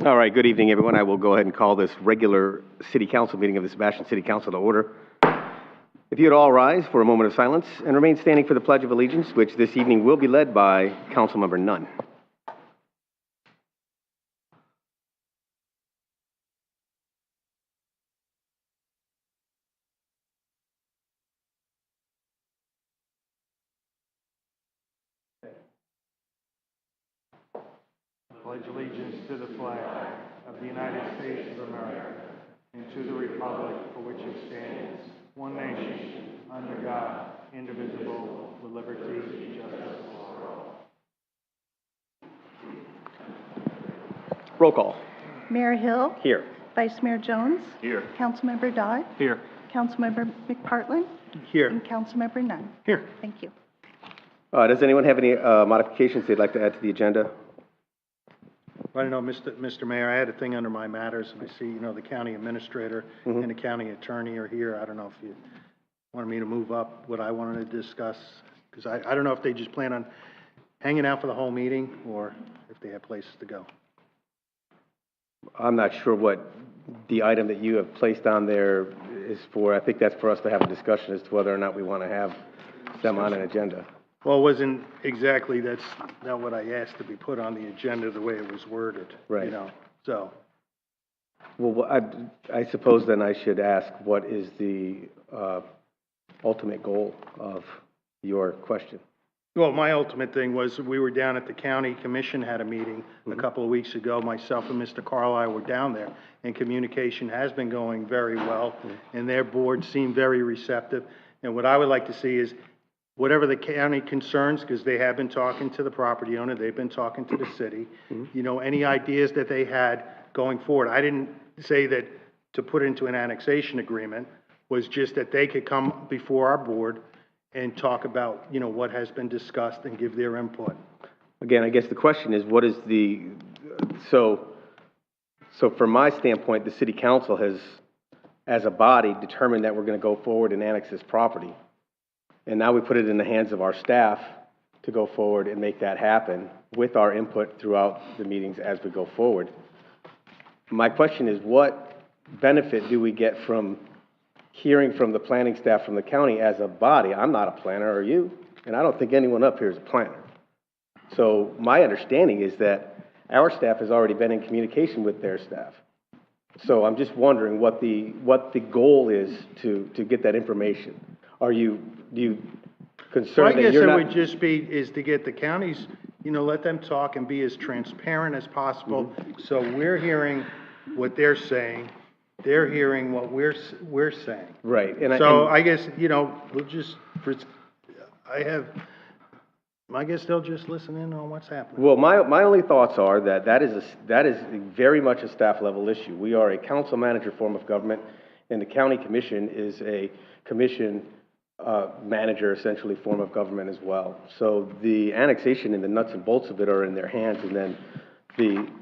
All right, good evening, everyone. I will go ahead and call this regular City Council meeting of the Sebastian City Council to order. If you'd all rise for a moment of silence and remain standing for the Pledge of Allegiance, which this evening will be led by Councilmember Nunn. Pledge allegiance to the flag of the United States of America and to the republic for which it stands, one nation, under God, indivisible, with liberty and justice for all. Roll call. Mayor Hill. Here. Vice Mayor Jones. Here. Councilmember Dodd. Here. Councilmember McPartlin. Here. And Councilmember Nunn. Here. Thank you. Does anyone have any modifications they'd like to add to the agenda? I don't know, Mr. Mayor, I had a thing under my matters, and I see, the county administrator and the county attorney are here. I don't know if you wanted me to move up what I wanted to discuss, because I don't know if they just plan on hanging out for the whole meeting or if they have places to go. I'm not sure what the item that you have placed on there is for. I think that's for us to have a discussion as to whether or not we want to have them on an agenda. Well, it wasn't exactly, that's not what I asked to be put on the agenda, the way it was worded. Right. So. Well, I suppose then I should ask, what is the ultimate goal of your question? Well, my ultimate thing was we were down at the county commission, had a meeting a couple of weeks ago. Myself and Mr. Carlisle were down there, and communication has been going very well, and their board seemed very receptive. And what I would like to see is whatever the county concerns, because they have been talking to the property owner, they've been talking to the city, any ideas that they had going forward. I didn't say that to put into an annexation agreement, was just that they could come before our board and talk about, what has been discussed and give their input. Again, I guess the question is, what is the, so from my standpoint, the city council has, as a body, determined that we're going to go forward and annex this property. And now we put it in the hands of our staff to go forward and make that happen with our input throughout the meetings as we go forward. My question is, what benefit do we get from hearing from the planning staff from the county as a body? I'm not a planner, or you, and I don't think anyone up here is a planner. So my understanding is that our staff has already been in communication with their staff. So I'm just wondering what the goal is to get that information. Do you concerned that you're not? I guess it would just be is to get the counties, let them talk and be as transparent as possible. So we're hearing what they're saying. They're hearing what we're saying. Right. I guess, we'll just, I guess they'll just listen in on what's happening. Well, my only thoughts are that is very much a staff level issue. We are a council manager form of government, and the county commission is a commission manager, essentially, form of government as well. So the annexation and the nuts and bolts of it are in their hands, and then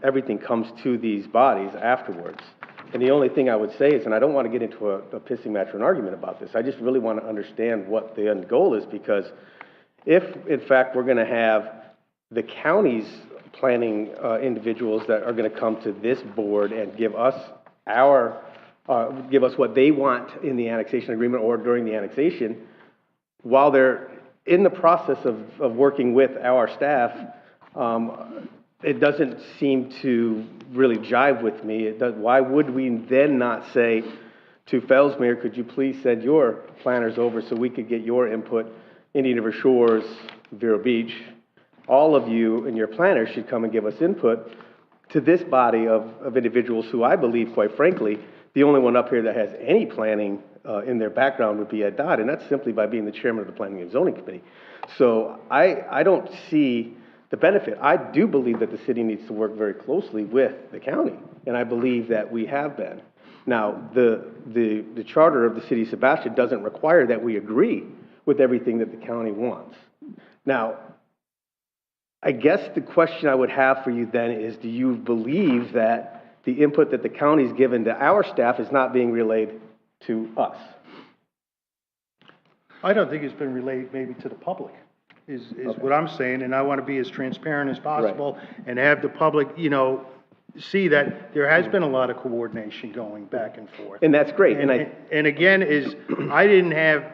everything comes to these bodies afterwards. And the only thing I would say is, and I don't want to get into a pissing match or an argument about this, I just really want to understand what the end goal is, because if, in fact, we're going to have the county's planning individuals that are going to come to this board and give us what they want in the annexation agreement or during the annexation, while they're in the process of working with our staff, it doesn't seem to really jive with me. Why would we then not say to Fellsmere, could you please send your planners over so we could get your input? Indian River Shores, Vero Beach, all of you and your planners should come and give us input to this body of individuals who I believe, quite frankly, the only one up here that has any planning in their background would be Ed Dodd, and that's simply by being the chairman of the Planning and Zoning Committee. So I don't see the benefit. I do believe that the city needs to work very closely with the county, and I believe that we have been. Now, the charter of the city of Sebastian doesn't require that we agree with everything that the county wants. Now, I guess the question I would have for you then is, do you believe that the input that the county's given to our staff is not being relayed to us? I don't think it's been relayed maybe to the public, is okay. What I'm saying, and I want to be as transparent as possible, right, and have the public, see that there has been a lot of coordination going back and forth. And that's great, And again, I didn't have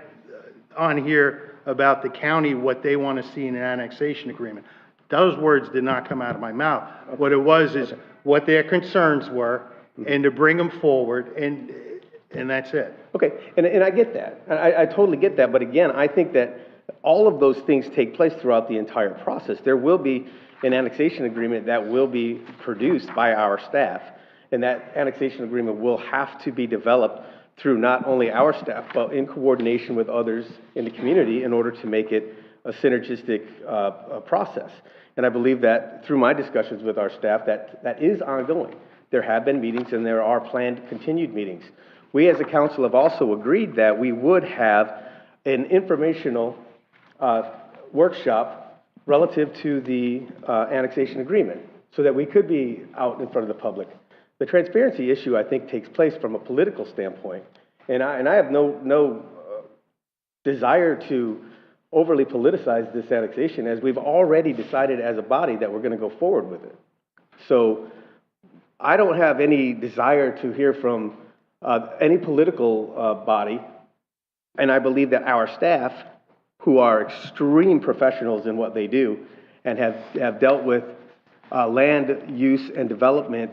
on here about the county, what they want to see in an annexation agreement. Those words did not come out of my mouth. What it was is what their concerns were, and to bring them forward, and that's it. Okay, and I get that. I totally get that, but again, I think that all of those things take place throughout the entire process. There will be an annexation agreement that will be produced by our staff, and that annexation agreement will have to be developed through not only our staff, but in coordination with others in the community in order to make it a synergistic process. And I believe that through my discussions with our staff, that is ongoing. There have been meetings and there are planned continued meetings. We as a council have also agreed that we would have an informational workshop relative to the annexation agreement so that we could be out in front of the public. The transparency issue, I think, takes place from a political standpoint, and I have no desire to overly politicize this annexation, as we've already decided as a body that we're going to go forward with it. So I don't have any desire to hear from any political body, and I believe that our staff, who are extreme professionals in what they do and have dealt with land use and development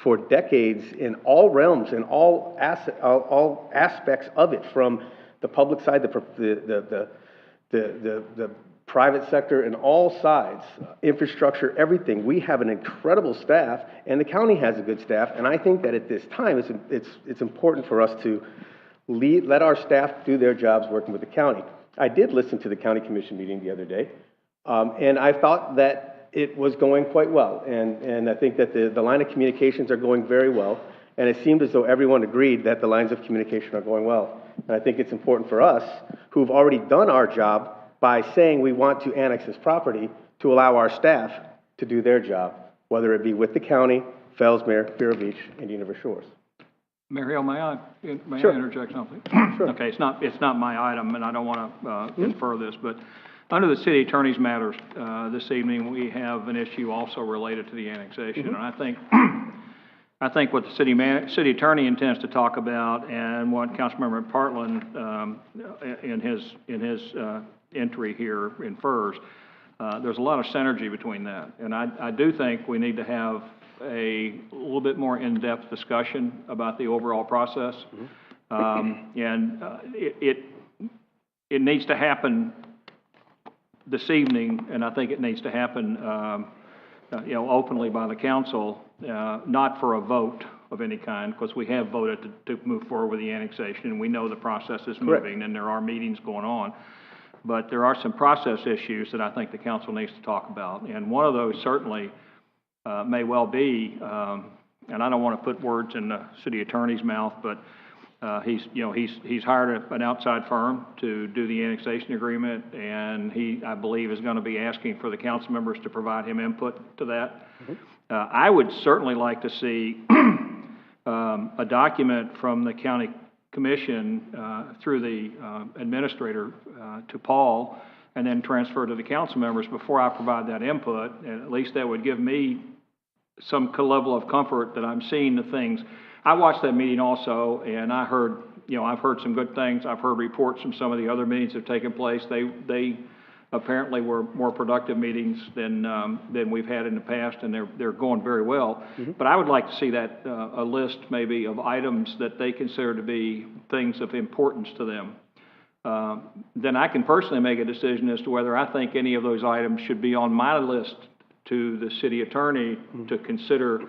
for decades in all realms and all aspects of it, from the public side, the private sector, and all sides, infrastructure, everything. We have an incredible staff, and the county has a good staff. And I think that at this time, it's important for us to let our staff do their jobs working with the county. I did listen to the county commission meeting the other day, and I thought that it was going quite well. And I think that the line of communications are going very well. And it seemed as though everyone agreed that the lines of communication are going well. And I think it's important for us, who've already done our job by saying we want to annex this property, to allow our staff to do their job, whether it be with the county, Fellsmere, Vero Beach, Indian River Shores. Mayor Hill, may I Sure. interject something? Sure. Okay, it's not my item, and I don't want to infer this, but under the city attorney's matters this evening, we have an issue also related to the annexation, and I think what the city attorney intends to talk about, and what Councilmember Partland in his entry here infers, there's a lot of synergy between that, and I do think we need to have a little bit more in-depth discussion about the overall process, and it needs to happen this evening, and I think it needs to happen, openly by the council, not for a vote of any kind, because we have voted to move forward with the annexation, and we know the process is moving, and there are meetings going on. But there are some process issues that I think the council needs to talk about, and one of those certainly may well be, and I don't want to put words in the city attorney's mouth, but he's hired an outside firm to do the annexation agreement, and I believe is going to be asking for the council members to provide him input to that. I would certainly like to see a document from the county commission through the administrator to Paul, and then transfer to the council members before I provide that input, and at least that would give me some level of comfort that I'm seeing the things. I watched that meeting also, and I've heard some good things. I've heard reports from some of the other meetings that have taken place. They apparently were more productive meetings than we've had in the past, and they're going very well. But I would like to see that a list maybe of items that they consider to be things of importance to them. Then I can personally make a decision as to whether I think any of those items should be on my list to the city attorney to consider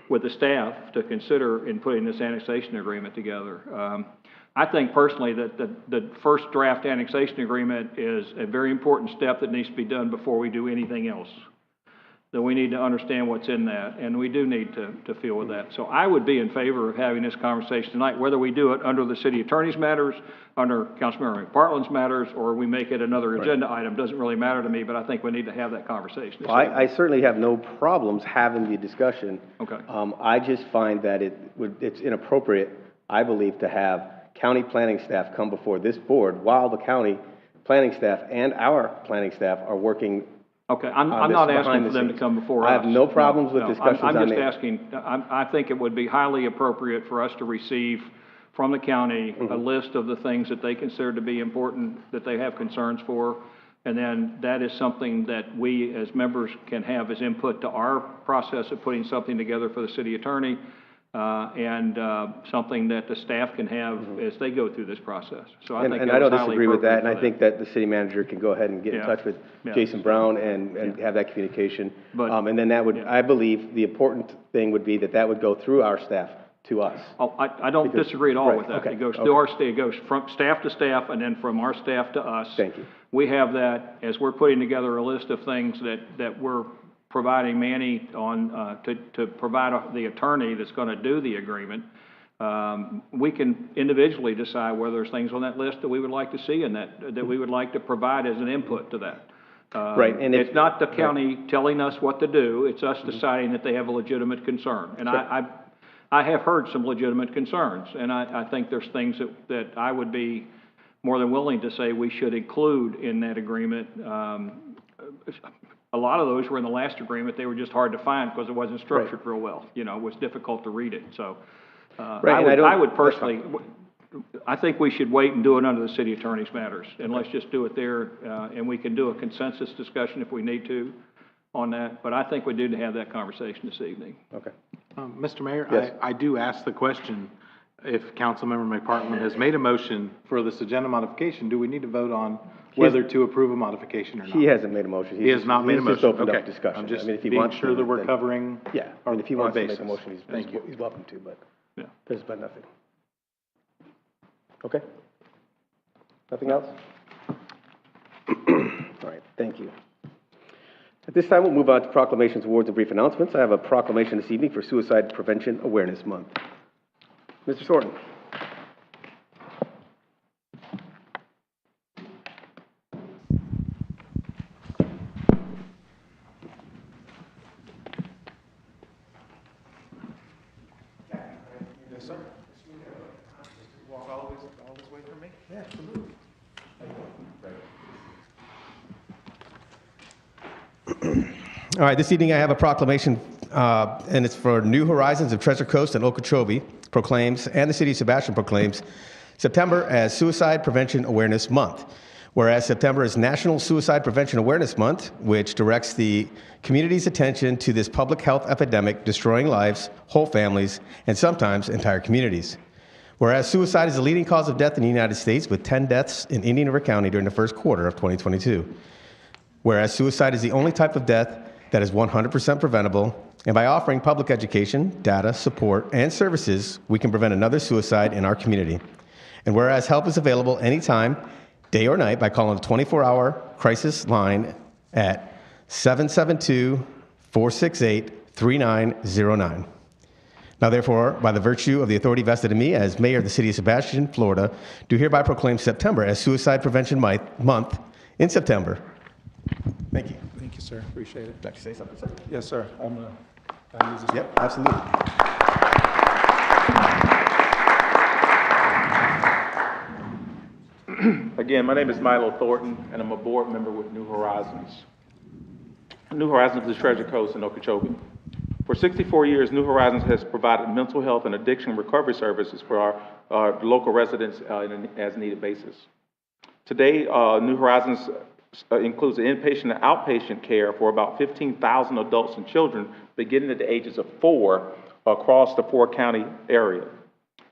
with the staff, to consider in putting this annexation agreement together. I think personally that the first draft annexation agreement is a very important step that needs to be done before we do anything else. That we need to understand what's in that, and we do need to feel with that. So I would be in favor of having this conversation tonight, whether we do it under the city attorney's matters, under Councilmember McPartland's matters, or we make it another agenda item. Doesn't really matter to me, but I think we need to have that conversation. Well, I certainly have no problems having the discussion. Okay. I just find that it's inappropriate, I believe, to have county planning staff come before this board while the county planning staff and our planning staff are working Okay, I'm on not this asking behind for the them to scenes. come before us. I have no problems with No, discussions on I'm the. just asking, I think it would be highly appropriate for us to receive from the county a list of the things that they consider to be important, that they have concerns for, and then that is something that we as members can have as input to our process of putting something together for the city attorney, and something that the staff can have as they go through this process. So I think And that I don't was highly disagree with that, and I appropriate think that the city manager can go ahead and get in Yeah. touch with Yeah. Jason Brown and have that communication. But- And then that would, Yeah. I believe, the important thing would be that would go through our staff to us. Oh, I don't Because- disagree at all right, with that. okay, It goes okay. through our state, it goes from staff to staff, and then from our staff to us. Thank you. We have that, as we're putting together a list of things that we're providing Manny on, to provide the attorney that's gonna do the agreement. We can individually decide whether there's things on that list that we would like to see and that we would like to provide as an input to that. Right, and if- It's not the county telling us what to do, it's us deciding that they have a legitimate concern. And I have heard some legitimate concerns, and I think there's things that I would be more than willing to say we should include in that agreement. A lot of those were in the last agreement, they were just hard to find because it wasn't structured real well. You know, it was difficult to read it, so. Right, and I would that's personally, I think we should wait and do it under the city attorney's matters, and let's just do it there, and we can do a consensus discussion if we need to on that, but I think we do need to have that conversation this evening. Okay. Mr. Mayor, Yes. I do ask the question, if Councilmember McPartland has made a motion for this agenda modification, do we need to vote on whether to approve a modification or not? He hasn't made a motion. He has not made a He's motion, just opened okay. up discussion. I'm just I mean, if he being wants sure to, that we're then- covering Yeah, our- and if he our wants to make a bases. motion, Thank you. he's welcome to, but Yeah. there's been nothing. Okay? Nothing else? All right, thank you. At this time, we'll move on to proclamations, awards, and brief announcements. I have a proclamation this evening for Suicide Prevention Awareness Month. Mr. Sorton. Yes, sir. Walk all this way for me? Yeah, absolutely. All right, this evening I have a proclamation, and it's for New Horizons of Treasure Coast and Okeechobee proclaims, and the city of Sebastian proclaims, September as Suicide Prevention Awareness Month. Whereas September is National Suicide Prevention Awareness Month, which directs the community's attention to this public health epidemic destroying lives, whole families, and sometimes entire communities. Whereas suicide is the leading cause of death in the United States, with 10 deaths in Indian River County during the first quarter of 2022. Whereas suicide is the only type of death that is 100% preventable, and by offering public education, data, support, and services, we can prevent another suicide in our community. And whereas help is available anytime, day or night, by calling the 24-hour crisis line at 772-468-3909. Now, therefore, by the virtue of the authority vested in me as mayor of the city of Sebastian, Florida, do hereby proclaim September as Suicide Prevention Month in September. Thank you. Thank you, sir. Appreciate it. Would you like to say something, sir? Yes, sir. I'm gonna use this. Yep, absolutely. Again, my name is Milo Thornton, and I'm a board member with New Horizons. New Horizons is Treasure Coast in Okeechobee. For 64 years, New Horizons has provided mental health and addiction recovery services for our local residents on an as-needed basis. Today, New Horizons includes inpatient and outpatient care for about 15,000 adults and children beginning at the ages of 4 across the 4-county area,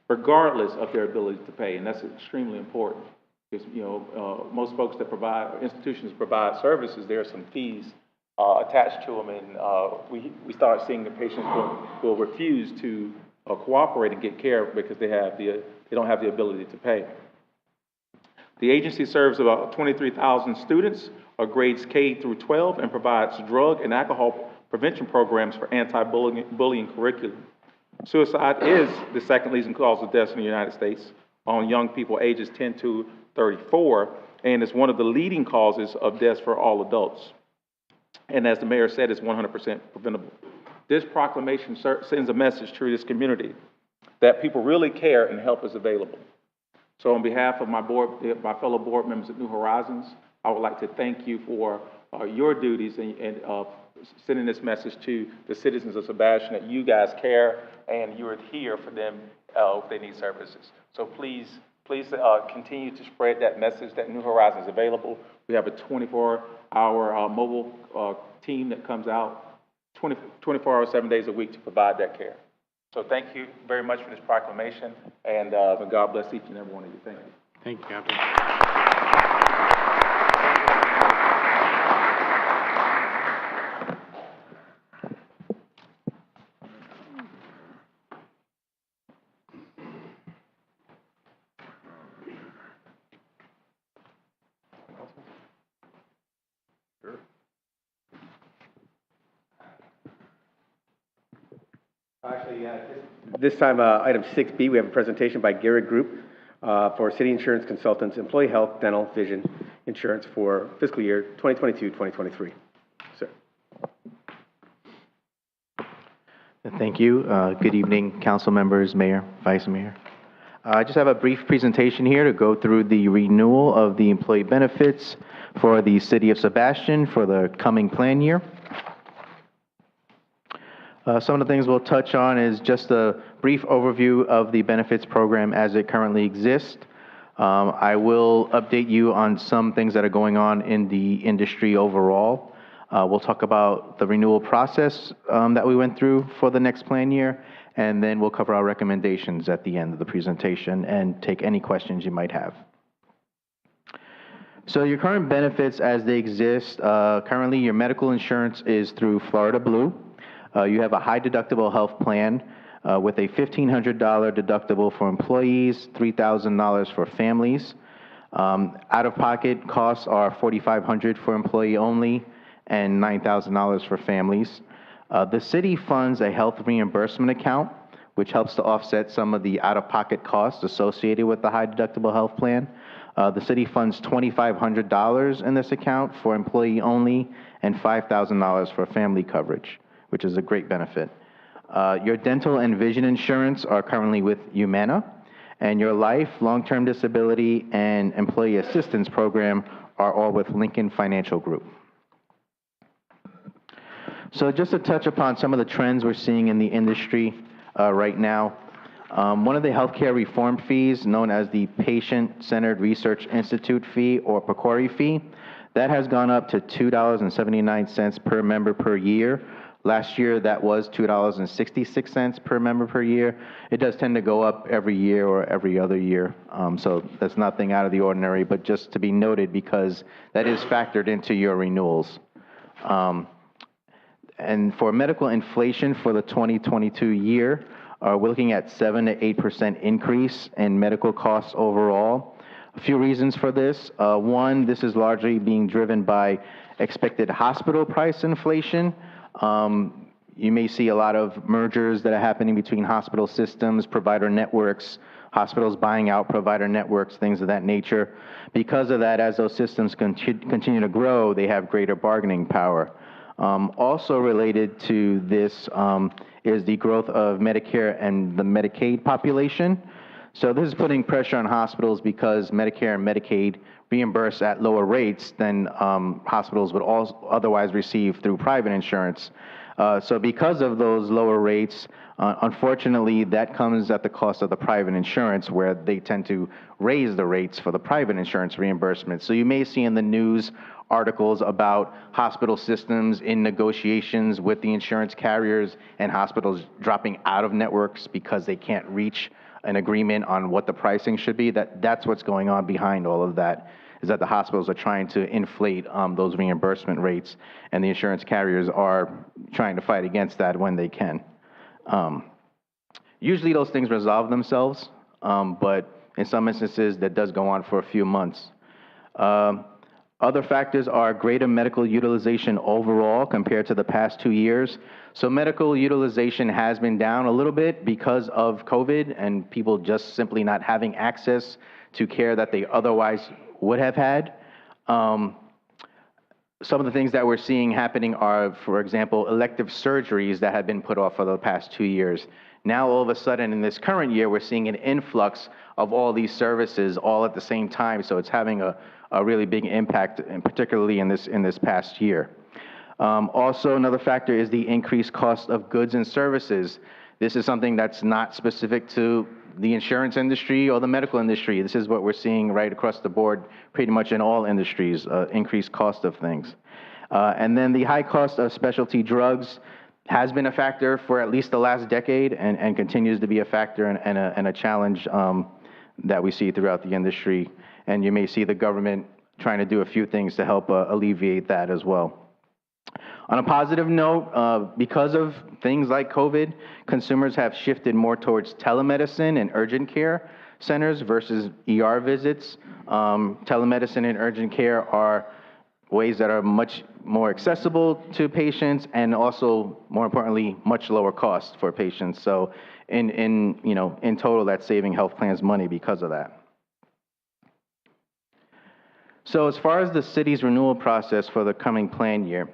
regardless of their ability to pay, and that's extremely important. Because, most folks that provide, institutions provide services, there are some fees attached to them, and we start seeing the patients will refuse to cooperate and get care because they don't have the ability to pay. The agency serves about 23,000 students, grades K through 12, and provides drug and alcohol prevention programs for anti-bullying curriculum. Suicide is the second leading cause of death in the United States on young people ages 10 to 34, and is one of the leading causes of deaths for all adults. And as the mayor said, it's 100% preventable. This proclamation sends a message to this community that people really care and help is available. So on behalf of my fellow board members at New Horizons, I would like to thank you for your duties and sending this message to the citizens of Sebastian that you guys care and you're here for them if they need services. So please continue to spread that message that New Horizons is available. We have a 24-hour mobile team that comes out 24 hours, 7 days a week to provide that care. So thank you very much for this proclamation, and may God bless each and every one of you. Thank you. Thank you, Captain. Actually, this time, item 6B, we have a presentation by Garrett Group for City Insurance Consultants, Employee Health, Dental, Vision Insurance for fiscal year 2022-2023. Sir. Thank you. Good evening, council members, mayor, vice mayor. I just have a brief presentation here to go through the renewal of the employee benefits for the city of Sebastian for the coming plan year. Some of the things we'll touch on is just a brief overview of the benefits program as it currently exists. I will update you on some things that are going on in the industry overall. We'll talk about the renewal process that we went through for the next plan year, and then we'll cover our recommendations at the end of the presentation and take any questions you might have. So your current benefits as they exist, currently your medical insurance is through Florida Blue. You have a high deductible health plan with a $1,500 deductible for employees, $3,000 for families. Out-of-pocket costs are $4,500 for employee only and $9,000 for families. The city funds a health reimbursement account, which helps to offset some of the out-of-pocket costs associated with the high deductible health plan. The city funds $2,500 in this account for employee only and $5,000 for family coverage, which is a great benefit. Your dental and vision insurance are currently with Humana, and your life, long-term disability, and employee assistance program are all with Lincoln Financial Group. So just to touch upon some of the trends we're seeing in the industry right now, one of the healthcare reform fees, known as the Patient-Centered Research Institute fee or PCORI fee, that has gone up to $2.79 per member per year. Last year, that was $2.66 per member per year. It does tend to go up every year or every other year, so that's nothing out of the ordinary, but just to be noted because that is factored into your renewals. And for medical inflation for the 2022 year, we're looking at 7 to 8% increase in medical costs overall. A few reasons for this. One, this is largely being driven by expected hospital price inflation. You may see a lot of mergers that are happening between hospital systems, provider networks, hospitals buying out provider networks, things of that nature. Because of that, as those systems continue to grow, they have greater bargaining power. Also related to this is the growth of Medicare and the Medicaid population. So this is putting pressure on hospitals because Medicare and Medicaid reimburse at lower rates than hospitals would otherwise receive through private insurance. So because of those lower rates, unfortunately, that comes at the cost of the private insurance, where they tend to raise the rates for the private insurance reimbursement. So you may see in the news articles about hospital systems in negotiations with the insurance carriers and hospitals dropping out of networks because they can't reach an agreement on what the pricing should be. That's what's going on behind all of that, is that the hospitals are trying to inflate those reimbursement rates, and the insurance carriers are trying to fight against that when they can. Usually those things resolve themselves, but in some instances that does go on for a few months. Other factors are greater medical utilization overall compared to the past 2 years. So medical utilization has been down a little bit because of COVID and people just simply not having access to care that they otherwise would have had. Some of the things that we're seeing happening are, for example, elective surgeries that have been put off for the past 2 years. Now, all of a sudden, in this current year, we're seeing an influx of all these services all at the same time, so it's having a a really big impact, and particularly in this past year. Also, another factor is the increased cost of goods and services. This is something that's not specific to the insurance industry or the medical industry. This is what we're seeing right across the board, pretty much in all industries, increased cost of things. And then the high cost of specialty drugs has been a factor for at least the last decade and continues to be a factor and a challenge that we see throughout the industry. And you may see the government trying to do a few things to help alleviate that as well. On a positive note, because of things like COVID, consumers have shifted more towards telemedicine and urgent care centers versus ER visits. Telemedicine and urgent care are ways that are much more accessible to patients and also, more importantly, much lower cost for patients. So in total, that's saving health plans money because of that. So as far as the city's renewal process for the coming plan year,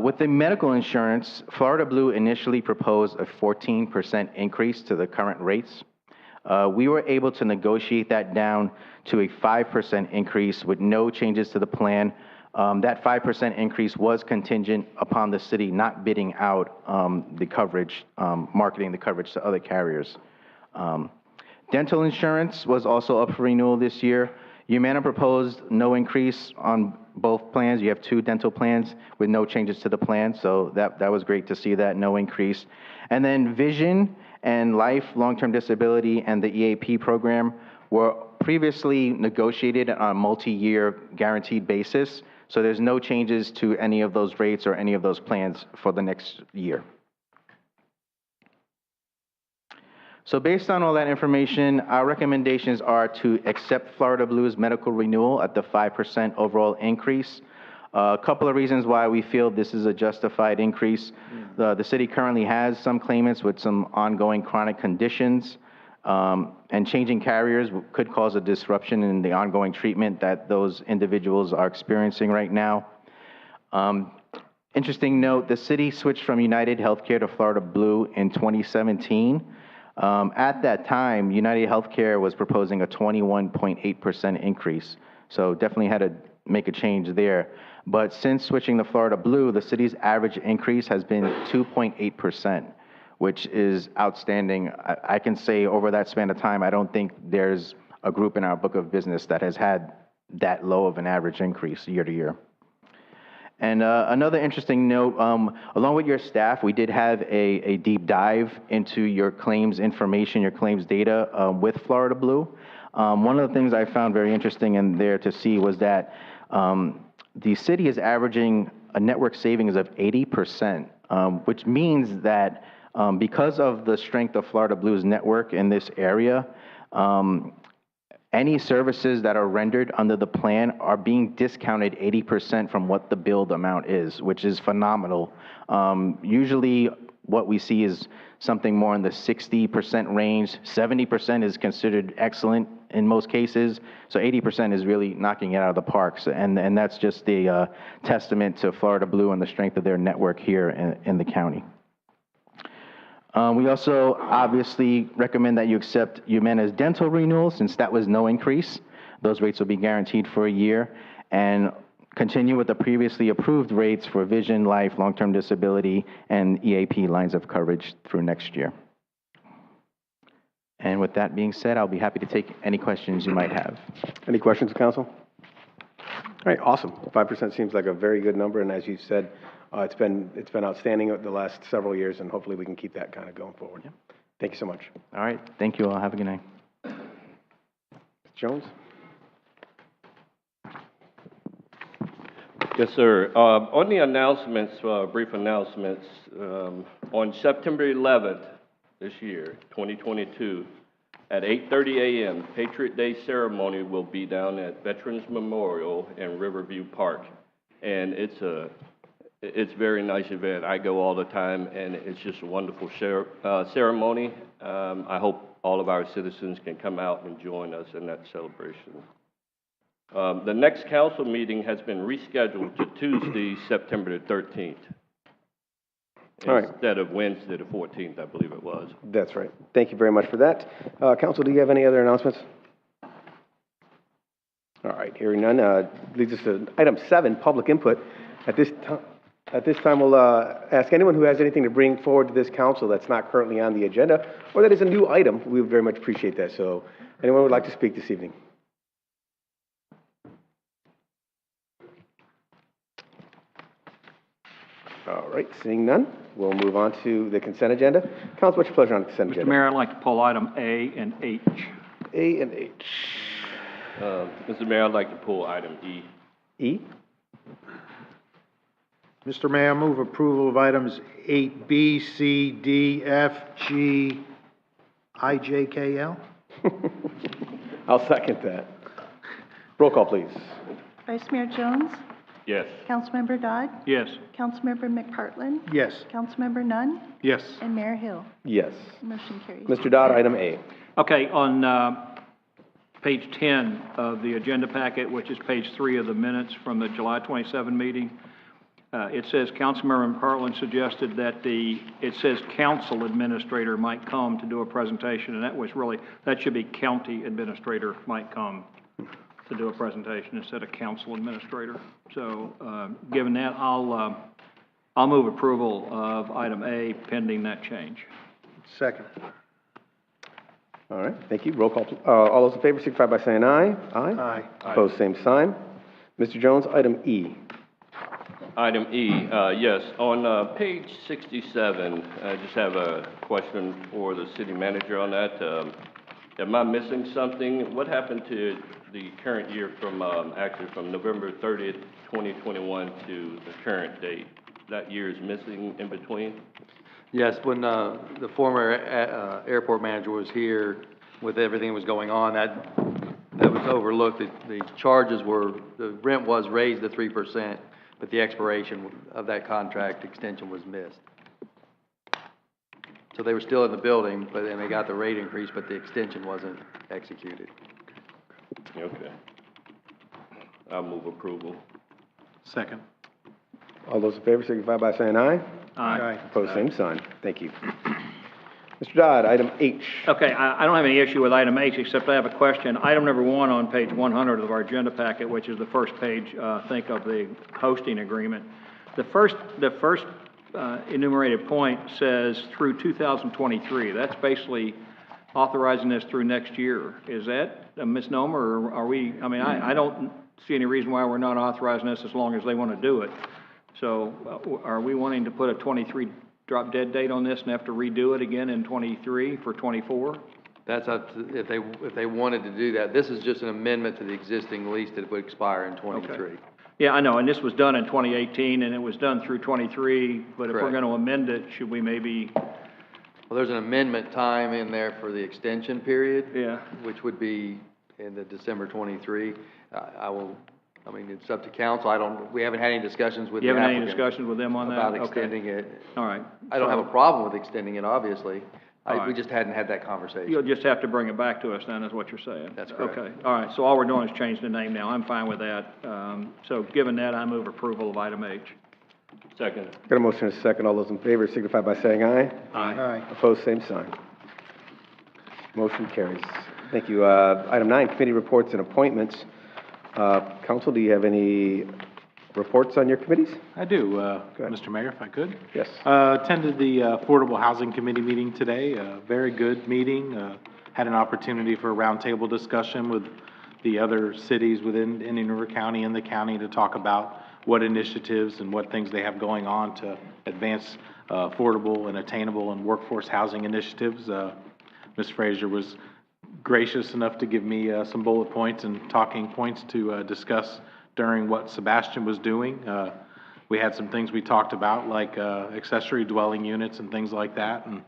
with the medical insurance, Florida Blue initially proposed a 14% increase to the current rates. We were able to negotiate that down to a 5% increase with no changes to the plan. That 5% increase was contingent upon the city not bidding out the coverage, marketing the coverage to other carriers. Dental insurance was also up for renewal this year. Humana proposed no increase on both plans. You have 2 dental plans with no changes to the plan, so that was great to see that, no increase. And then vision and life, long-term disability, and the EAP program were previously negotiated on a multi-year guaranteed basis, so there's no changes to any of those rates or any of those plans for the next year. So based on all that information, our recommendations are to accept Florida Blue's medical renewal at the 5% overall increase. A couple of reasons why we feel this is a justified increase. The city currently has some claimants with some ongoing chronic conditions, and changing carriers could cause a disruption in the ongoing treatment that those individuals are experiencing right now. Interesting note, the city switched from United Healthcare to Florida Blue in 2017. At that time, United Healthcare was proposing a 21.8% increase, so definitely had to make a change there. But since switching to Florida Blue, the city's average increase has been 2.8%, which is outstanding. I can say over that span of time, I don't think there's a group in our book of business that has had that low of an average increase year to year. And another interesting note, along with your staff, we did have a deep dive into your claims information, your claims data with Florida Blue. One of the things I found very interesting in there to see was that the city is averaging a network savings of 80%, which means that because of the strength of Florida Blue's network in this area, any services that are rendered under the plan are being discounted 80% from what the billed amount is, which is phenomenal. Usually what we see is something more in the 60% range. 70% is considered excellent in most cases. So 80% is really knocking it out of the park. And that's just a testament to Florida Blue and the strength of their network here in the county. We also obviously recommend that you accept Humana's dental renewal since that was no increase. Those rates will be guaranteed for a year, and continue with the previously approved rates for vision, life, long-term disability, and EAP lines of coverage through next year. And with that being said, I'll be happy to take any questions you might have. Any questions, council? All right, awesome. 5% seems like a very good number, and as you said, it's been outstanding the last several years, and hopefully we can keep that kind of going forward. Yeah. Thank you so much. All right, thank you all. Have a good night. Jones? Yes, sir. On the announcements, brief announcements, on September 11th this year, 2022, at 8:30 a.m., Patriot Day ceremony will be down at Veterans Memorial in Riverview Park, and it's a very nice event. I go all the time, and it's just a wonderful ceremony. I hope all of our citizens can come out and join us in that celebration. The next council meeting has been rescheduled to Tuesday, September the 13th. All right. Instead of Wednesday the 14th, I believe it was. That's right. Thank you very much for that. Council, do you have any other announcements? All right, hearing none, leads us to item 7, public input. At this time, we'll ask anyone who has anything to bring forward to this council that's not currently on the agenda, or that is a new item. We would very much appreciate that. So, anyone would like to speak this evening? All right, seeing none, we'll move on to the consent agenda. Council, what's your pleasure on the consent Mr. agenda? Mayor, I'd like to pull item A and H. A and H. Mr. Mayor, I'd like to pull item E. E? Mr. Mayor, I move approval of items 8B, C, D, F, G, I, J, K, L. I'll second that. Roll call, please. Vice Mayor Jones, Yes. Councilmember Dodd, Yes. Councilmember McPartlin, Yes. Councilmember Nunn, Yes. and Mayor Hill. Yes. Motion carries. Mr. Dodd, item A. Okay, on page 10 of the agenda packet, which is page 3 of the minutes from the July 27 meeting, it says Councilmember McPartlin suggested that it says council administrator might come to do a presentation, and that should be county administrator might come to do a presentation instead of council administrator. So, given that, I'll move approval of item A pending that change. Second. All right, thank you. Roll call. All those in favor signify by saying aye. Aye. Aye. Opposed, same sign. Mr. Jones, item E. Item E, yes, on page 67, I just have a question for the city manager on that. Am I missing something? What happened to the current year from, actually from November 30th, 2021 to the current date? That year is missing in between? Yes, when the former airport manager was here with everything that was going on, that was overlooked. The charges were, the rent was raised to 3%, but the expiration of that contract extension was missed. So they were still in the building, and they got the rate increase, but the extension wasn't executed. Okay. I'll move approval. Second. All those in favor signify by saying aye. Aye. Opposed, same sign. Thank you. Mr. Dodd, item H. Okay, I don't have any issue with item H, except I have a question. Item number 1 on page 100 of our agenda packet, which is the first page, think of the hosting agreement. The first enumerated point says through 2023. That's basically authorizing this through next year. Is that a misnomer, or are we, I don't see any reason why we're not authorizing this as long as they want to do it. So, are we wanting to put a 23 drop dead date on this and have to redo it again in 23 for 24? That's up to, if they wanted to do that. This is just an amendment to the existing lease that would expire in 23. Okay. Yeah, I know, and this was done in 2018, and it was done through 23, but if we're Correct. going to amend it, should we maybe? Well, there's an amendment time in there for the extension period. Yeah. Which would be in the December 23. It's up to council. We haven't had any discussions with the You haven't had any applicant discussions with them on that? about Okay. extending it. All right. I don't have a problem with extending it, obviously. All right. We just hadn't had that conversation. You'll just have to bring it back to us then, is what you're saying? That's correct. Okay, all right, so all we're doing is changing the name now. I'm fine with that. So given that, I move approval of item H. Second. Got a motion and a second. All those in favor signify by saying aye. Aye. Opposed, same sign. Motion carries. Thank you. Item 9, committee reports and appointments. Council, do you have any reports on your committees? I do, ahead. Mr. Mayor, if I could. Yes. Attended the Affordable Housing Committee meeting today, a very good meeting. Had an opportunity for a roundtable discussion with the other cities within Indian River County and the county to talk about what initiatives and what things they have going on to advance affordable and attainable and workforce housing initiatives. Ms. Frazier was gracious enough to give me some bullet points and talking points to discuss during what Sebastian was doing. We had some things we talked about, like accessory dwelling units and things like that, and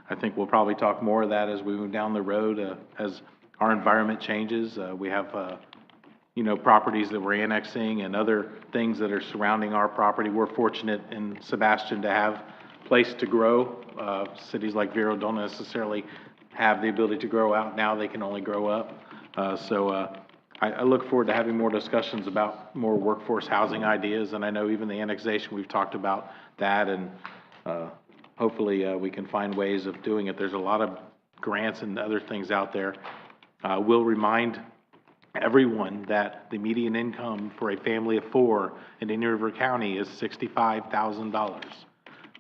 I think we'll probably talk more of that as we move down the road as our environment changes. We have properties that we're annexing and other things that are surrounding our property. We're fortunate in Sebastian to have place to grow. Cities like Vero don't necessarily have the ability to grow out now. They can only grow up. I look forward to having more discussions about more workforce housing ideas, and I know even the annexation, we've talked about that, and hopefully we can find ways of doing it. There's a lot of grants and other things out there. We'll remind everyone that the median income for a family of four in Indian River County is $65,000.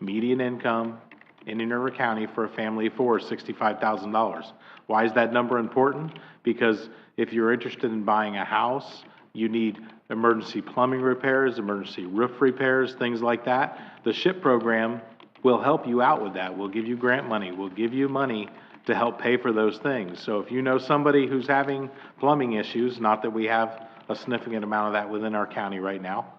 Median income in Indian River County for a family of four is $65,000. Why is that number important? Because if you're interested in buying a house, you need emergency plumbing repairs, emergency roof repairs, things like that. The SHIP program will help you out with that. We'll give you grant money. We'll give you money to help pay for those things. So if you know somebody who's having plumbing issues, not that we have a significant amount of that within our county right now,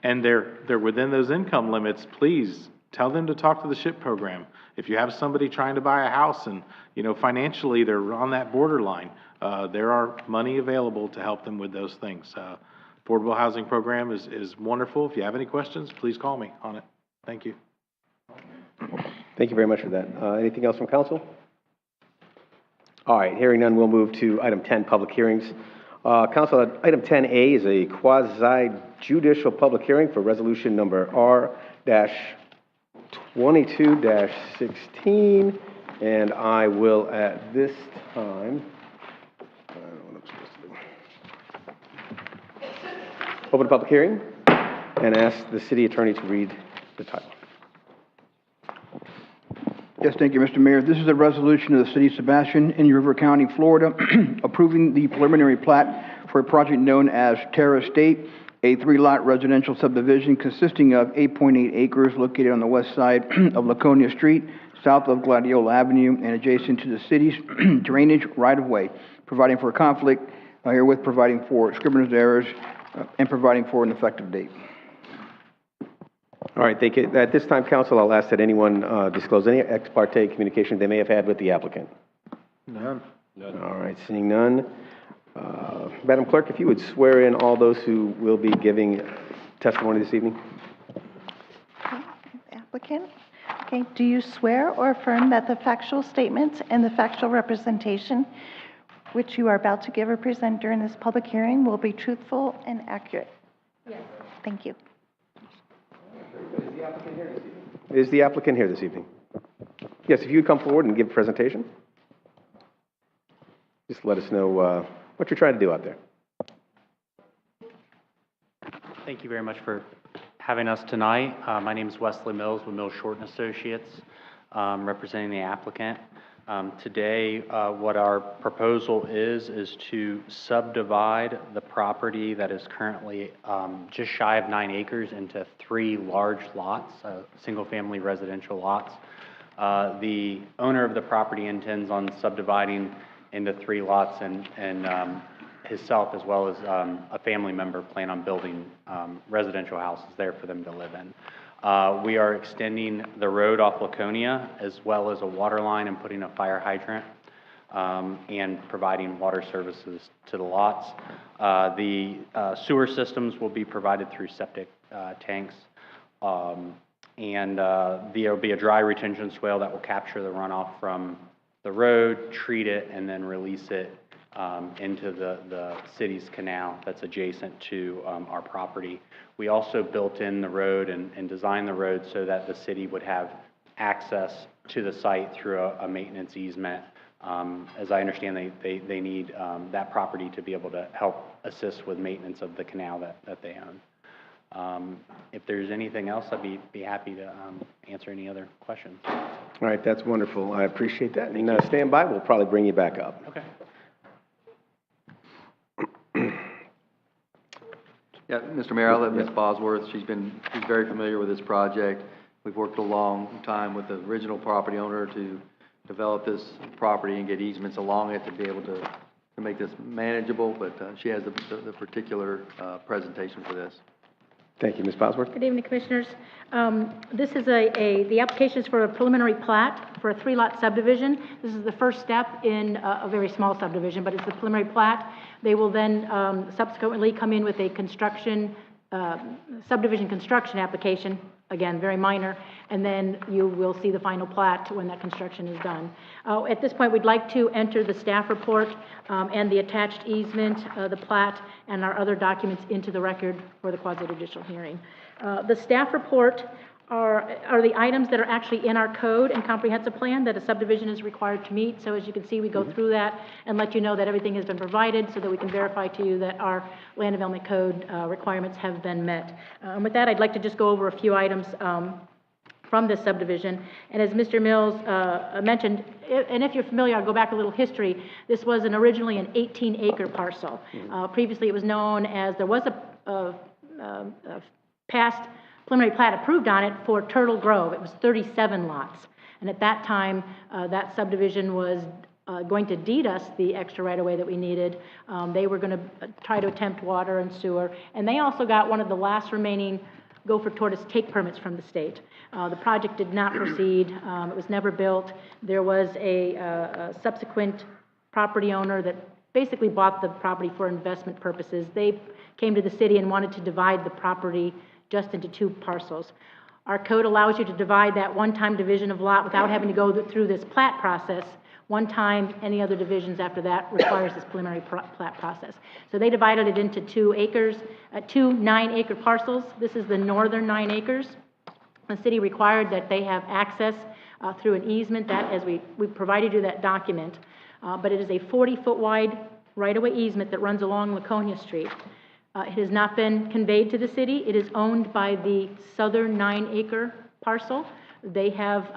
and they're within those income limits, please tell them to talk to the SHIP program. If you have somebody trying to buy a house and, financially they're on that borderline, there are money available to help them with those things. Affordable housing program is wonderful. If you have any questions, please call me on it. Thank you. Thank you very much for that. Anything else from council? All right, hearing none, we'll move to item 10, public hearings. Council, item 10A is a quasi-judicial public hearing for resolution number R-22-16, and I will at this time, I don't know what I'm supposed to do. Open the public hearing and ask the city attorney to read the title. Yes, thank you, Mr. Mayor. This is a resolution of the City of Sebastian, Indian River County, Florida, approving the preliminary plat for a project known as Terra Estate, a three-lot residential subdivision consisting of 8.8 acres located on the west side of Laconia Street, south of Gladiola Avenue, and adjacent to the city's drainage right-of-way, providing for a conflict, herewith providing for scrivener's errors, and providing for an effective date. All right, thank you. At this time, council, I'll ask that anyone disclose any ex parte communication they may have had with the applicant. None. All right, seeing none. Madam Clerk, if you would swear in all those who will be giving testimony this evening. Okay, applicant. Okay, do you swear or affirm that the factual statements and the factual representation which you are about to give or present during this public hearing will be truthful and accurate? Yes. Thank you. Is the applicant here this evening? Yes, if you would come forward and give a presentation. Just let us know what you're trying to do out there. Thank you very much for having us tonight. My name is Wesley Mills with Mills Short & Associates, representing the applicant. Today, what our proposal is to subdivide the property that is currently just shy of 9 acres into 3 large lots, single-family residential lots. The owner of the property intends on subdividing into 3 lots, and himself, as well as a family member, plan on building residential houses there for them to live in. We are extending the road off Laconia, as well as a water line, and putting a fire hydrant, and providing water services to the lots. The sewer systems will be provided through septic tanks, and there will be a dry retention swale that will capture the runoff from the road, treat it, and then release it into the city's canal that's adjacent to our property. We also built in the road and designed the road so that the city would have access to the site through a maintenance easement. As I understand, they need that property to be able to help assist with maintenance of the canal that they own. If there's anything else, I'd be happy to answer any other questions. All right, that's wonderful. I appreciate that. And stand by. We'll probably bring you back up. Okay. Yeah, Mr. Mayor, I'll let Ms. Bosworth, she's very familiar with this project. We've worked a long time with the original property owner to develop this property and get easements along it to be able to make this manageable, but she has the particular presentation for this. Thank you, Ms. Bosworth. Good evening, Commissioners. This is the application is for a preliminary plat for a 3-lot subdivision. This is the first step in a very small subdivision, but it's the preliminary plat. They will then subsequently come in with a subdivision construction application, again, very minor, and then you will see the final plat when that construction is done. At this point, we'd like to enter the staff report and the attached easement, the plat, and our other documents into the record for the quasi-judicial hearing. The staff report are the items that are actually in our code and comprehensive plan that a subdivision is required to meet. So as you can see, we go through that and let you know that everything has been provided so that we can verify to you that our land development code requirements have been met. And with that, I'd like to just go over a few items from this subdivision. And as Mr. Mills mentioned, and if you're familiar, I'll go back a little history. This was originally an 18-acre parcel. Previously, it was known as, there was a past preliminary plat approved on it for Turtle Grove. It was 37 lots. And at that time, that subdivision was going to deed us the extra right-of-way that we needed. They were going to try to attempt water and sewer. And they also got one of the last remaining Gopher Tortoise take permits from the state. The project did not proceed. It was never built. There was a subsequent property owner that basically bought the property for investment purposes. They came to the city and wanted to divide the property just into 2 parcels. Our code allows you to divide that one-time division of lot without having to go through this plat process. One time, any other divisions after that requires this preliminary plat process. So they divided it into 2 acres, 2 9-acre parcels. This is the northern 9 acres. The city required that they have access through an easement that, as we provided you that document, but it is a 40-foot wide right-of-way easement that runs along Laconia Street. It has not been conveyed to the city. It is owned by the southern 9-acre parcel. They have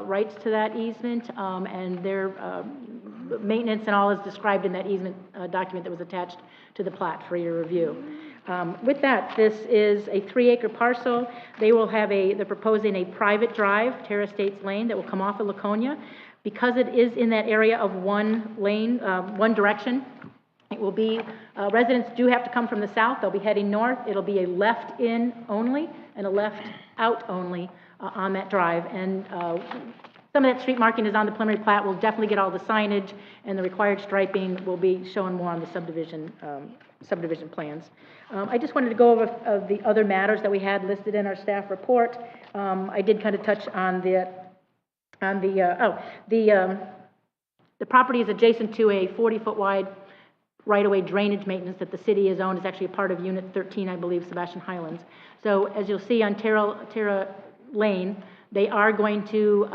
rights to that easement, and their maintenance and all is described in that easement document that was attached to the plat for your review. With that, this is a 3-acre parcel. They will have they're proposing a private drive, Terra Estates Lane, that will come off of Laconia. Because it is in that area of one lane, one direction, it will be, residents do have to come from the south. They'll be heading north. It'll be a left in only and a left out only on that drive. And some of that street marking is on the preliminary plat. We'll definitely get all the signage, and the required striping will be shown more on the subdivision plans. I just wanted to go over the other matters that we had listed in our staff report. I did kind of touch on the property is adjacent to a 40-foot wide right-of-way drainage maintenance that the city has owned. It's actually a part of Unit 13, I believe, Sebastian Highlands. So as you'll see on Terra Lane, they are going to,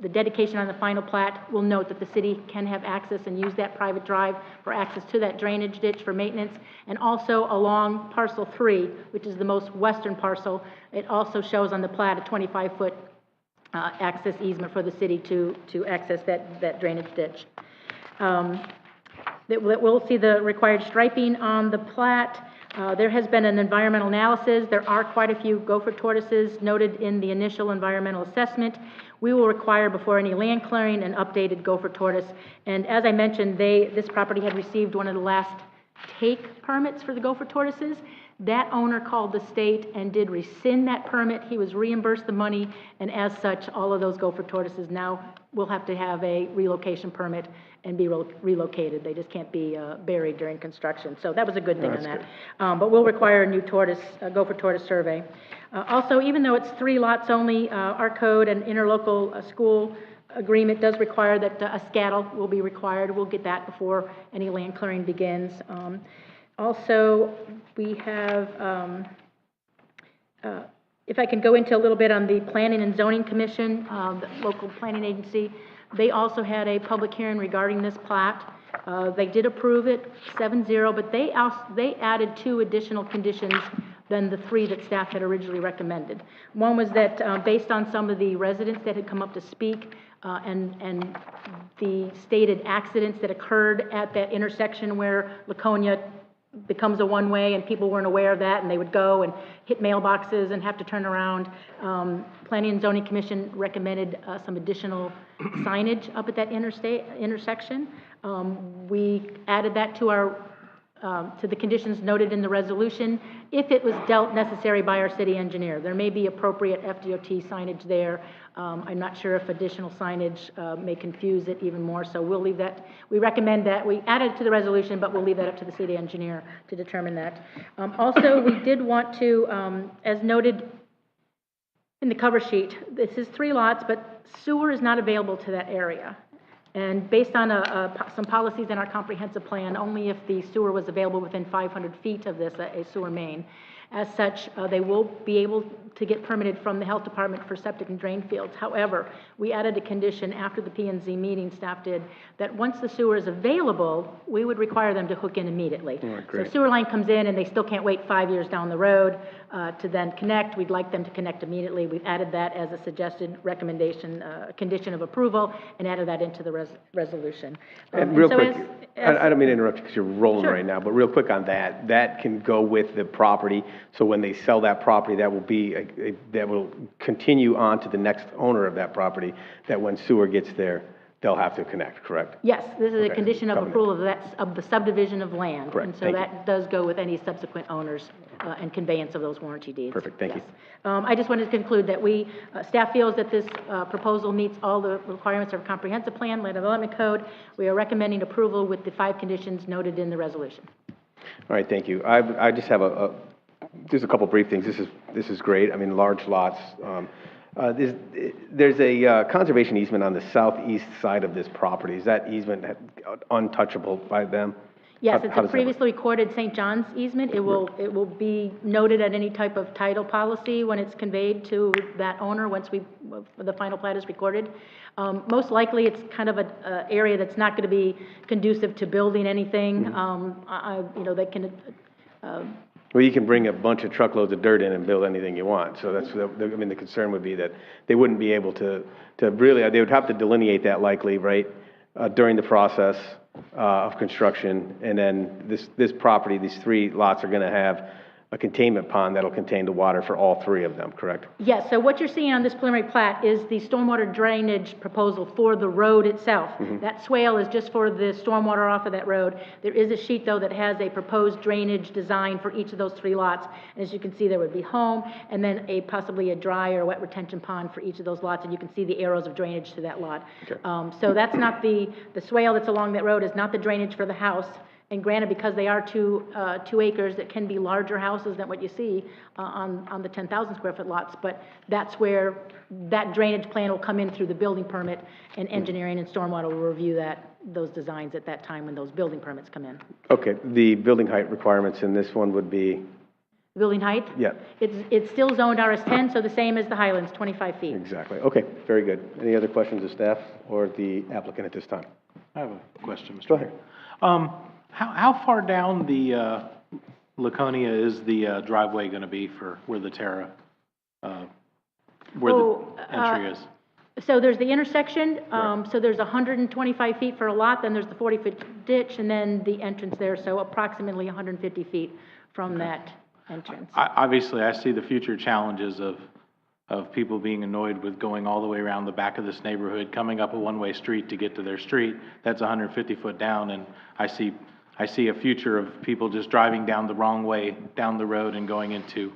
the dedication on the final plat will note that the city can have access and use that private drive for access to that drainage ditch for maintenance, and also along parcel 3, which is the most western parcel, it also shows on the plat a 25-foot access easement for the city to access that drainage ditch. We'll see the required striping on the plat. There has been an environmental analysis. There are quite a few gopher tortoises noted in the initial environmental assessment. We will require, before any land clearing, an updated gopher tortoise. And as I mentioned, this property had received one of the last take permits for the gopher tortoises. That owner called the state and did rescind that permit. He was reimbursed the money, and as such, all of those gopher tortoises now will have to have a relocation permit and be relocated. They just can't be buried during construction. So that was a good thing on that. But we'll require a new gopher tortoise survey. Also, even though it's 3 lots only, our code and interlocal school agreement does require that a scattle will be required. We'll get that before any land clearing begins. Also, we have, if I can go into a little bit on the Planning and Zoning Commission, the local planning agency, they also had a public hearing regarding this plat. They did approve it 7-0, but they added 2 additional conditions than the 3 that staff had originally recommended. One was that based on some of the residents that had come up to speak and the stated accidents that occurred at that intersection where Laconia becomes a one-way, and people weren't aware of that, and they would go and hit mailboxes and have to turn around. Planning and Zoning Commission recommended some additional signage up at that intersection. We added that to the conditions noted in the resolution, if it was dealt necessary by our city engineer. There may be appropriate FDOT signage there. I'm not sure if additional signage may confuse it even more, so we'll leave that. We recommend that. We added it to the resolution, but we'll leave that up to the city engineer to determine that. Also, we did want to, as noted in the cover sheet, this is 3 lots, but sewer is not available to that area. And based on some policies in our comprehensive plan, only if the sewer was available within 500 feet of this, a sewer main. As such, they will be able to get permitted from the health department for septic and drain fields. However, we added a condition after the P&Z meeting, staff did, that once the sewer is available, we would require them to hook in immediately. So sewer line comes in and they still can't wait 5 years down the road to then connect. We'd like them to connect immediately. We've added that as a suggested recommendation, condition of approval, and added that into the resolution. And real so quick, as- I don't mean to interrupt you because you're rolling Sure. right now, but real quick on that, that can go with the property. So when they sell that property, that will be, that will continue on to the next owner of that property, that when sewer gets there, they'll have to connect, correct? Yes, this is a Okay, condition of covenant. approval of that, of the subdivision of land. Correct, And so thank you. that does go with any subsequent owners and conveyance of those warranty deeds. Perfect, thank you. Yes. I just wanted to conclude that staff feels that this proposal meets all the requirements of a comprehensive plan, land development code. We are recommending approval with the 5 conditions noted in the resolution. All right, thank you. I just have just a couple brief things. This is great. I mean, large lots. There's a conservation easement on the southeast side of this property. Is that easement untouchable by them? Yes, How it's a does that work? previously recorded St. John's easement. It will be noted at any type of title policy when it's conveyed to that owner once the final plat is recorded. Most likely, it's kind of an area that's not going to be conducive to building anything. They can. Well, you can bring a bunch of truckloads of dirt in and build anything you want. So that's, I mean, the concern would be that they wouldn't be able to really, they would have to delineate that likely, right, during the process of construction. And then this property, these 3 lots are going to have a containment pond that'll contain the water for all 3 of them, correct? Yes, so what you're seeing on this preliminary plat is the stormwater drainage proposal for the road itself. That swale is just for the stormwater off of that road. There is a sheet, though, that has a proposed drainage design for each of those 3 lots. And as you can see, there would be home, and then possibly a dry or wet retention pond for each of those lots, and you can see the arrows of drainage to that lot. Okay. So that's not the swale that's along that road is not the drainage for the house. And granted, because they are 2 acres, it can be larger houses than what you see on the 10,000 square foot lots, but that's where that drainage plan will come in through the building permit, and engineering and stormwater will review those designs at that time when those building permits come in. Okay, the building height requirements in this one would be? Building height? Yeah. It's still zoned RS10, so the same as the Highlands, 25 feet. Exactly. Okay, very good. Any other questions of staff or the applicant at this time? I have a question, Mr. Go ahead. Mayor. How far down the Laconia is the driveway going to be for where the Terra, where the entry is? So there's the intersection, so there's 125 feet for a lot, then there's the 40-foot ditch, and then the entrance there, so approximately 150 feet from that entrance. Obviously, I see the future challenges of people being annoyed with going all the way around the back of this neighborhood, coming up a one-way street to get to their street. That's 150 foot down, and I see a future of people just driving down the wrong way down the road and going into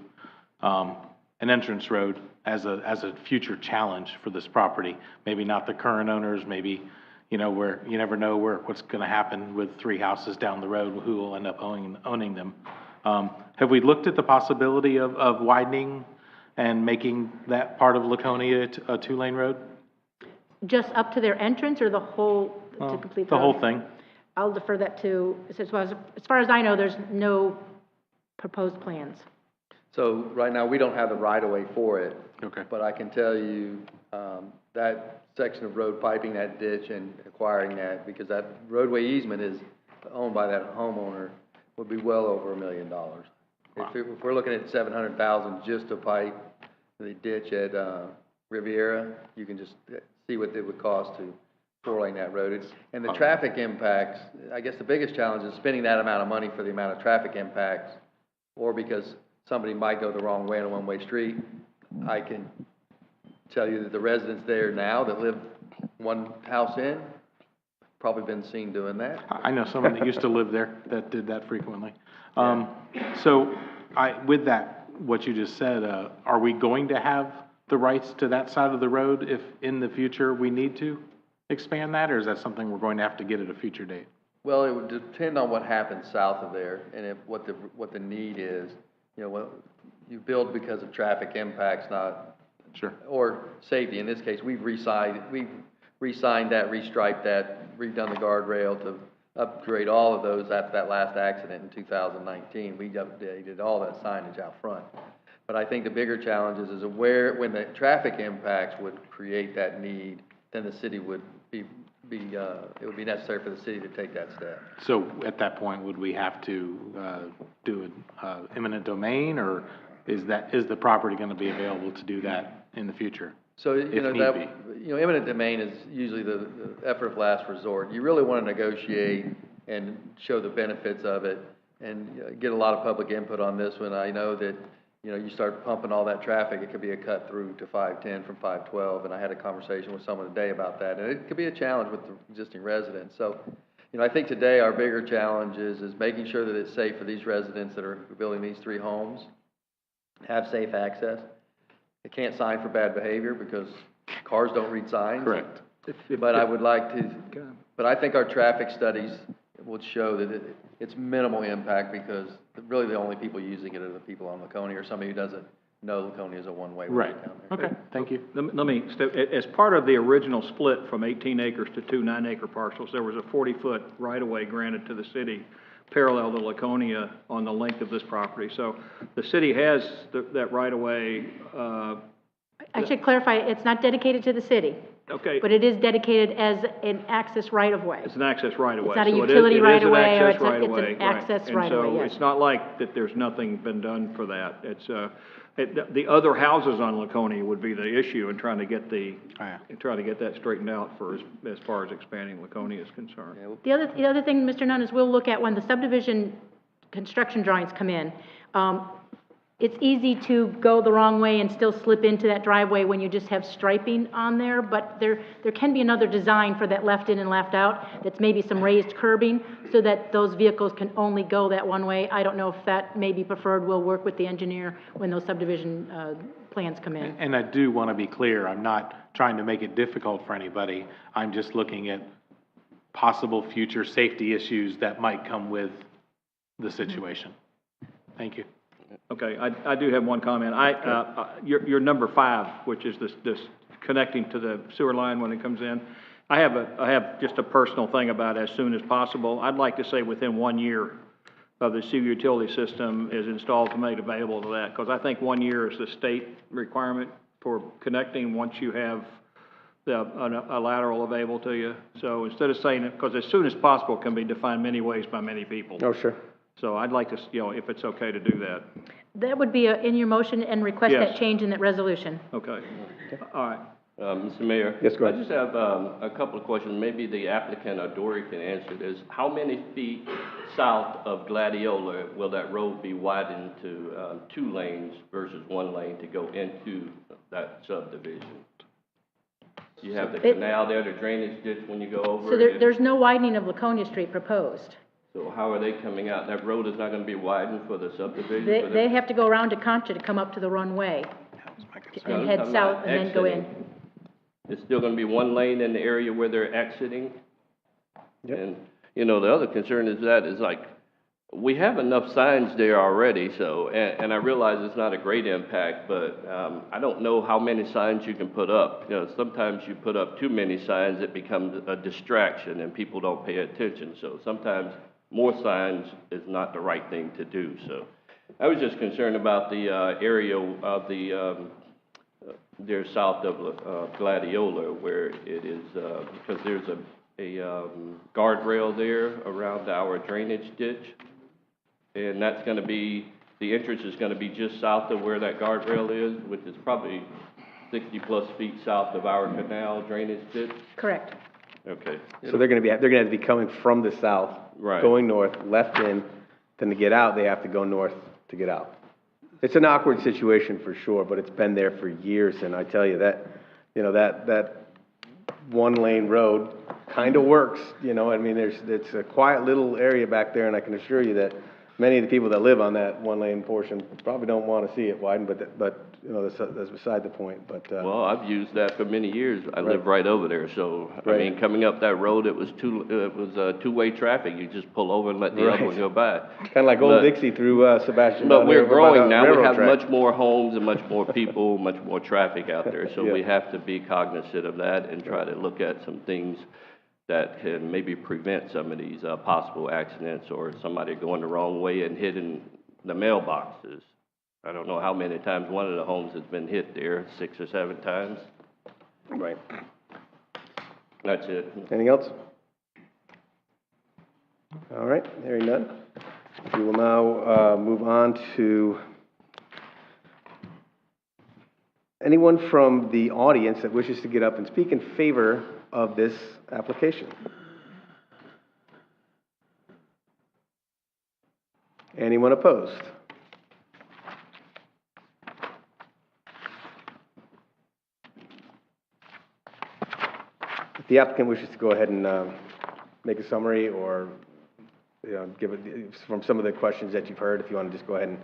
an entrance road as a future challenge for this property. Maybe not the current owners, maybe, where you never know what's going to happen with 3 houses down the road, who will end up owning them. Have we looked at the possibility of widening and making that part of Laconia a 2-lane road? Just up to their entrance, or the whole, to complete the whole thing? I'll defer that to, as far as I know, there's no proposed plans. So right now, we don't have the right-of-way for it. Okay. But I can tell you, that section of road piping, that ditch and acquiring that, because that roadway easement is owned by that homeowner, would be well over $1 million. Wow. If we're looking at $700,000 just to pipe the ditch at Riviera, you can just see what it would cost to 4-lane that road. And the traffic impacts, I guess the biggest challenge is spending that amount of money for the amount of traffic impacts, or because somebody might go the wrong way on a one-way street. I can tell you that the residents there now that live one house in, probably been seen doing that. I know someone that used to live there that did that frequently. So with that, what you just said, are we going to have the rights to that side of the road if in the future we need to expand that, or is that something we're going to have to get at a future date? Well, it would depend on what happens south of there, and what the need is. You build because of traffic impacts, not Sure. or safety. In this case, we've re-signed that, restriped that, redone the guardrail to upgrade all of those after that last accident in 2019. We updated all that signage out front. But I think the bigger challenge is where, when the traffic impacts would create that need, then the city would it would be necessary for the city to take that step. So at that point, would we have to do an eminent domain, or is the property going to be available to do that in the future? So, if need be? Eminent domain is usually the effort of last resort. You really want to negotiate and show the benefits of it and get a lot of public input on this one. I know that, you start pumping all that traffic, it could be a cut through to 510 from 512, and I had a conversation with someone today about that, and it could be a challenge with the existing residents. So, I think today our bigger challenge is making sure that it's safe for these residents that are building these 3 homes, have safe access. They can't sign for bad behavior because cars don't read signs. Correct. But I would like to, but I think our traffic studies would show that it's minimal impact, because really the only people using it are the people on Laconia, or somebody who doesn't know Laconia is a one-way road Right. down there. Okay, thank you. Let me, as part of the original split from 18 acres to 2 9-acre parcels, there was a 40-foot right-of-way granted to the city parallel to Laconia on the length of this property. So the city has that right-of-way. I should clarify, it's not dedicated to the city, Okay. but it is dedicated as an access right-of-way. It's an access right-of-way. It's not a So utility right-of-way, or It is an access right-of-way. it's an access And right-of-way, so yes. it's not like that there's nothing been done for that. It's, the other houses on Laconia would be the issue in trying to get that straightened out as far as expanding Laconia is concerned. The other thing, Mr. Nunn, is we'll look at when the subdivision construction drawings come in. It's easy to go the wrong way and still slip into that driveway when you just have striping on there, but there can be another design for that left in and left out, that's maybe some raised curbing, so that those vehicles can only go that one way. I don't know if that may be preferred. We'll work with the engineer when those subdivision plans come in. And I do want to be clear, I'm not trying to make it difficult for anybody. I'm just looking at possible future safety issues that might come with the situation. Thank you. Okay, I do have one comment. Your number 5, which is this connecting to the sewer line when it comes in, I have just a personal thing about as soon as possible. I'd like to say within 1 year of the sewer utility system is installed to make available to that, because I think 1 year is the state requirement for connecting once you have a lateral available to you. So instead of saying it, because as soon as possible can be defined many ways by many people. Oh, sure. So I'd like to, if it's okay to do that. That would be in your motion, and request Yes. that change in that resolution. Okay. All right. Mr. Mayor? Yes, go ahead. I just have a couple of questions. Maybe the applicant or Dory can answer this. How many feet south of Gladiola will that road be widened to 2 lanes versus 1 lane to go into that subdivision? You have the canal there, the drainage ditch when you go over So it. there's no widening of Laconia Street proposed. So how are they coming out? That road is not going to be widened for the subdivision? They have to go around to Concha to come up to the runway and head I'm south not and then go in. exiting. It's still going to be 1 lane in the area where they're exiting? Yep. And, the other concern is like, we have enough signs there already, so, and I realize it's not a great impact, but I don't know how many signs you can put up. Sometimes you put up too many signs, it becomes a distraction and people don't pay attention. So sometimes more signs is not the right thing to do. So I was just concerned about the area of there south of Gladiola, where it is, because there's a guardrail there around our drainage ditch. And that's going to be, the entrance is going to be just south of where that guardrail is, which is probably 60-plus feet south of our canal drainage ditch. Correct. Okay. So they're going to have to be coming from the south, Right. going north, left in, then to get out, they have to go north to get out. It's an awkward situation for sure, but it's been there for years, and I tell you that, that 1-lane road kind of works, I mean, it's a quiet little area back there, and I can assure you that many of the people that live on that 1-lane portion probably don't want to see it widened, but that's beside the point. But Well, I've used that for many years. I Right. live right over there, so Right. I mean, coming up that road, it was two-way traffic. You just pull over and let the Right. other one go by. kind of like Old Dixie through Sebastian. But down we're there over by growing the now. We railroad have track. much more homes and much more people, much more traffic out there. So Yeah. we have to be cognizant of that and try to look at some things that can maybe prevent some of these possible accidents or somebody going the wrong way and hitting the mailboxes. I don't know how many times one of the homes has been hit there, 6 or 7 times. Right. That's it. Anything else? All right, hearing none. We will now move on to anyone from the audience that wishes to get up and speak in favor of this application. Anyone opposed? If the applicant wishes to go ahead and make a summary or give it from some of the questions that you've heard, if you want to just go ahead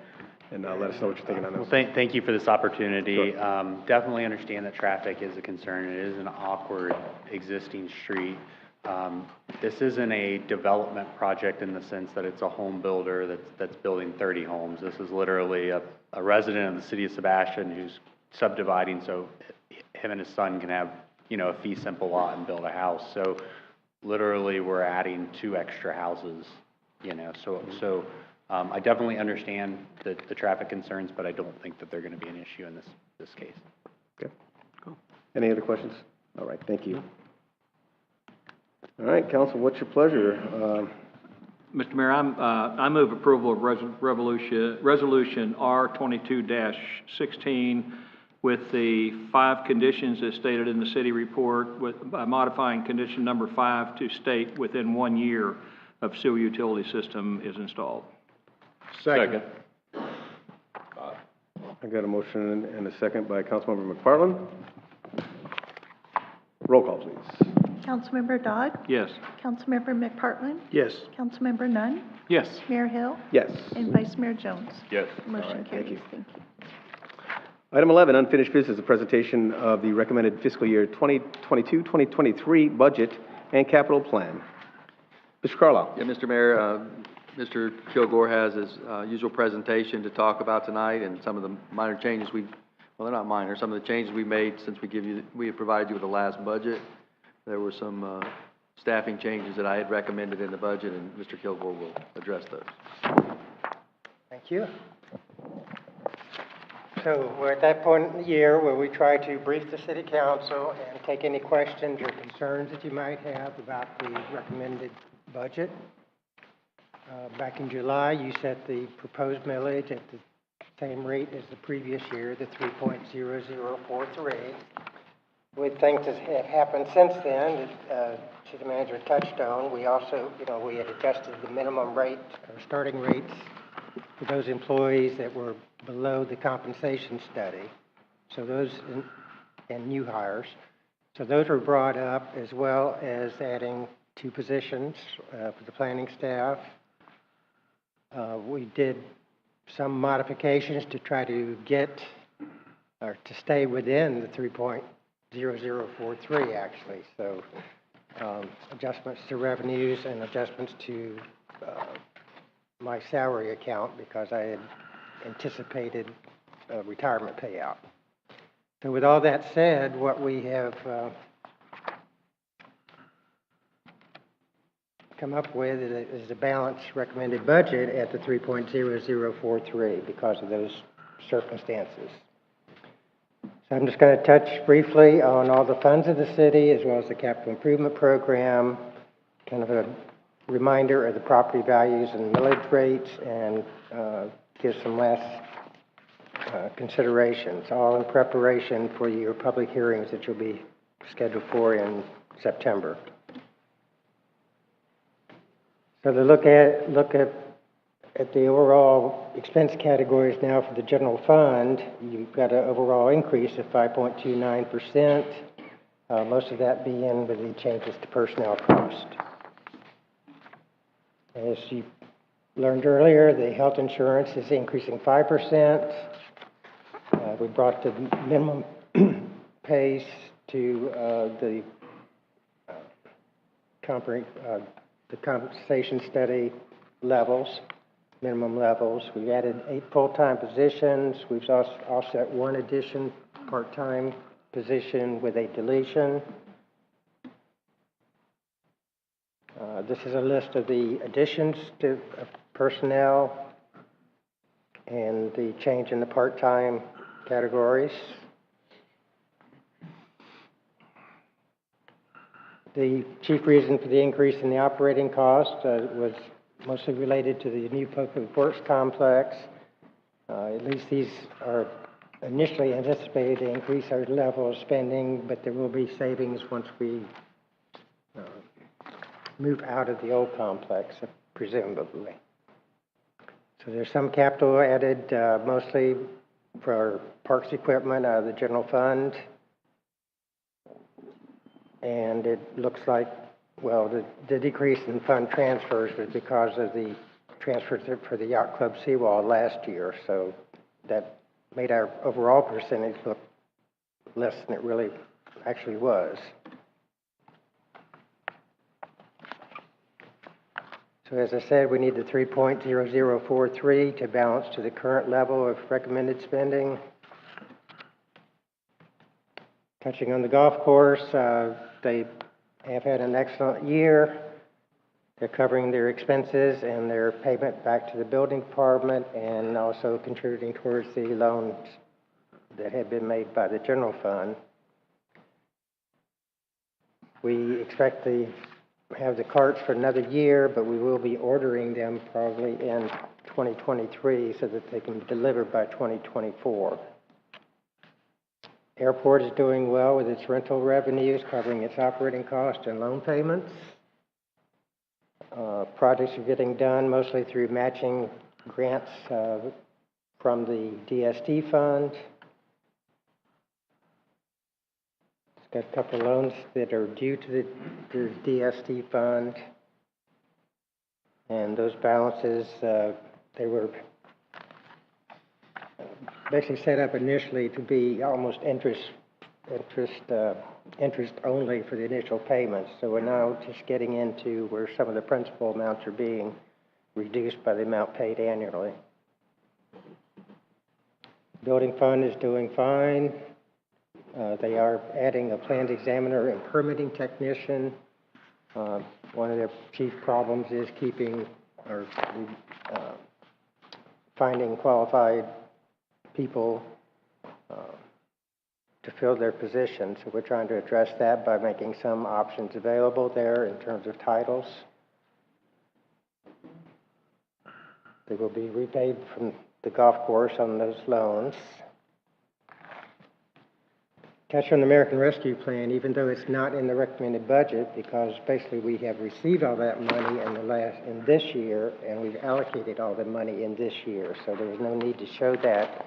and let us know what you're thinking on Well, this. thank you for this opportunity. Sure. Definitely understand that traffic is a concern. It is an awkward existing street. This isn't a development project in the sense that it's a home builder that's building 30 homes. This is literally a resident of the city of Sebastian who's subdividing so him and his son can have, a fee simple lot and build a house. So literally we're adding 2 extra houses, so I definitely understand the traffic concerns, but I don't think that they're going to be an issue in this case. Okay, cool. Any other questions? All right, thank you. All right, council, what's your pleasure? Mr. Mayor, I move approval of resolution R22-16 with the 5 conditions as stated in the city report, by modifying condition number 5 to state within 1 year of sewer utility system is installed. Second. I got a motion and a second by Councilmember McPartlin. Roll call, please. Councilmember Dodd? Yes. Councilmember McPartlin? Yes. Councilmember Nunn? Yes. Mayor Hill? Yes. And Vice Mayor Jones? Yes. Motion thank you. carries. Thank you. Item 11, unfinished business, a presentation of the recommended fiscal year 2022-2023 budget and capital plan. Mr. Carlisle. Yeah, Mr. Mayor, Mr. Kilgore has his usual presentation to talk about tonight, and some of the minor changes well, they're not minor, some of the changes we made since we have provided you with the last budget. There were some staffing changes that I had recommended in the budget, and Mr. Kilgore will address those. Thank you. So we're at that point in the year where we try to brief the city council and take any questions or concerns that you might have about the recommended budget. Back in July, you set the proposed millage at the same rate as the previous year, the 3.0043. With things that have happened since then, that city manager touched on, we also, we had adjusted the minimum rate or starting rates for those employees that were below the compensation study. So those, and new hires. So those were brought up, as well as adding 2 positions for the planning staff. We did some modifications to try to get, or to stay within the 3.0043 actually. So adjustments to revenues and adjustments to my salary account because I had anticipated a retirement payout. So with all that said, what we have come up with is a balanced recommended budget at the 3.0043 because of those circumstances. So I'm just going to touch briefly on all the funds of the city as well as the capital improvement program, kind of a reminder of the property values and millage rates, and give some last considerations, all in preparation for your public hearings that you'll be scheduled for in September. So to look at the overall expense categories now for the general fund, you've got an overall increase of 5.29%, most of that being with the changes to personnel cost. As you learned earlier, the health insurance is increasing 5%. We brought the minimum pays to the compensation study levels, minimum levels. We've added 8 full-time positions. We've offset 1 addition part-time position with a deletion. This is a list of the additions to personnel and the change in the part-time categories. The chief reason for the increase in the operating cost was mostly related to the new public works complex. At least these are initially anticipated to increase our level of spending, but there will be savings once we move out of the old complex, presumably. So there's some capital added, mostly for parks equipment out of the general fund. And it looks like, well, the decrease in fund transfers was because of the transfers for the yacht club seawall last year. So that made our overall percentage look less than it really actually was. So as I said, we need the 3.0043 to balance to the current level of recommended spending. Touching on the golf course, they have had an excellent year. They're covering their expenses and their payment back to the building department and also contributing towards the loans that have been made by the general fund. We expect to have the carts for another year, but we will be ordering them probably in 2023 so that they can be delivered by 2024. Airport is doing well with its rental revenues, covering its operating costs and loan payments. Projects are getting done mostly through matching grants from the DST fund. It's got a couple of loans that are due to the DST fund. And those balances, they were basically set up initially to be almost interest only for the initial payments. So we're now just getting into where some of the principal amounts are being reduced by the amount paid annually. Building fund is doing fine. They are adding a planned examiner and permitting technician. One of their chief problems is finding qualified people to fill their positions. So we're trying to address that by making some options available there in terms of titles. They will be repaid from the golf course on those loans. Touch on the American Rescue Plan, even though it's not in the recommended budget, because basically we have received all that money in this year, and we've allocated all the money in this year. So there's no need to show that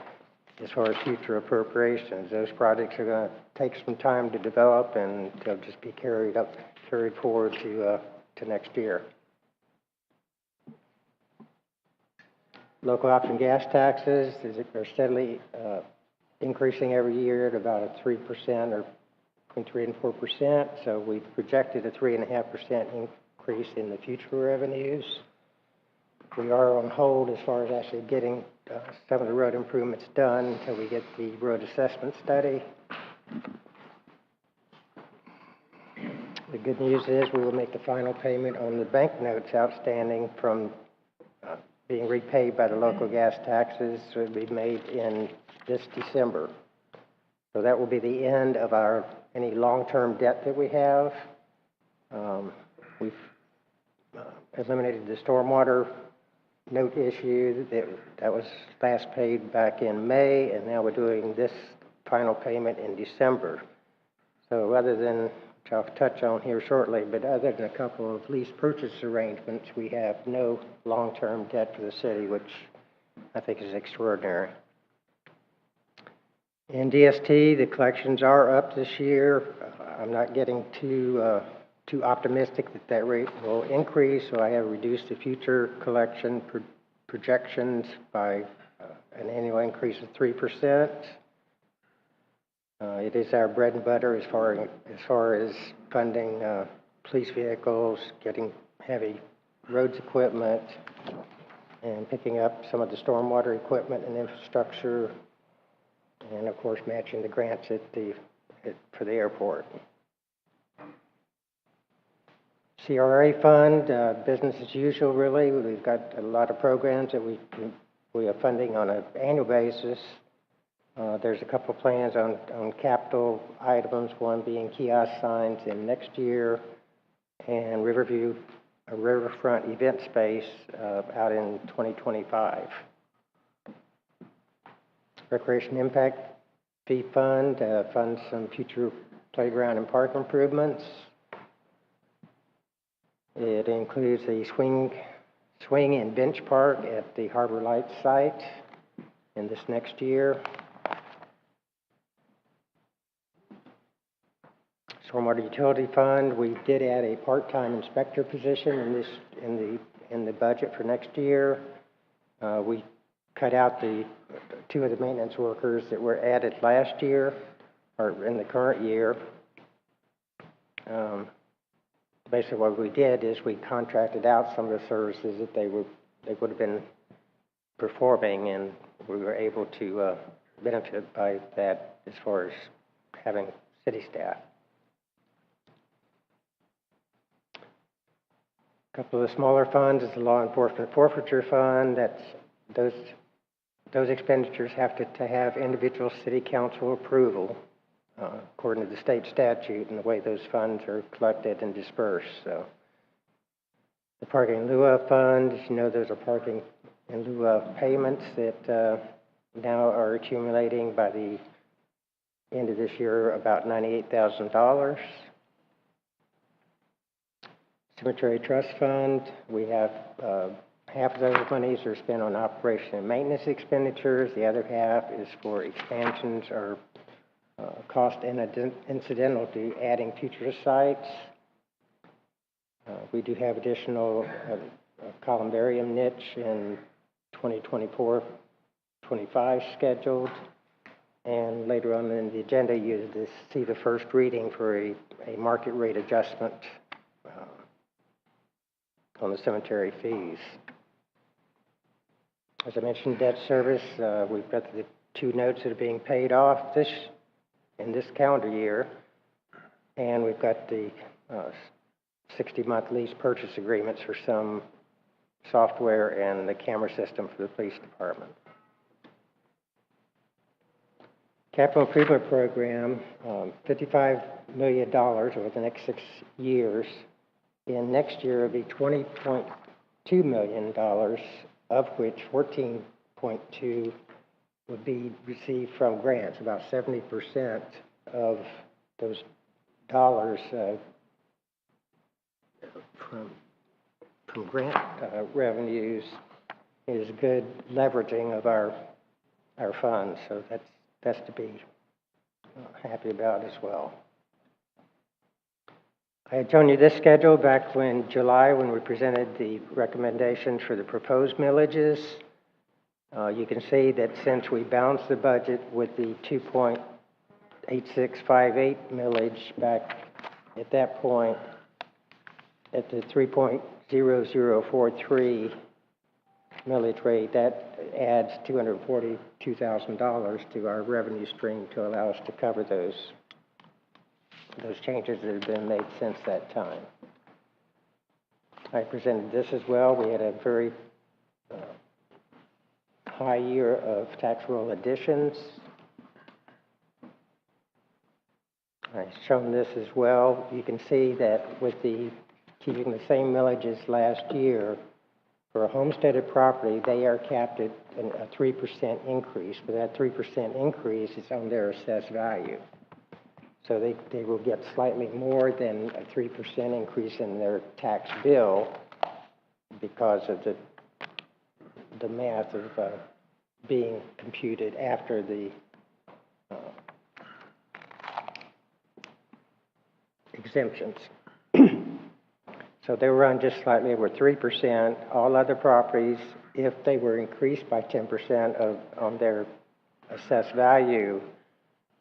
as far as future appropriations. Those projects are going to take some time to develop, and they'll just be carried forward to next year. Local option gas taxes are steadily increasing every year at about a 3% or between 3 and 4%. So we've projected a 3.5% increase in the future revenues. We are on hold as far as actually getting some of the road improvements done until we get the road assessment study. The good news is we will make the final payment on the bank notes outstanding from being repaid by the local gas taxes. So it will be made in this December. So that will be the end of any long-term debt that we have. We've eliminated the stormwater note issue that was last paid back in May, and now we're doing this final payment in December. So other than, which I'll touch on here shortly, but other than a couple of lease purchase arrangements, we have no long-term debt for the city, which I think is extraordinary. In DST, the collections are up this year. I'm not getting too optimistic that rate will increase, so I have reduced the future collection projections by an annual increase of 3%. It is our bread and butter as far as funding police vehicles, getting heavy roads equipment, and picking up some of the stormwater equipment and infrastructure, and of course matching the grants for the airport. CRA fund, business as usual, really. We've got a lot of programs that we are funding on an annual basis. There's a couple of plans on capital items, one being kiosk signs in next year, and Riverview, a riverfront event space out in 2025. Recreation Impact Fee Fund funds some future playground and park improvements. It includes the swing and bench park at the Harbor Lights site in this next year. Stormwater Utility Fund, we did add a part-time inspector position in the budget for next year. We cut out the two of the maintenance workers that were added last year, or in the current year. Basically what we did is we contracted out some of the services that they would have been performing, and we were able to benefit by that as far as having city staff. A couple of the smaller funds is the Law Enforcement Forfeiture Fund. Those expenditures have to have individual city council approval according to the state statute and the way those funds are collected and dispersed. So the Parking in lieu of fund, as you know, those are parking in lieu of payments that now are accumulating by the end of this year about $98,000. Cemetery Trust Fund, we have half of those monies are spent on operation and maintenance expenditures. The other half is for expansions or cost incidental to adding future sites. We do have additional columbarium niche in 2024-25 scheduled. And later on in the agenda, you see the first reading for a market rate adjustment on the cemetery fees. As I mentioned, debt service, we've got the two notes that are being paid off in this calendar year, and we've got the 60-month lease purchase agreements for some software and the camera system for the police department. Capital Improvement Program, $55 million over the next 6 years. In next year, it'll be $20.2 million, of which 14.2 would be received from grants. About 70% of those dollars from grant revenues is good leveraging of our funds. So that's to be happy about as well. I had shown you this schedule back in July when we presented the recommendations for the proposed millages. You can see that since we balanced the budget with the 2.8658 millage back at that point, at the 3.0043 millage rate, that adds $242,000 to our revenue stream to allow us to cover those changes that have been made since that time. I presented this as well. We had a very high year of tax roll additions. I've shown this as well. You can see that with keeping the same millage as last year, for a homesteaded property, they are capped at a 3% increase, but that 3% increase is on their assessed value. So they will get slightly more than a 3% increase in their tax bill because of the math of being computed after the exemptions. So they run just slightly over 3%. All other properties, if they were increased by 10% on their assessed value,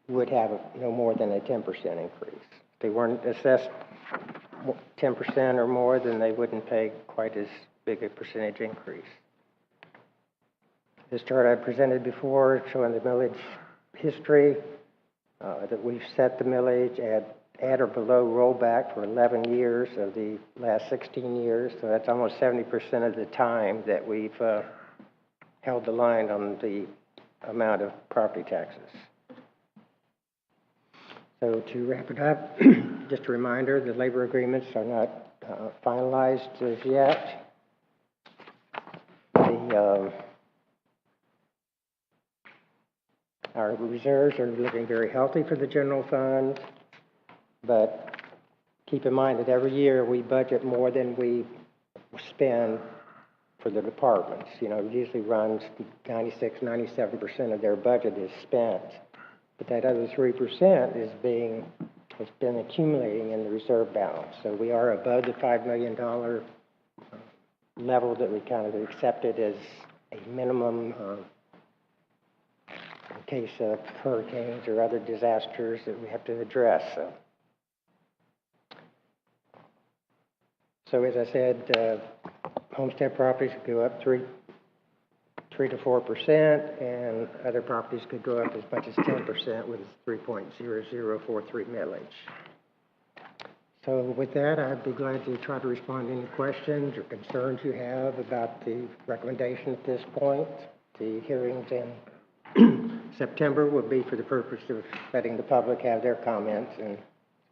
would have no more than a 10% increase. If they weren't assessed 10% or more, then they wouldn't pay quite as big a percentage increase. This chart I presented before showing the millage history, that we've set the millage at at or below rollback for 11 years of the last 16 years. So that's almost 70% of the time that we've held the line on the amount of property taxes. So to wrap it up, just a reminder, the labor agreements are not finalized as yet. Our reserves are looking very healthy for the general fund, but keep in mind that every year we budget more than we spend for the departments. You know, it usually runs 96, 97% of their budget is spent, but that other 3% has been accumulating in the reserve balance. So we are above the $5 million level that we kind of accepted as a minimum in case of hurricanes or other disasters that we have to address. So as I said, homestead properties could go up 3 to 4%, and other properties could go up as much as 10% with a 3.0043 millage. So with that, I'd be glad to try to respond to any questions or concerns you have about the recommendation at this point. The hearings in September will be for the purpose of letting the public have their comments, and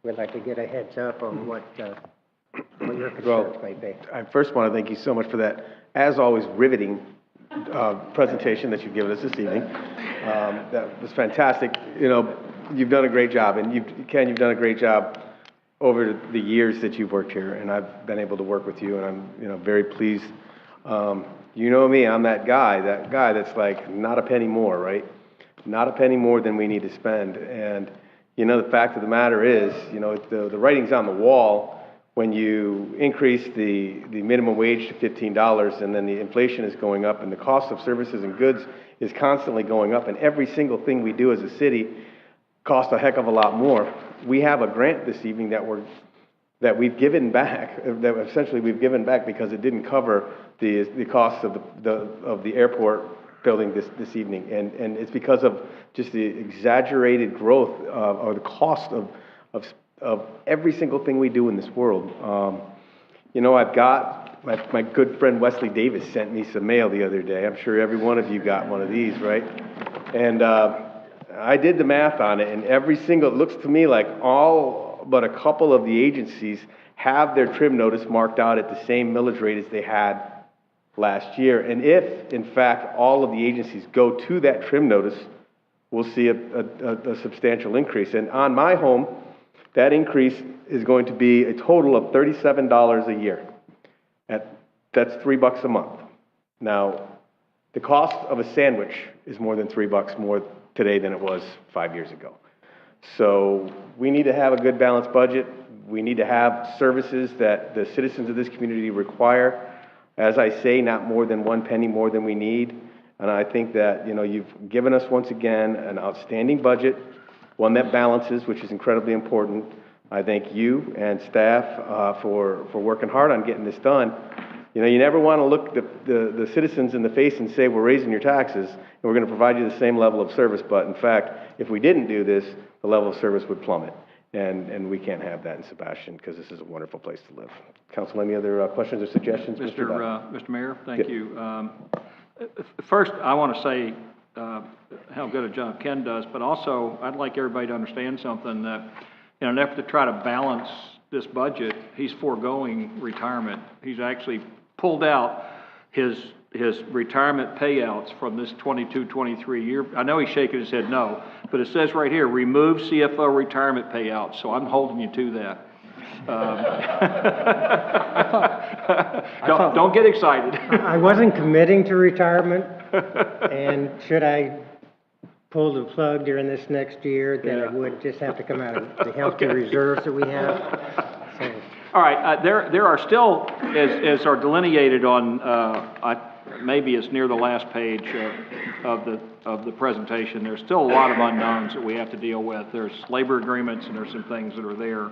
we'd like to get a heads up on what your concerns may be. I first want to thank you so much for that, as always, riveting presentation that you've given us this evening. That was fantastic. You know, you've done a great job, and Ken, you've done a great job over the years that you've worked here, and I've been able to work with you, and I'm very pleased. You know me, I'm that guy that's like, not a penny more, right? Not a penny more than we need to spend. And, you know, the fact of the matter is, you know, the writing's on the wall when you increase the minimum wage to $15, and then the inflation is going up, and the cost of services and goods is constantly going up, and every single thing we do as a city costs a heck of a lot more. We have a grant this evening that we've given back, that essentially we've given back because it didn't cover the cost of the airport building this evening, and it's because of just the exaggerated growth or the cost of every single thing we do in this world. You know, I've got my good friend Wesley Davis sent me some mail the other day. I'm sure every one of you got one of these, right? And I did the math on it, and it looks to me like all but a couple of the agencies have their trim notice marked out at the same millage rate as they had last year. And if, in fact, all of the agencies go to that trim notice, we'll see a substantial increase. And on my home, that increase is going to be a total of $37 a year. That's $3 a month. Now, the cost of a sandwich is more than $3 more today than it was 5 years ago. So we need to have a good balanced budget. We need to have services that the citizens of this community require. As I say, not more than one penny more than we need. And I think that, you know, you've given us once again an outstanding budget, one that balances, which is incredibly important. I thank you and staff for working hard on getting this done. You know, you never want to look the citizens in the face and say, we're raising your taxes and we're going to provide you the same level of service. But in fact, if we didn't do this, the level of service would plummet. And we can't have that in Sebastian, because this is a wonderful place to live. Council, any other questions or suggestions? Mr. Mayor, thank you. First, I want to say how good a job Ken does, but also I'd like everybody to understand something, that in an effort to try to balance this budget, he's foregoing retirement. He's actually pulled out his retirement payouts from this 22-23 year. I know he's shaking his head no, but it says right here, remove CFO retirement payouts. So I'm holding you to that. Don't get excited. I wasn't committing to retirement, and should I pull the plug during this next year, then it would just have to come out of the healthcare reserves that we have. So. All right, there are still, as are delineated on, maybe it's near the last page of the presentation, there's still a lot of unknowns that we have to deal with. There's labor agreements and there's some things that are there.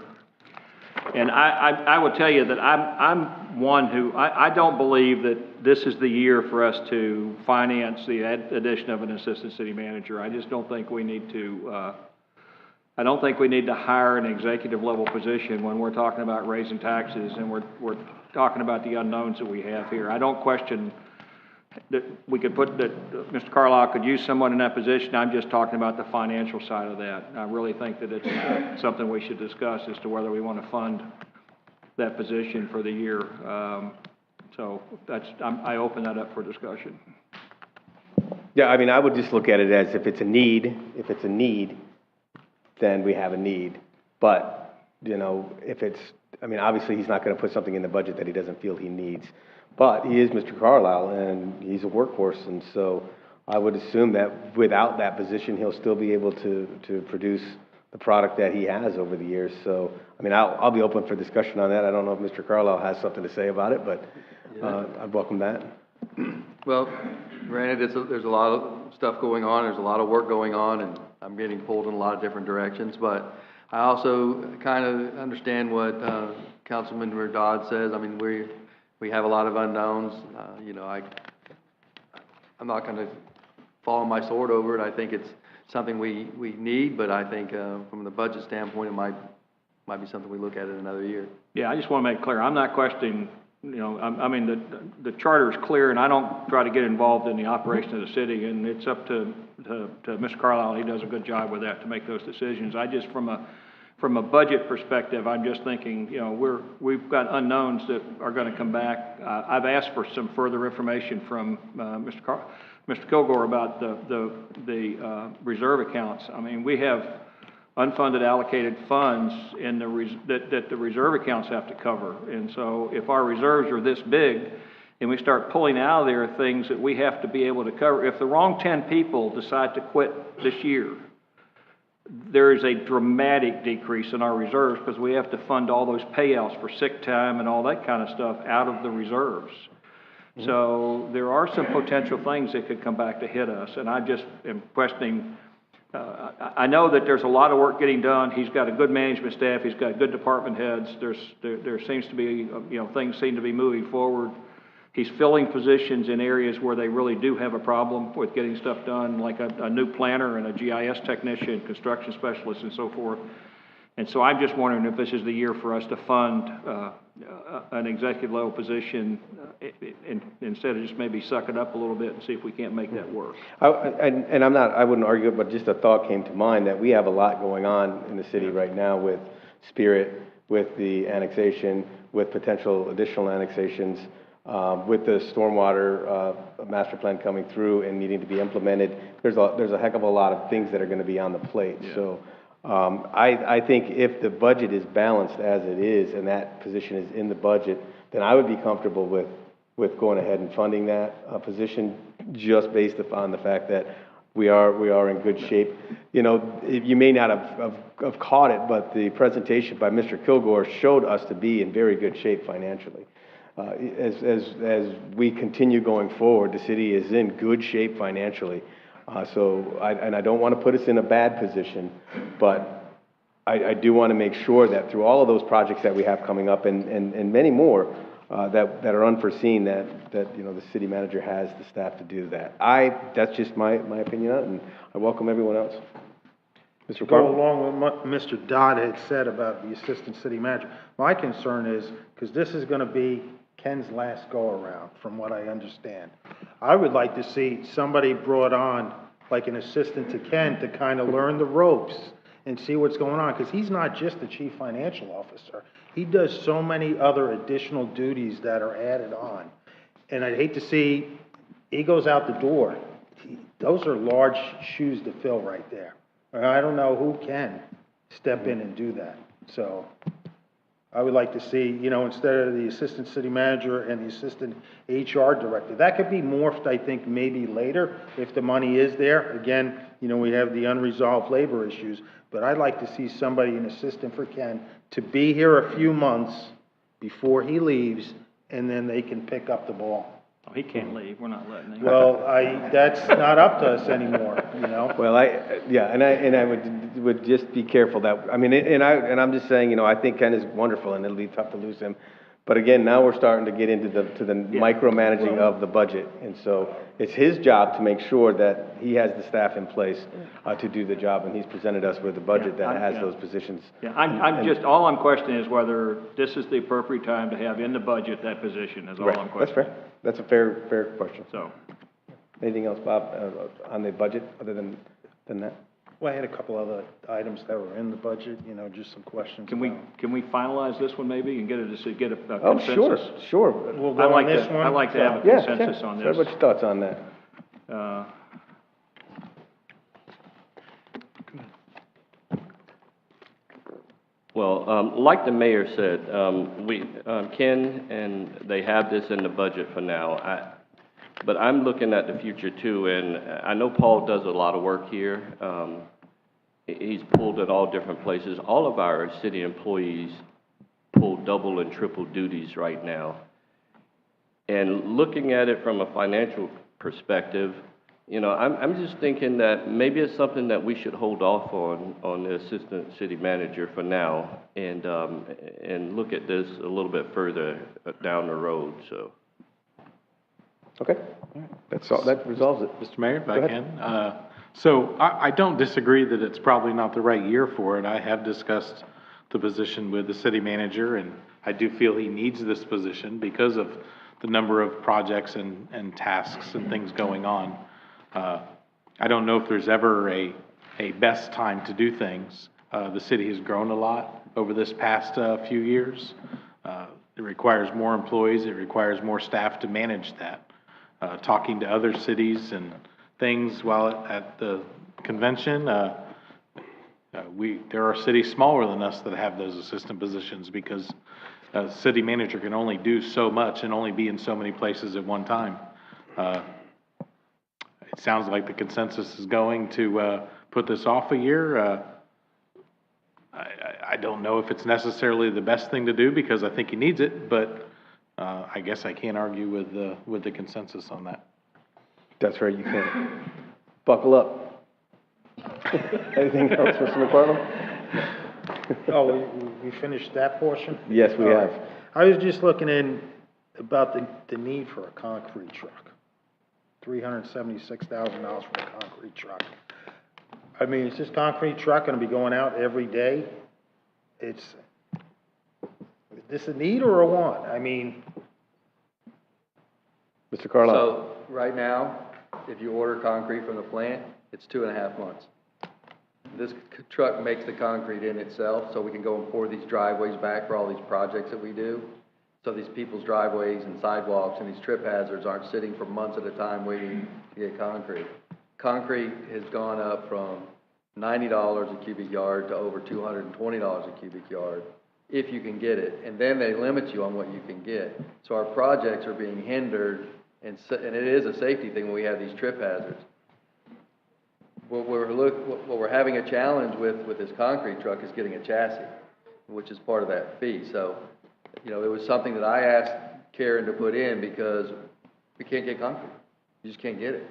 And I would tell you that I'm one who, I don't believe that this is the year for us to finance the addition of an assistant city manager. I just don't think we need to, I don't think we need to hire an executive level position when we're talking about raising taxes and we're talking about the unknowns that we have here. I don't question that we could put that Mr. Carlisle could use someone in that position. I'm just talking about the financial side of that. I really think that it's something we should discuss as to whether we want to fund that position for the year. So I open that up for discussion. Yeah, I mean, I would just look at it as if it's a need, then we have a need. But, you know, I mean, obviously he's not going to put something in the budget that he doesn't feel he needs. But he is Mr. Carlisle, and he's a workhorse, and so I would assume that without that position, he'll still be able to produce the product that he has over the years. So, I mean, I'll be open for discussion on that. I don't know if Mr. Carlisle has something to say about it, but I'd welcome that. Well, granted, there's a lot of stuff going on, there's a lot of work going on, and I'm getting pulled in a lot of different directions, but I also kind of understand what Councilman Dodd says. I mean, we have a lot of unknowns. You know, I'm not going to fall on my sword over it. I think it's something we need, but I think from the budget standpoint, it might be something we look at in another year. Yeah, I just want to make clear, I'm not questioning, you know, I mean, the charter is clear, and I don't try to get involved in the operation of the city, and it's up to Mr. Carlisle. He does a good job with that to make those decisions. I just, from a budget perspective, I'm just thinking, you know, we've got unknowns that are going to come back. I've asked for some further information from Mr. Kilgore about the reserve accounts. I mean, we have unfunded allocated funds in that the reserve accounts have to cover. And so if our reserves are this big and we start pulling out of there things that we have to be able to cover, if the wrong 10 people decide to quit this year, there is a dramatic decrease in our reserves because we have to fund all those payouts for sick time and all that kind of stuff out of the reserves. Mm-hmm. So there are some potential things that could come back to hit us, and I just am questioning. I know that there's a lot of work getting done. He's got a good management staff. He's got good department heads. There seems to be, you know, things seem to be moving forward. He's filling positions in areas where they really do have a problem with getting stuff done, like a new planner and a GIS technician, construction specialist, and so forth. And so I'm just wondering if this is the year for us to fund an executive level position instead of just maybe suck it up a little bit and see if we can't make that work. I wouldn't argue it, but just a thought came to mind that we have a lot going on in the city right now with Spirit, with the annexation, with potential additional annexations, with the stormwater master plan coming through and needing to be implemented. There's a heck of a lot of things that are going to be on the plate. Yeah. So I think if the budget is balanced as it is and that position is in the budget, then I would be comfortable with going ahead and funding that position just based upon the fact that we are in good shape. You know, you may not have caught it, but the presentation by Mr. Kilgore showed us to be in very good shape financially. As we continue going forward, the city is in good shape financially. So I don't want to put us in a bad position, but I do want to make sure that through all of those projects that we have coming up and many more that are unforeseen, that you know the city manager has the staff to do that. That's just my opinion on it, and I welcome everyone else. Mr. Go along with what Mr. Dodd had said about the assistant city manager. My concern is, because this is going to be Ken's last go-around, from what I understand. I would like to see somebody brought on, like an assistant to Ken, to kind of learn the ropes and see what's going on, because he's not just the chief financial officer. He does so many other additional duties that are added on. And I'd hate to see, he goes out the door. Those are large shoes to fill right there. I don't know who can step in and do that. So I would like to see, you know, instead of the assistant city manager and the assistant HR director, that could be morphed, I think, maybe later if the money is there. Again, you know, we have the unresolved labor issues, but I'd like to see somebody, an assistant for Ken, to be here a few months before he leaves, and then they can pick up the ball. Oh, he can't leave. We're not letting him. Well, that's not up to us anymore, you know? Well, I would just be careful that, I mean, and I'm just saying, you know, I think Ken is wonderful and it'll be tough to lose him, But again, now we're starting to get into the micromanaging of the budget. And so it's his job to make sure that he has the staff in place to do the job. And he's presented us with a budget that has those positions. Yeah, I'm just, all I'm questioning is whether this is the appropriate time to have in the budget that position, is all I'm That's questioning. fair. That's a fair question. So, Anything else, Bob, on the budget other than that? Well, I had a couple other items that were in the budget, just some questions. can we finalize this one maybe and get a consensus? Oh, sure. We'll go on this one. I'd like to have a Yeah, consensus on Share this. what's your thoughts on that? Well, like the mayor said, Ken and they have this in the budget for now. But I'm looking at the future too, and I know Paul does a lot of work here. He's pulled at all different places. All of our city employees pull double and triple duties right now. And looking at it from a financial perspective, I'm just thinking that maybe it's something that we should hold off on the assistant city manager for now and look at this a little bit further down the road, so. Okay, that resolves it. Mr. Mayor, if I can. So I don't disagree that it's probably not the right year for it. I have discussed the position with the city manager, and I do feel he needs this position because of the number of projects and tasks and things going on. I don't know if there's ever a best time to do things. The city has grown a lot over this past few years. It requires more employees. It requires more staff to manage that. Talking to other cities and things while at the convention, there are cities smaller than us that have those assistant positions because a city manager can only do so much and only be in so many places at one time. It sounds like the consensus is going to put this off a year. I don't know if it's necessarily the best thing to do because I think he needs it, but I guess I can't argue with the consensus on that. That's right, you can. Buckle up. Anything else, Mr. McCardle? Oh, we finished that portion? Yes, we have. I was just looking in about the need for a concrete truck. $376,000 for a concrete truck. I mean, is this concrete truck gonna be going out every day? Is this a need or a want? I mean. Mr. Carlisle. So, right now, if you order concrete from the plant, it's 2.5 months. This truck makes the concrete in itself, so we can go and pour these driveways back for all these projects that we do. So these people's driveways and sidewalks and these trip hazards aren't sitting for months at a time waiting to get concrete. Concrete has gone up from $90 a cubic yard to over $220 a cubic yard, if you can get it. And then they limit you on what you can get. So our projects are being hindered, and it is a safety thing when we have these trip hazards. What we're having a challenge with this concrete truck is getting a chassis, which is part of that fee. So, it was something that I asked Karen to put in because we can't get concrete. You just can't get it.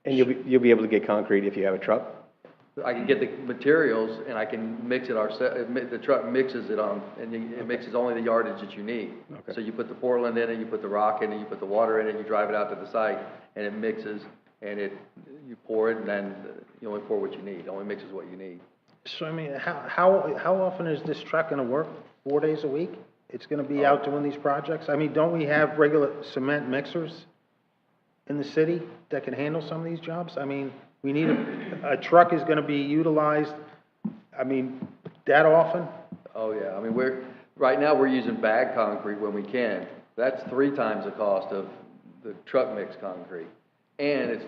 And you'll be able to get concrete if you have a truck? I can get the materials and I can mix it the truck mixes it on, and it mixes only the yardage that you need. Okay. So you put the Portland in it, you put the rock in it, you put the water in it, you drive it out to the site, and it mixes, and you pour it, and then you only pour what you need. It only mixes what you need. So, I mean, how often is this truck gonna work? 4 days a week? It's gonna be out doing these projects? I mean, don't we have regular cement mixers in the city that can handle some of these jobs? I mean, we need a truck is gonna be utilized, I mean, that often? Oh, yeah. I mean, right now we're using bag concrete when we can. That's 3 times the cost of the truck mix concrete. And it's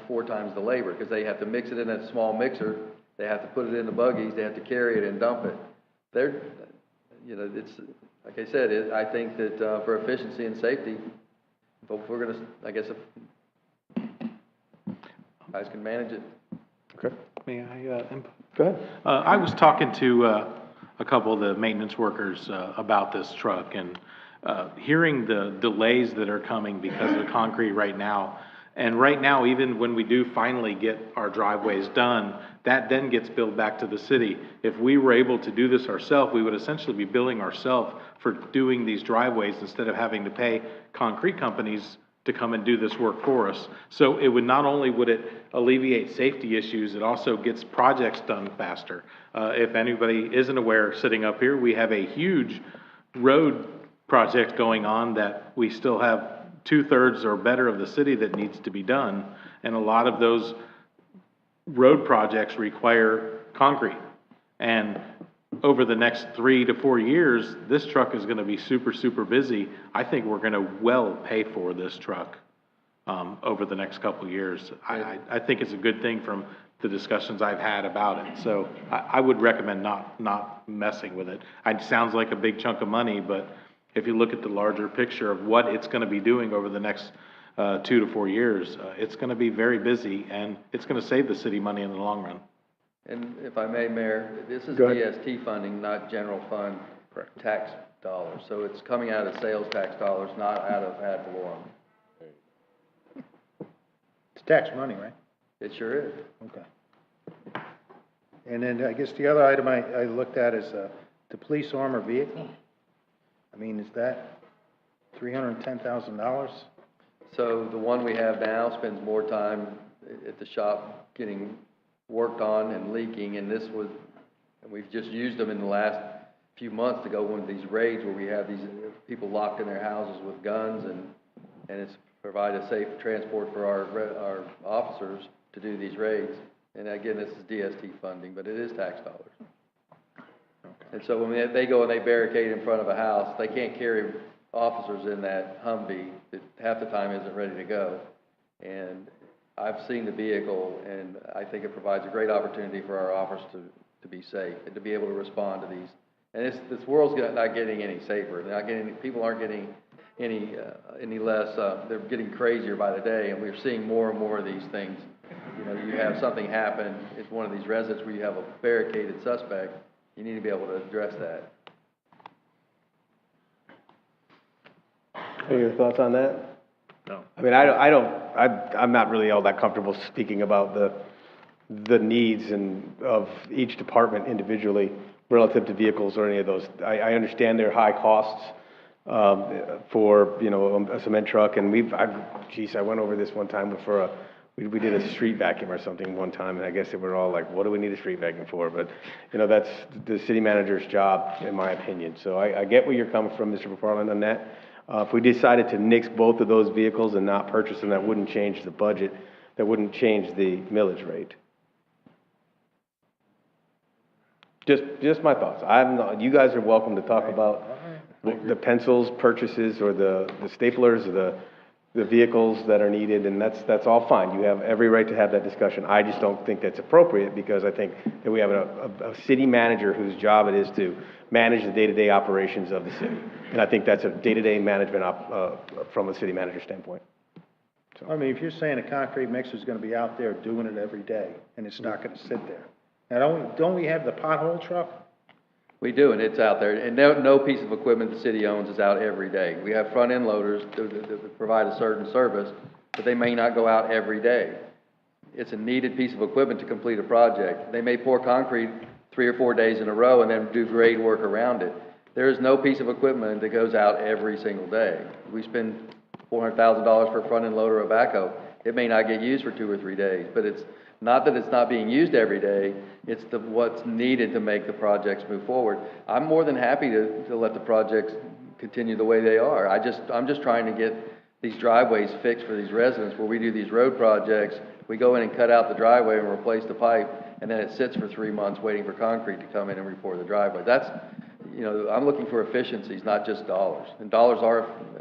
4 times the labor, because they have to mix it in a small mixer, they have to put it in the buggies, they have to carry it and dump it. It's, like I said, I think that for efficiency and safety, but if we're gonna, I guess if guys can manage it. Okay. May I input? Go ahead. I was talking to a couple of the maintenance workers about this truck, and hearing the delays that are coming because of concrete right now, And right now, even when we do finally get our driveways done, that then gets billed back to the city. If we were able to do this ourselves, we would essentially be billing ourselves for doing these driveways instead of having to pay concrete companies to come and do this work for us. So it would, not only would it alleviate safety issues, it also gets projects done faster. If anybody isn't aware, sitting up here, we have a huge road project going on that we still have 2/3 or better of the city that needs to be done. And a lot of those road projects require concrete. And over the next 3 to 4 years, this truck is gonna be super, super busy. I think we're gonna well pay for this truck, over the next couple of years. I think it's a good thing from the discussions I've had about it. So I would recommend not messing with it. It sounds like a big chunk of money, but if you look at the larger picture of what it's gonna be doing over the next 2 to 4 years, it's gonna be very busy, and it's gonna save the city money in the long run. And if I may, Mayor, this is Go ahead. DST funding, not general fund tax dollars. So it's coming out of sales tax dollars, not out of ad valorem. It's tax money, right? It sure is. Okay. And then I guess the other item I looked at is the police armor vehicle. I mean, is that $310,000? So the one we have now spends more time at the shop getting worked on and leaking, and we've just used them in the last few months to go on these raids where we have these people locked in their houses with guns, and it's provide a safe transport for our officers to do these raids. And again, this is DST funding, but it is tax dollars. And so when they go and they barricade in front of a house, they can't carry officers in that Humvee that half the time isn't ready to go. And I've seen the vehicle, and I think it provides a great opportunity for our officers to be safe and to be able to respond to these. And this world's not getting any safer. People aren't getting any less. They're getting crazier by the day, and we're seeing more and more of these things. You know, you have something happen at one of these residents where you have a barricaded suspect. You need to be able to address that. Any other thoughts on that? No. I mean, I'm not really all that comfortable speaking about the needs of each department individually relative to vehicles or any of those. I understand their high costs, for, you know, a cement truck, and I went over this one time we did a street vacuum or something one time, and I guess they were all like, what do we need a street vacuum for? But, you know, that's the city manager's job, in my opinion. So I get where you're coming from, Mr. McFarland, on that. If we decided to nix both of those vehicles and not purchase them, that wouldn't change the budget, that wouldn't change the millage rate. Just my thoughts. You guys are welcome to talk about the pencils purchases or the staplers or the vehicles that are needed, and that's all fine. You have every right to have that discussion. I just don't think that's appropriate, because I think that we have a city manager whose job it is to manage the day-to-day operations of the city. And I think that's a day-to-day management from a city manager standpoint. So. I mean, if you're saying a concrete mixer is gonna be out there doing it every day, and it's not gonna sit there. Now, don't we have the pothole truck? We do, and it's out there. And no piece of equipment the city owns is out every day. We have front-end loaders that provide a certain service, but they may not go out every day. It's a needed piece of equipment to complete a project. They may pour concrete 3 or 4 days in a row and then do grade work around it. There is no piece of equipment that goes out every single day. We spend $400,000 for a front-end loader or a backhoe. It may not get used for 2 or 3 days, but it's not that it's not being used every day, it's what's needed to make the projects move forward. I'm more than happy to let the projects continue the way they are. I'm just trying to get these driveways fixed for these residents. Where we do these road projects, we go in and cut out the driveway and replace the pipe, and then it sits for 3 months waiting for concrete to come in and report the driveway. That's, you know, I'm looking for efficiencies, not just dollars. And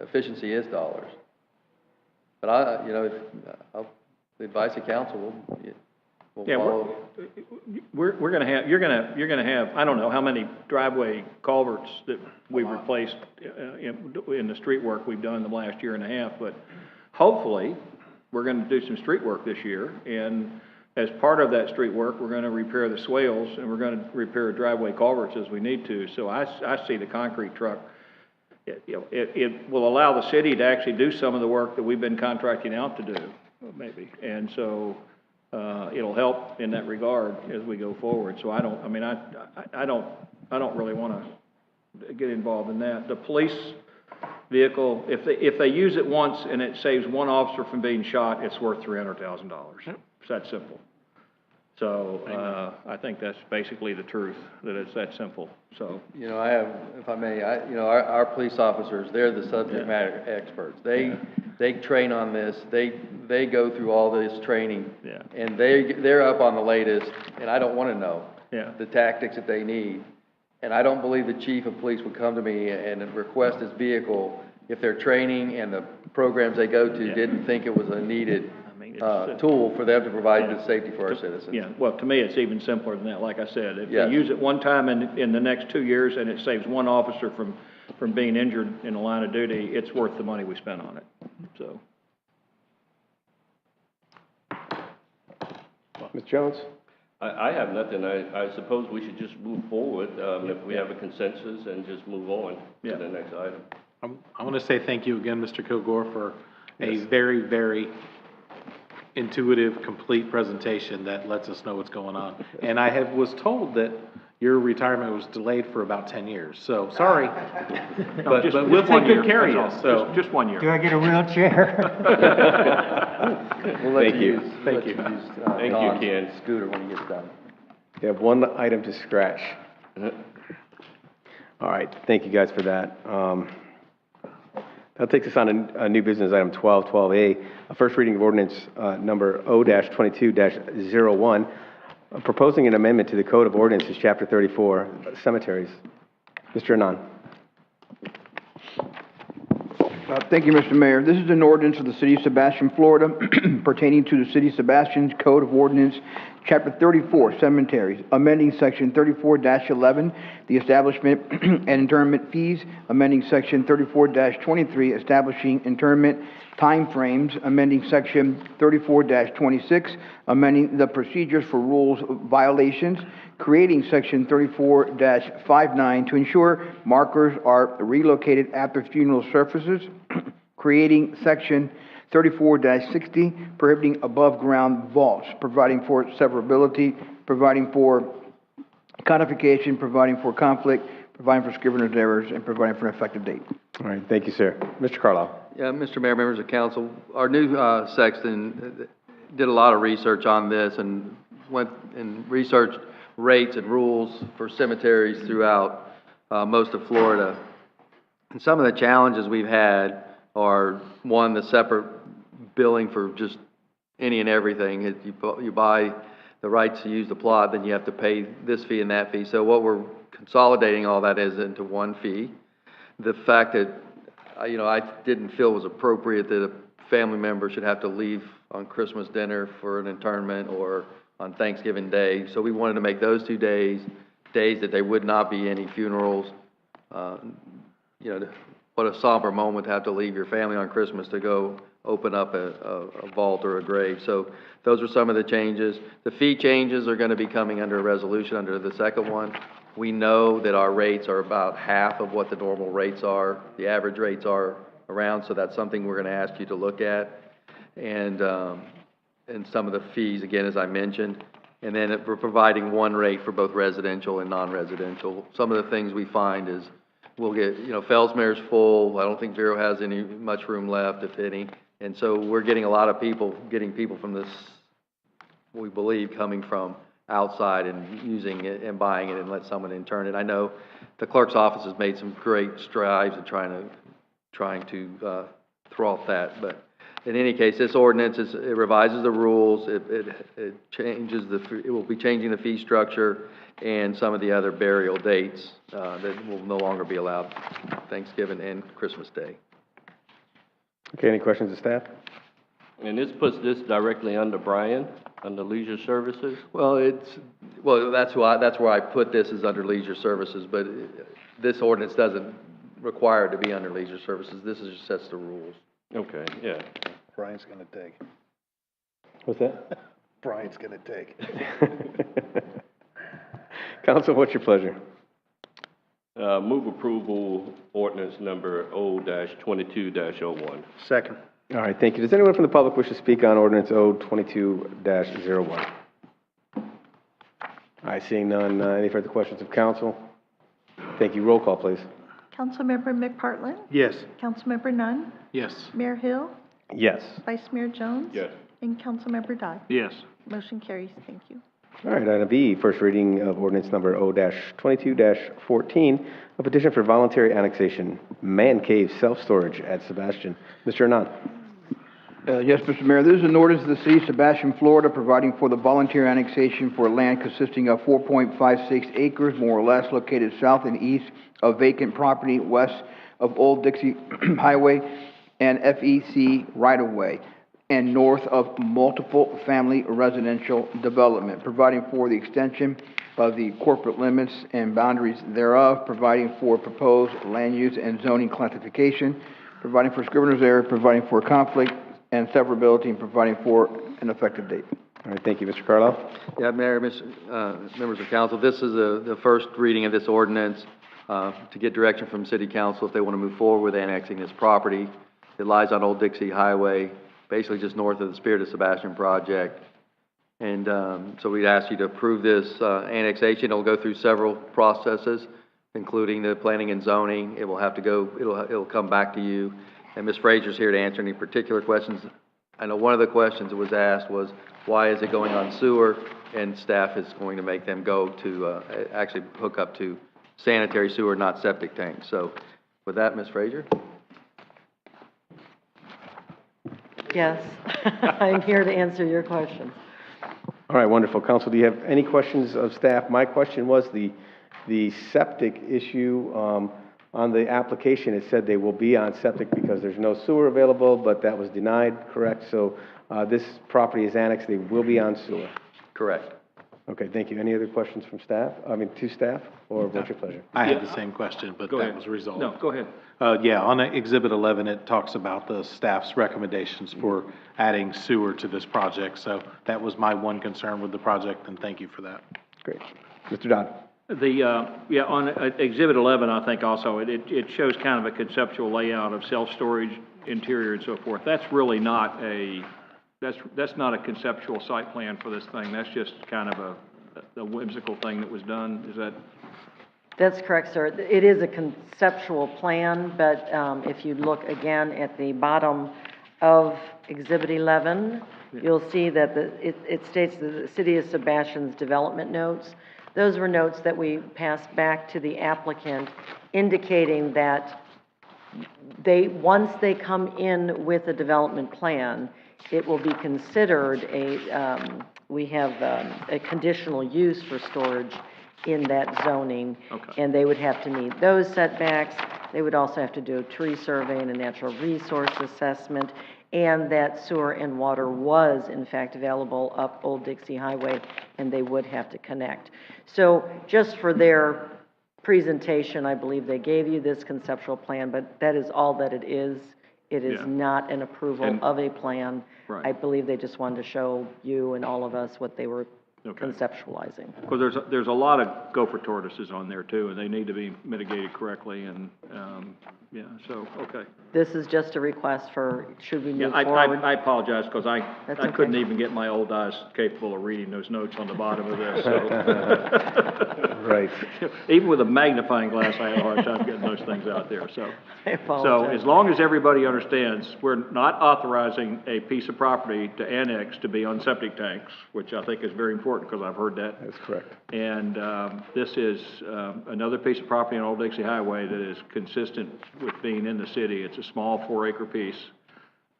efficiency is dollars. But the advice of council will follow. You're gonna have, I don't know how many driveway culverts that we've replaced in the street work we've done in the last year and a half, but hopefully, we're gonna do some street work this year, and as part of that street work, we're gonna repair the swales, and we're gonna repair driveway culverts as we need to. So I see the concrete truck, it will allow the city to actually do some of the work that we've been contracting out to do. maybe. And so, it'll help in that regard as we go forward. So I don't really want to get involved in that. The police vehicle, if they use it once and it saves one officer from being shot, it's worth $300,000. It's that simple. So, I think that's basically the truth, that it's that simple, so. You know, I have, if I may, our police officers, they're the subject matter experts. They train on this, they go through all this training. Yeah. And they're up on the latest, and I don't wanna know. Yeah. The tactics that they need. And I don't believe the chief of police would come to me and request his vehicle if their training and the programs they go to didn't think it was a needed tool for them to provide the safety for our citizens. Yeah, well, to me, it's even simpler than that. Like I said, if Yes. you use it one time in the next 2 years and it saves one officer from being injured in the line of duty, it's worth the money we spend on it, so. Ms. Jones? I have nothing. I suppose we should just move forward, if we have a consensus, and just move on to the next item. I want to say thank you again, Mr. Kilgore, for a very, very intuitive, complete presentation that lets us know what's going on. And I was told that your retirement was delayed for about 10 years, so sorry. But we'll take good care of you, so. Just 1 year. Do I get a wheelchair? Thank you. Thank you. Thank you, Ken. Scooter when he gets done. You have one item to scratch. All right, thank you guys for that. That takes us on a new business item 12A, a first reading of ordinance number O-22-01, proposing an amendment to the Code of Ordinances, Chapter 34, Cemeteries. Mr. Anand. Thank you, Mr. Mayor. This is an ordinance of the City of Sebastian, Florida, pertaining to the City of Sebastian's Code of Ordinance, Chapter 34, Cemeteries, amending Section 34-11, the establishment and interment fees, amending Section 34-23, establishing interment timeframes, amending Section 34-26, amending the procedures for rules of violations, creating Section 34-59 to ensure markers are relocated after funeral services, creating Section 34-60, prohibiting above-ground vaults, providing for severability, providing for codification, providing for conflict, providing for scrivener's errors, and providing for an effective date. All right, thank you, sir. Mr. Carlisle. Yeah, Mr. Mayor, members of council, our new sexton did a lot of research on this and went and researched rates and rules for cemeteries throughout most of Florida. And some of the challenges we've had are, one, the separate billing for just any and everything. You buy the rights to use the plot, then you have to pay this fee and that fee. So what we're consolidating all that is into one fee. The fact that, I didn't feel was appropriate that a family member should have to leave on Christmas dinner for an interment or on Thanksgiving Day. So we wanted to make those 2 days that there would not be any funerals. What a somber moment to have to leave your family on Christmas to go open up a vault or a grave. So those are some of the changes. The fee changes are going to be coming under a resolution under the second one. We know that our rates are about half of what the normal rates are, the average rates are around, so that's something we're going to ask you to look at. And some of the fees, again, as I mentioned. And then we're providing one rate for both residential and non-residential. Some of the things we find is we'll get, Fellsmare's full. I don't think Vero has much room left, if any. And so we're getting a lot of people from this, we believe, coming from outside and using it and buying it and let someone intern it. I know the clerk's office has made some great strides in trying to thwart that. But in any case, this ordinance it revises the rules. It changes it will be changing the fee structure and some of the other burial dates that will no longer be allowed, Thanksgiving and Christmas Day. Okay, any questions of staff? And this puts this directly under Brian, under Leisure Services? Well, that's where I put this is under Leisure Services, but this ordinance doesn't require it to be under Leisure Services. This just sets the rules. Okay, yeah. Brian's gonna take. What's that? Brian's gonna take. Council, what's your pleasure? Move approval ordinance number O-22-01. Second. All right, thank you. Does anyone from the public wish to speak on ordinance O22-01? All right, seeing none, any further questions of council? Thank you. Roll call, please. Councilmember McPartlin? Yes. Councilmember Nunn? Yes. Mayor Hill? Yes. Vice Mayor Jones? Yes. And Councilmember Dodd? Yes. Motion carries. Thank you. All right, item B, first reading of ordinance number O-22-14, a petition for voluntary annexation, man cave self-storage at Sebastian. Mr. Anand. Yes, Mr. Mayor, this is an ordinance of the city of Sebastian, Florida, providing for the voluntary annexation for land consisting of 4.56 acres, more or less, located south and east of vacant property west of Old Dixie Highway and FEC right-of-way, and north of multiple family residential development, providing for the extension of the corporate limits and boundaries thereof, providing for proposed land use and zoning classification, providing for scrivener's error, providing for conflict and severability, and providing for an effective date. All right, thank you. Mr. Carlisle? Yeah, Mayor, members of council, this is the first reading of this ordinance to get direction from city council if they want to move forward with annexing this property. It lies on Old Dixie Highway, basically just north of the Spirit of Sebastian project. And so we'd ask you to approve this annexation. It'll go through several processes, including the planning and zoning. It will have to go, it'll come back to you. And Ms. Frazier's here to answer any particular questions. I know one of the questions that was asked was, why is it going on sewer? And staff is going to make them go to, actually hook up to sanitary sewer, not septic tanks. So with that, Ms. Frazier? Yes, I'm here to answer your questions. All right, wonderful. Council, do you have any questions of staff? My question was the septic issue. On the application, it said they will be on septic because there's no sewer available, but that was denied, correct? So this property is annexed, they will be on sewer. Correct. Okay, thank you. Any other questions from staff? I mean, to staff, or what's your pleasure? I had the same question, but Go that ahead. was resolved. No, go ahead. Yeah, on Exhibit 11, it talks about the staff's recommendations for adding sewer to this project. So that was my one concern with the project, and thank you for that. Great. Mr. Dodd? Yeah, on Exhibit 11, I think also, it shows kind of a conceptual layout of self-storage, interior and so forth. That's really not that's not a conceptual site plan for this thing. That's just kind of a whimsical thing that was done. Is that? That's correct, sir. It is a conceptual plan, but if you look again at the bottom of Exhibit 11, you'll see that it states the City of Sebastian's development notes. Those were notes that we passed back to the applicant indicating that once they come in with a development plan, it will be considered we have a conditional use for storage in that zoning. Okay. And they would have to meet those setbacks. They would also have to do a tree survey and a natural resource assessment, and that sewer and water was in fact available up Old Dixie Highway, and they would have to connect. So just for their presentation, I believe they gave you this conceptual plan, but that is all that it is. It is not an approval of a plan. Right. I believe they just wanted to show you and all of us what they were conceptualizing. Because there's a lot of gopher tortoises on there too, and they need to be mitigated correctly, and yeah, so, okay. This is just a request for, should we move forward? I apologize, because I couldn't even get my old eyes capable of reading those notes on the bottom of this, so. Right. Even with a magnifying glass, I had a hard time getting those things out there, so. I apologize. So as long as everybody understands, we're not authorizing a piece of property to annex to be on septic tanks, which I think is very important, because I've heard that. That's correct. And this is another piece of property on Old Dixie Highway that is consistent with being in the city. It's a small 4-acre piece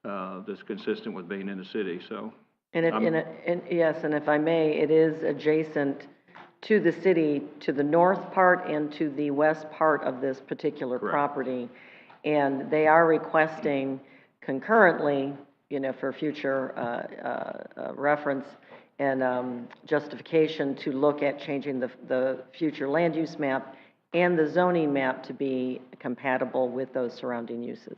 that's consistent with being in the city, so. And if I may, it is adjacent to the city, to the north part and to the west part of this particular property. And they are requesting concurrently, for future reference and justification, to look at changing the future land use map and the zoning map to be compatible with those surrounding uses.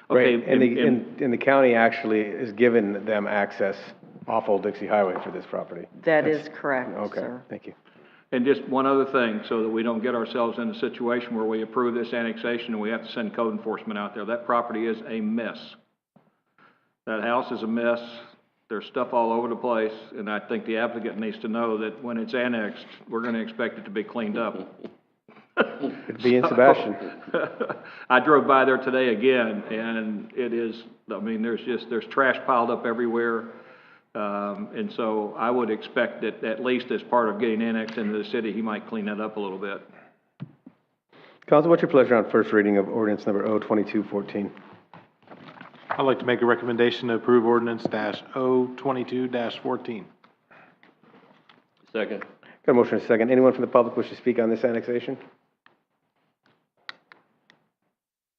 Okay, Okay, and the county actually is giving them access off Old Dixie Highway for this property. That is correct, okay, sir. Thank you. And just one other thing, so that we don't get ourselves in a situation where we approve this annexation and we have to send code enforcement out there. That property is a mess. That house is a mess. There's stuff all over the place, and I think the applicant needs to know that when it's annexed, we're gonna expect it to be cleaned up. It'd be in Sebastian. I drove by there today again, and it is, I mean, there's trash piled up everywhere. And so I would expect that at least as part of getting annexed into the city, he might clean that up a little bit. Council, what's your pleasure on first reading of ordinance number O-2214? I'd like to make a recommendation to approve ordinance O-22-14. Second. Got a motion and a second. Anyone from the public wish to speak on this annexation?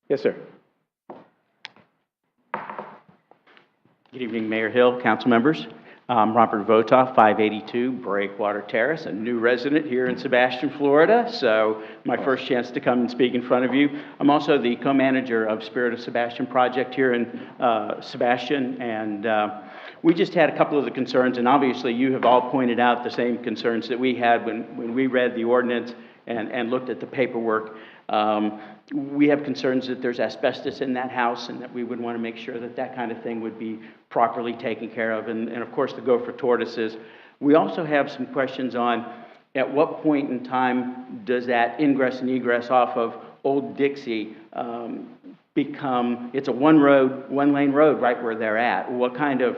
Yes, sir. Good evening, Mayor Hill, council members. Robert Votoff, 582 Breakwater Terrace, a new resident here in Sebastian, Florida. So my first chance to come and speak in front of you. I'm also the co-manager of Spirit of Sebastian project here in Sebastian. And we just had a couple of the concerns, and obviously you have all pointed out the same concerns that we had when we read the ordinance and looked at the paperwork. We have concerns that there's asbestos in that house and that we would want to make sure that that kind of thing would be properly taken care of. And of course, the gopher tortoises. We also have some questions on at what point in time does that ingress and egress off of Old Dixie become, it's a one lane road right where they're at. What kind of,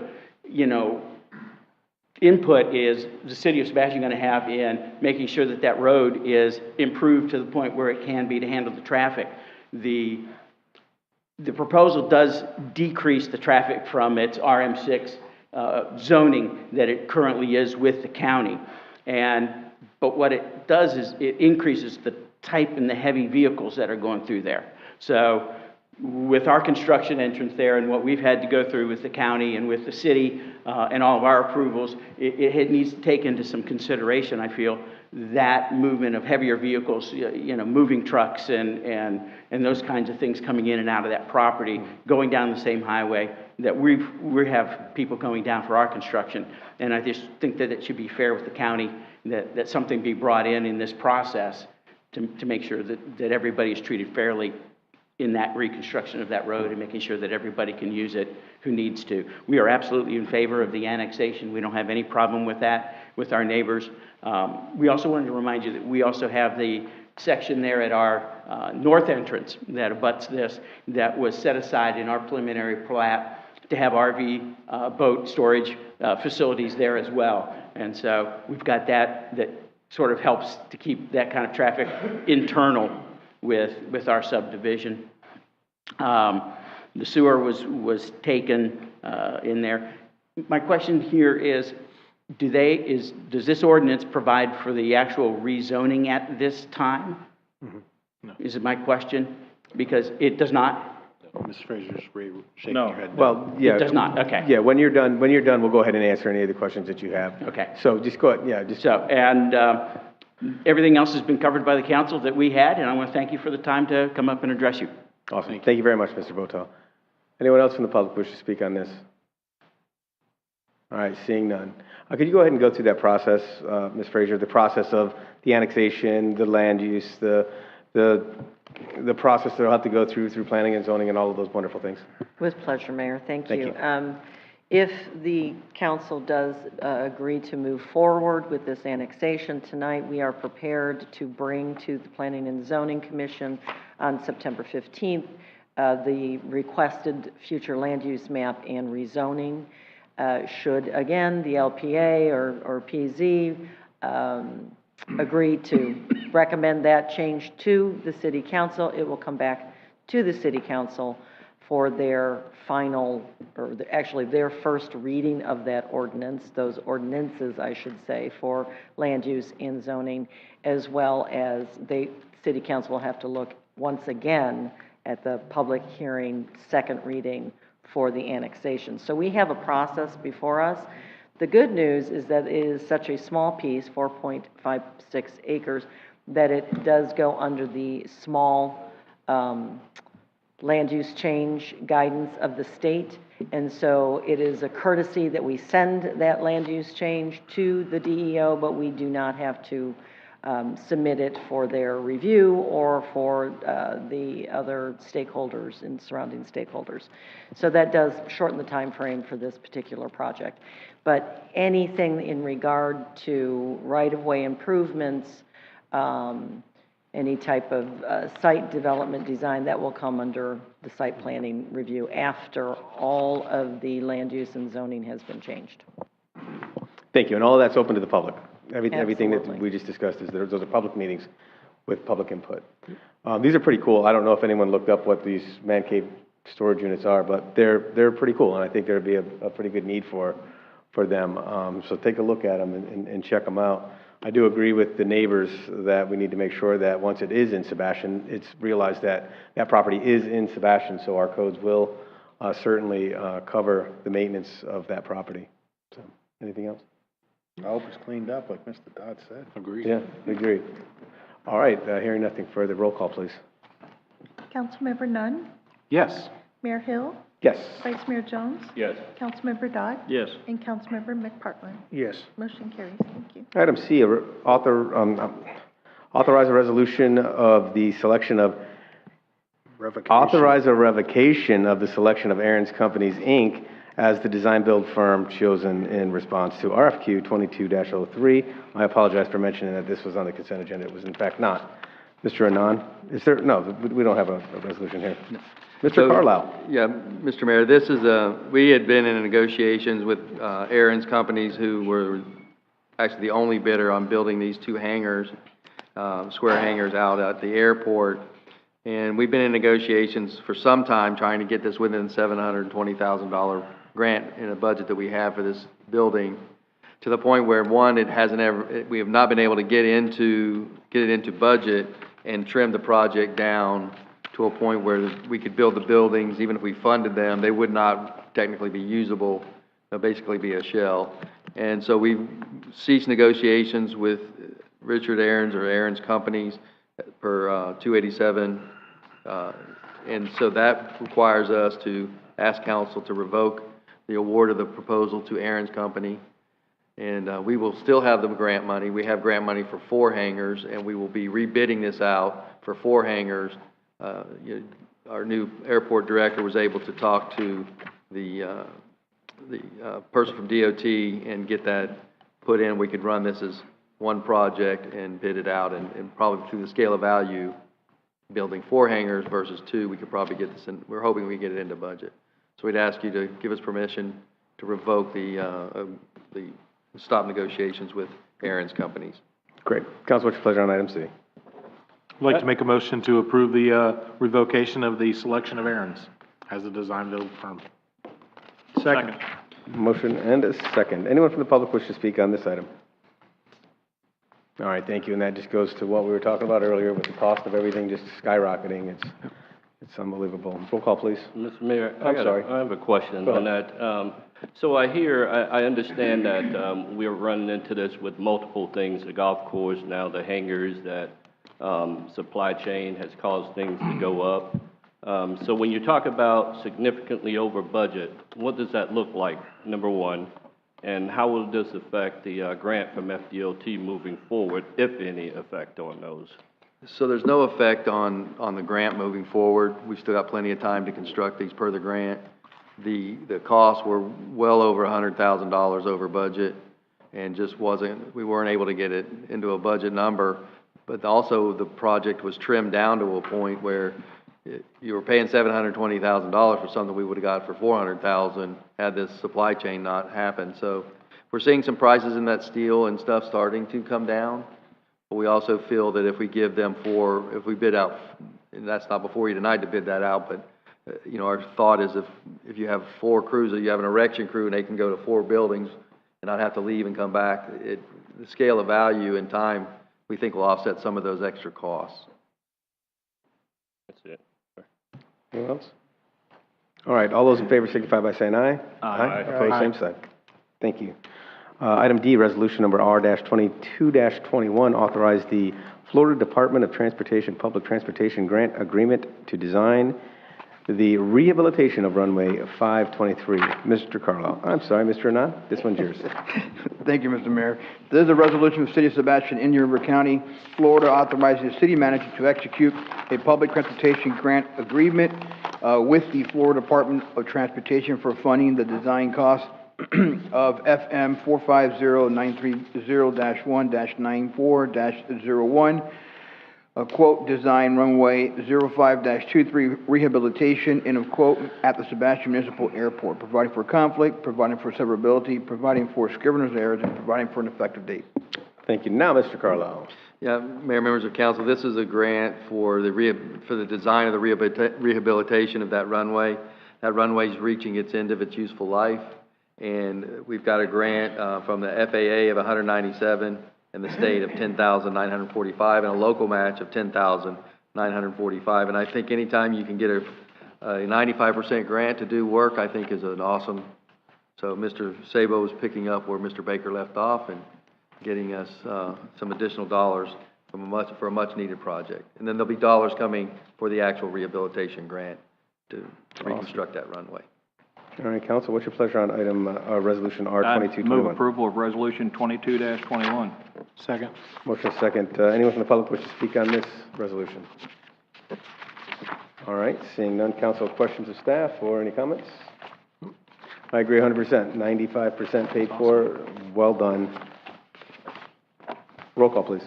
input is the city of Sebastian going to have in making sure that that road is improved to the point where it can be to handle the traffic? The proposal does decrease the traffic from its RM6 zoning that it currently is with the county. But what it does is it increases the type and the heavy vehicles that are going through there. So with our construction entrance there and what we've had to go through with the county and with the city and all of our approvals, it needs to take into some consideration, I feel, that movement of heavier vehicles, moving trucks and those kinds of things coming in and out of that property, going down the same highway that we have people going down for our construction. And I just think that it should be fair with the county that something be brought in this process to make sure that everybody is treated fairly in that reconstruction of that road and making sure that everybody can use it who needs to. We are absolutely in favor of the annexation. We don't have any problem with that with our neighbors. We also wanted to remind you that we also have the section there at our north entrance that abuts this that was set aside in our preliminary plat to have RV boat storage facilities there as well. And so we've got that sort of helps to keep that kind of traffic internal with our subdivision. The sewer was taken in there. My question here is, does this ordinance provide for the actual rezoning at this time? Mm-hmm. No. Is it my question? Because it does not. Ms. Frazier's shaking her head. No. Well, yeah. It does not, okay. Yeah, when you're done, we'll go ahead and answer any of the questions that you have. Okay. So just go ahead, everything else has been covered by the council that we had, and I want to thank you for the time to come up and address you. Awesome. Thank you very much, Mr. Votel. Anyone else from the public wish to speak on this? All right, seeing none. Could you go ahead and go through that process, Ms. Frazier, the process of the annexation, the land use, the process that will have to go through planning and zoning and all of those wonderful things? With pleasure, Mayor. Thank you. Thank you. If the council does agree to move forward with this annexation tonight, we are prepared to bring to the Planning and Zoning Commission on September 15th the requested future land use map and rezoning. Should, again, the LPA or PZ agree to recommend that change to the City Council, it will come back to the City Council for their final, or actually their first reading of that ordinance, those ordinances, I should say, for land use and zoning, as well as City Council will have to look once again at the public hearing, second reading for the annexation. So we have a process before us. The good news is that it is such a small piece, 4.56 acres, that it does go under the small land use change guidance of the state. And so it is a courtesy that we send that land use change to the DEO, but we do not have to submit it for their review or for the other stakeholders and surrounding stakeholders. So that does shorten the time frame for this particular project. But anything in regard to right-of-way improvements, any type of site development design, that will come under the site planning review after all of the land use and zoning has been changed. Thank you, and all of that's open to the public. Everything that Absolutely. we just discussed those are public meetings with public input. These are pretty cool. I don't know if anyone looked up what these man cave storage units are, but they're pretty cool, and I think there'd be a pretty good need for them. So take a look at them and check them out. I do agree with the neighbors that we need to make sure that once it is in Sebastian, it's realized that that property is in Sebastian, so our codes will certainly cover the maintenance of that property. So, anything else? I hope it's cleaned up, like Mr. Dodd said. Agreed. Yeah, agreed. All right, hearing nothing further, roll call, please. Councilmember Nunn, Yes. Mayor Hill, Yes. Vice Mayor Jones, Yes. Councilmember Dodd, Yes. and Councilmember McPartlin. Yes. Motion carries. Thank you. Item C, authorize a resolution of the selection of, authorize a revocation of the selection of Aaron's Companies, Inc. as the design-build firm chosen in response to RFQ 22-03. I apologize for mentioning that this was on the consent agenda. It was in fact not. Mr. Anand, is there, no, we don't have a resolution here. Mr. Carlisle. Yeah, Mr. Mayor, this is we had been in negotiations with Aaron's Companies, who were actually the only bidder on building these two hangars, square hangars out at the airport. And we've been in negotiations for some time trying to get this within $720,000 grant in a budget that we have for this building, to the point where, one, we have not been able to get it into budget and trim the project down to a point where we could build the buildings. Even if we funded them, they would not technically be usable. They'll basically be a shell. And so we've ceased negotiations with Richard Aaron's or Aaron's Companies per 287. And so that requires us to ask council to revoke the award of the proposal to Aaron's Company. And we will still have the grant money. We have grant money for 4 hangars, and we will be rebidding this out for 4 hangars. Our new airport director was able to talk to the person from DOT and get that put in. We could run this as one project and bid it out, and probably through the scale of value, building 4 hangars versus 2, we could probably get this in. We're hoping we get it into budget. So we'd ask you to give us permission to revoke the stop negotiations with Aaron's Companies. Great. Council, what's your pleasure on item C? I'd like to make a motion to approve the revocation of the selection of Aaron's as the design-build firm. Second. Motion and a second. Anyone from the public wish to speak on this item? All right, thank you. And that just goes to what we were talking about earlier with the cost of everything just skyrocketing. It's unbelievable. Roll call, please. Mr. Mayor, I'm sorry. I have a question on that. So I understand that we're running into this with multiple things, the golf course, now the hangars, that supply chain has caused things to go up. So when you talk about significantly over budget, what does that look like, number one? And how will this affect the grant from FDOT moving forward, if any effect on those? So there's no effect on the grant moving forward. We've still got plenty of time to construct these per the grant. The costs were well over $100,000 over budget, and just we weren't able to get it into a budget number. But also the project was trimmed down to a point where you were paying $720,000 for something we would have got for $400,000 had this supply chain not happened. So we're seeing some prices in that steel and stuff starting to come down. But we also feel that if we give them if we bid out, and that's not before you tonight to bid that out, but our thought is if you have 4 crews, or you have an erection crew and they can go to 4 buildings and not have to leave and come back, the scale of value and time we think will offset some of those extra costs. That's it. Anyone else? All right, all those in favor signify by saying aye. Aye. Opposed, same sign. Thank you. Item D, resolution number R-22-21, authorize the Florida Department of Transportation Public Transportation Grant Agreement to design the rehabilitation of runway 523. Mr. Carlisle, I'm sorry, Mr. Anand, this one's yours. Thank you, Mr. Mayor. This is a resolution of the City of Sebastian, Indian River County, Florida, authorizing the city manager to execute a public transportation grant agreement with the Florida Department of Transportation for funding the design costs of FM 450930-1-94-01. Quote, design runway 05-23 rehabilitation, end of quote, at the Sebastian Municipal Airport, providing for conflict, providing for severability, providing for scrivener's errors, and providing for an effective date. Thank you. Now, Mr. Carlisle. Yeah, Mayor, members of council, this is a grant for the design of the rehabilitation of that runway. That runway is reaching its end of its useful life, and we've got a grant from the FAA of $197,000 and the state of $10,945 and a local match of $10,945. And I think anytime you can get a 95% grant to do work, I think is an awesome. So Mr. Sabo is picking up where Mr. Baker left off and getting us some additional dollars for a much needed project. And then there'll be dollars coming for the actual rehabilitation grant to reconstruct that runway. All right, council, what's your pleasure on item, resolution R I 2221? move approval of resolution 22-21. Second. Motion second. Anyone from the public wish to speak on this resolution? All right, seeing none, council, questions of staff or any comments? I agree 100%. 95% paid for. Well done. Roll call, please.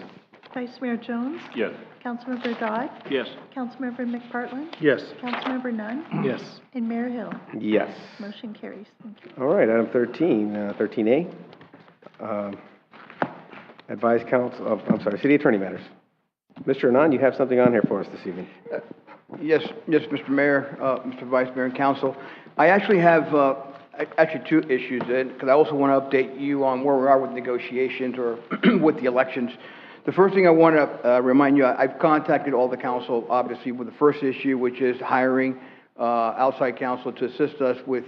Vice Mayor Jones? Yes. Councilmember Dodd? Yes. Councilmember McPartland? Yes. Councilmember Nunn? Yes. And Mayor Hill? Yes. Motion carries. Thank you. All right, item 13, 13A. Advise council of, city attorney matters. Mr. Anand, you have something on here for us this evening. Yes, Mr. Mayor, Mr. Vice Mayor, and council. I actually have actually two issues, because I also want to update you on where we are with negotiations or with the elections. The first thing I want to remind you, I've contacted all the council, obviously, with the first issue, which is hiring outside counsel to assist us with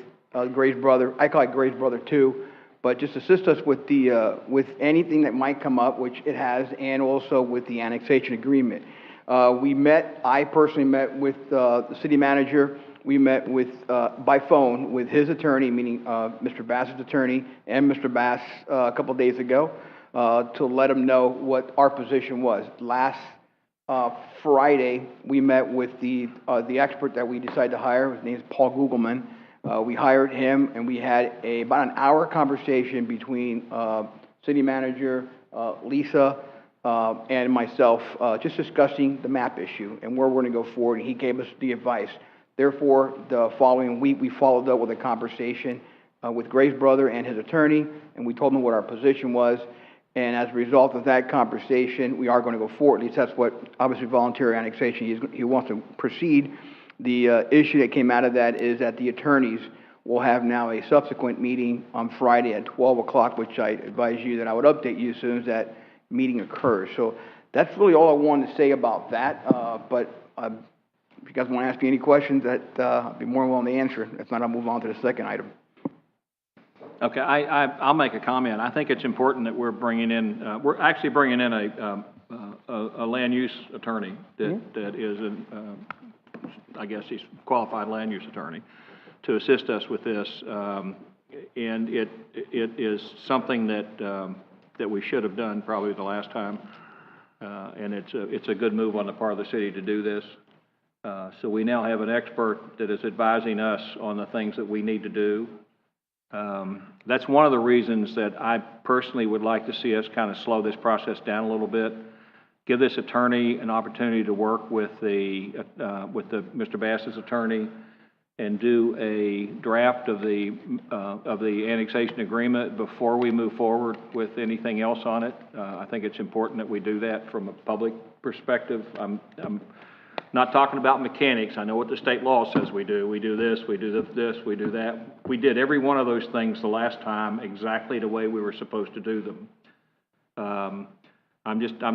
Gray's brother. I call it Gray's brother 2, but just assist us with the with anything that might come up, which it has, and also with the annexation agreement. I personally met with the city manager. We met with by phone with his attorney, meaning Mr. Bass's attorney, and Mr. Bass a couple days ago. To let them know what our position was. Last Friday, we met with the expert that we decided to hire. His name is Paul Gugelman. We hired him, and we had about an hour conversation between city manager Lisa and myself, just discussing the map issue and where we're going to go forward. And he gave us the advice. Therefore, the following week, we followed up with a conversation with Gray's brother and his attorney, and we told them what our position was. And as a result of that conversation, we are going to go forward. At least that's what, obviously, voluntary annexation, he wants to proceed. The issue that came out of that is that the attorneys will have now a subsequent meeting on Friday at 12 o'clock, which I advise you that I would update you as soon as that meeting occurs. So that's really all I wanted to say about that. But if you guys want to ask me any questions, I'd be more than willing to answer. If not, I'll move on to the second item. Okay, I'll make a comment. I think it's important that we're bringing in, we're actually bringing in a land use attorney that is, I guess he's a qualified land use attorney to assist us with this. And it is something that we should have done probably the last time. And it's a good move on the part of the city to do this. So we now have an expert that is advising us on the things that we need to do. That's one of the reasons that I personally would like to see us kind of slow this process down a little bit. Give this attorney an opportunity to work with Mr. Bass's attorney and do a draft of the annexation agreement before we move forward with anything else on it. I think it's important that we do that from a public perspective. I'm not talking about mechanics. I know what the state law says we do. We do this, we do this, we do that. We did every one of those things the last time exactly the way we were supposed to do them. I'm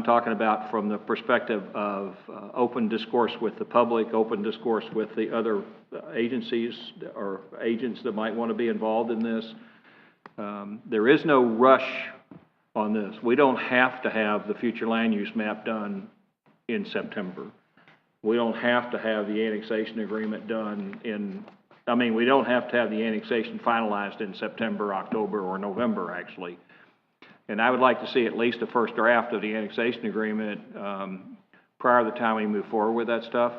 talking about from the perspective of open discourse with the public, open discourse with the other agencies or agents that might want to be involved in this. There is no rush on this. We don't have to have the future land use map done in September. We don't have to have the annexation agreement done we don't have to have the annexation finalized in September, October, or November, actually. And I would like to see at least a first draft of the annexation agreement prior to the time we move forward with that stuff.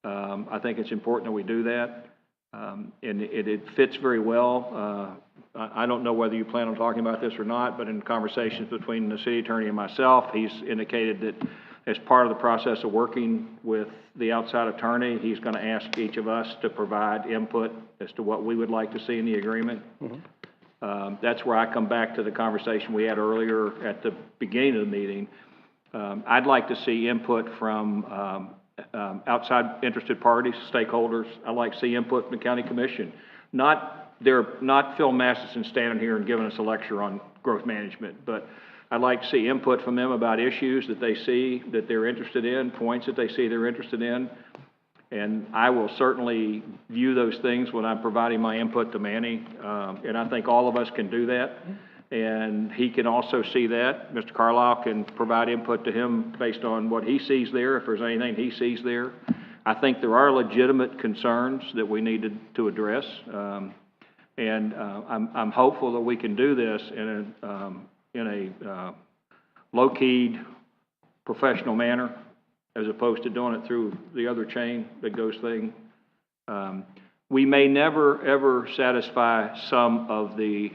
I think it's important that we do that. And it fits very well. I don't know whether you plan on talking about this or not, but in conversations between the city attorney and myself, he's indicated that as part of the process of working with the outside attorney, he's going to ask each of us to provide input as to what we would like to see in the agreement. That's where I come back to the conversation we had earlier at the beginning of the meeting. I'd like to see input from outside interested parties, stakeholders. I'd like to see input from the county commission. Not Phil Masterson standing here and giving us a lecture on growth management, but I'd like to see input from them about issues that they see that they're interested in, points that they see they're interested in. And I will certainly view those things when I'm providing my input to Manny. And I think all of us can do that. And he can also see that. Mr. Carlisle can provide input to him based on what he sees there, if there's anything he sees there. I think there are legitimate concerns that we need to address. I'm hopeful that we can do this in a low-keyed, professional manner, as opposed to doing it through the other chain that goes thing. We may never, ever satisfy some of the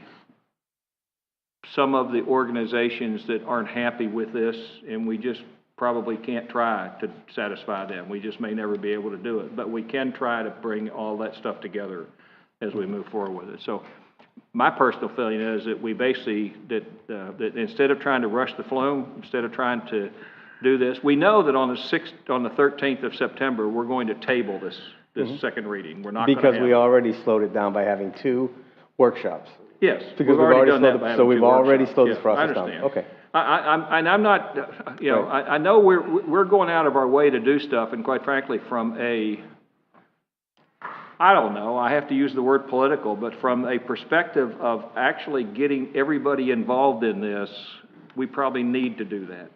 organizations that aren't happy with this, and we just probably can't try to satisfy them. We just may never be able to do it, but we can try to bring all that stuff together as we move forward with it. So my personal feeling is that we basically, that instead of trying to rush the flume, instead of trying to do this, we know that on the 13th of September, we're going to table this second reading. We're not going to have, because we already slowed it down by having 2 workshops. Yes, Because we've already done that by having 2 workshops. So we've already slowed this process down. I understand. Okay. I'm not, you know, Right. I know we're going out of our way to do stuff, and quite frankly, from a, I don't know, I have to use the word political, but from a perspective of actually getting everybody involved in this, we probably need to do that.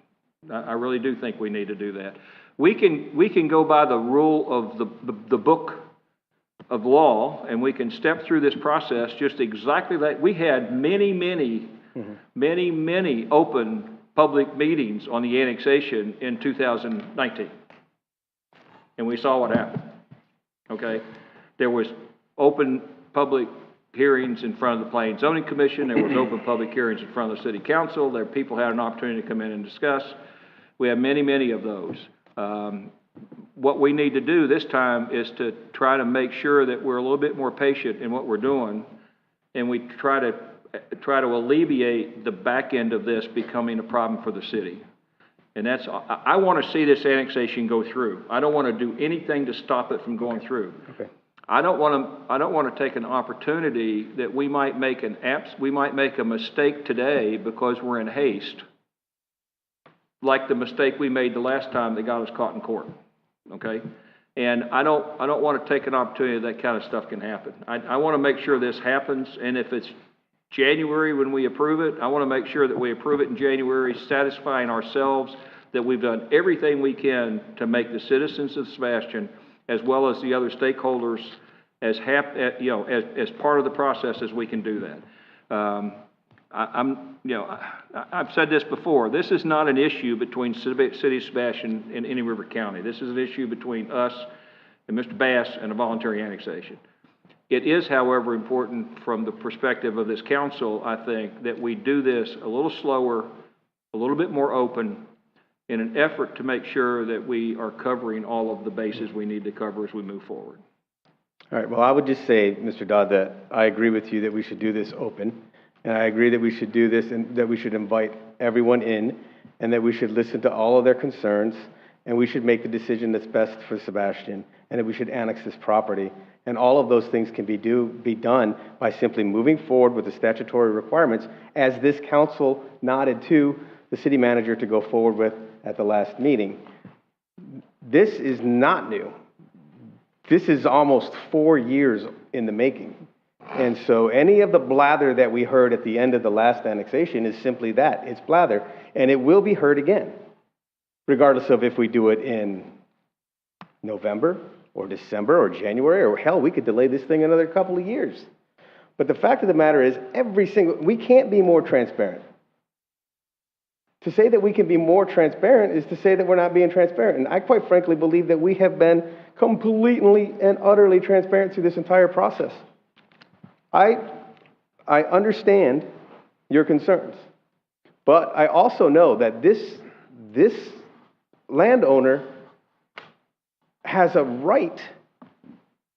I really do think we need to do that. We can go by the rule of the book of law, and we can step through this process just exactly like we had many open public meetings on the annexation in 2019. And we saw what happened, okay? There was open public hearings in front of the Planning and Zoning Commission. There was open public hearings in front of the City Council. There people had an opportunity to come in and discuss. We have many of those. What we need to do this time is to try to make sure that we're a little bit more patient in what we're doing, and we try to alleviate the back end of this becoming a problem for the city. And that's, I want to see this annexation go through. I don't want to do anything to stop it from going through. Okay. I don't want to take an opportunity that we might make a mistake today because we're in haste, like the mistake we made the last time that got us caught in court. Okay? And I don't want to take an opportunity that kind of stuff can happen. I want to make sure this happens, and if it's January when we approve it, I want to make sure that we approve it in January, satisfying ourselves that we've done everything we can to make the citizens of Sebastian, as well as the other stakeholders, as part of the process as we can do that. I've said this before. This is not an issue between City of Sebastian and any River County. This is an issue between us and Mr. Bass and a voluntary annexation. It is, however, important from the perspective of this council, I think, that we do this a little slower, a little bit more open, in an effort to make sure that we are covering all of the bases we need to cover as we move forward. All right, well, I would just say, Mr. Dodd, that I agree with you that we should do this open, and I agree that we should do this and that we should invite everyone in, and that we should listen to all of their concerns, and we should make the decision that's best for Sebastian, and that we should annex this property. And all of those things can be done by simply moving forward with the statutory requirements, as this council nodded to the city manager to go forward with at the last meeting. This is not new. This is almost 4 years in the making. And so any of the blather that we heard at the end of the last annexation is simply that. It's blather. And it will be heard again, regardless of if we do it in November or December or January, or hell, we could delay this thing another couple of years. But the fact of the matter is, we can't be more transparent. To say that we can be more transparent is to say that we're not being transparent. And I quite frankly believe that we have been completely and utterly transparent through this entire process. I understand your concerns, but I also know that this landowner has a right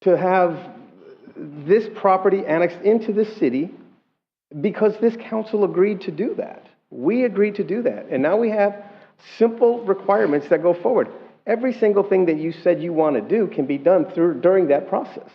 to have this property annexed into the city because this council agreed to do that. We agreed to do that. And now we have simple requirements that go forward. Every single thing that you said you want to do can be done during that process.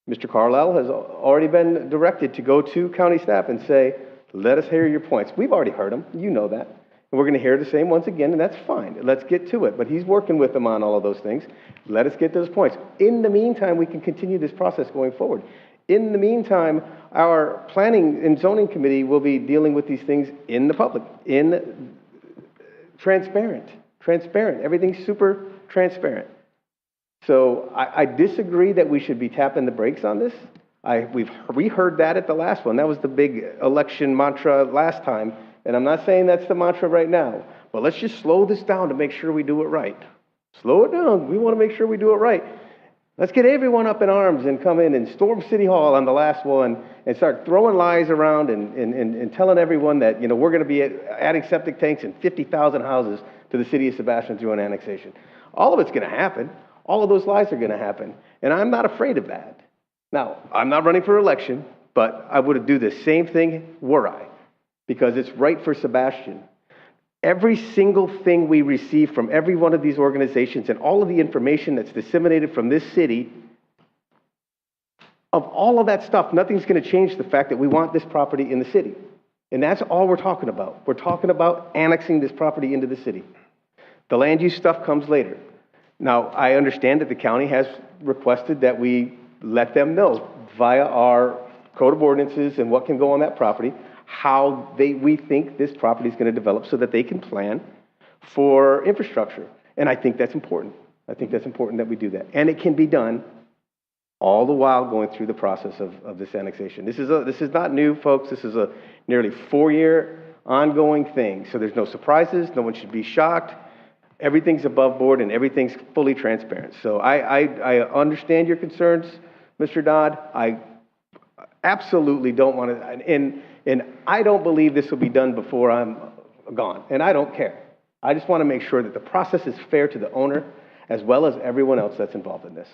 Mr. Carlisle has already been directed to go to county staff and say, let us hear your points. We've already heard them. You know that. And we're going to hear the same ones again, and that's fine. Let's get to it. But he's working with them on all of those things. Let us get those points. In the meantime, we can continue this process going forward. In the meantime, our planning and zoning committee will be dealing with these things in the public, transparent. Everything's super transparent. So I disagree that we should be tapping the brakes on this. We heard that at the last one. That was the big election mantra last time. And I'm not saying that's the mantra right now, but let's just slow this down to make sure we do it right. Slow it down. We want to make sure we do it right. Let's get everyone up in arms and come in and storm City Hall on the last one and start throwing lies around and telling everyone that, we're going to be adding septic tanks in 50,000 houses to the city of Sebastian through an annexation. All of it's going to happen. All of those lies are going to happen. And I'm not afraid of that. Now, I'm not running for election, but I would do the same thing were I, because it's right for Sebastian. Every single thing we receive from every one of these organizations and all of the information that's disseminated from this city, of all of that stuff, nothing's going to change the fact that we want this property in the city. And that's all we're talking about. We're talking about annexing this property into the city. The land use stuff comes later. Now, I understand that the county has requested that we let them know via our code of ordinances and what can go on that property, how we think this property is going to develop so that they can plan for infrastructure. And I think that's important. I think that's important that we do that. And it can be done all the while going through the process of this annexation. This is not new, folks. This is a nearly 4-year ongoing thing. So there's no surprises. No one should be shocked. Everything's above board and everything's fully transparent. So I understand your concerns, Mr. Dodd. I absolutely don't want to, and I don't believe this will be done before I'm gone, and I don't care. I just want to make sure that the process is fair to the owner as well as everyone else that's involved in this.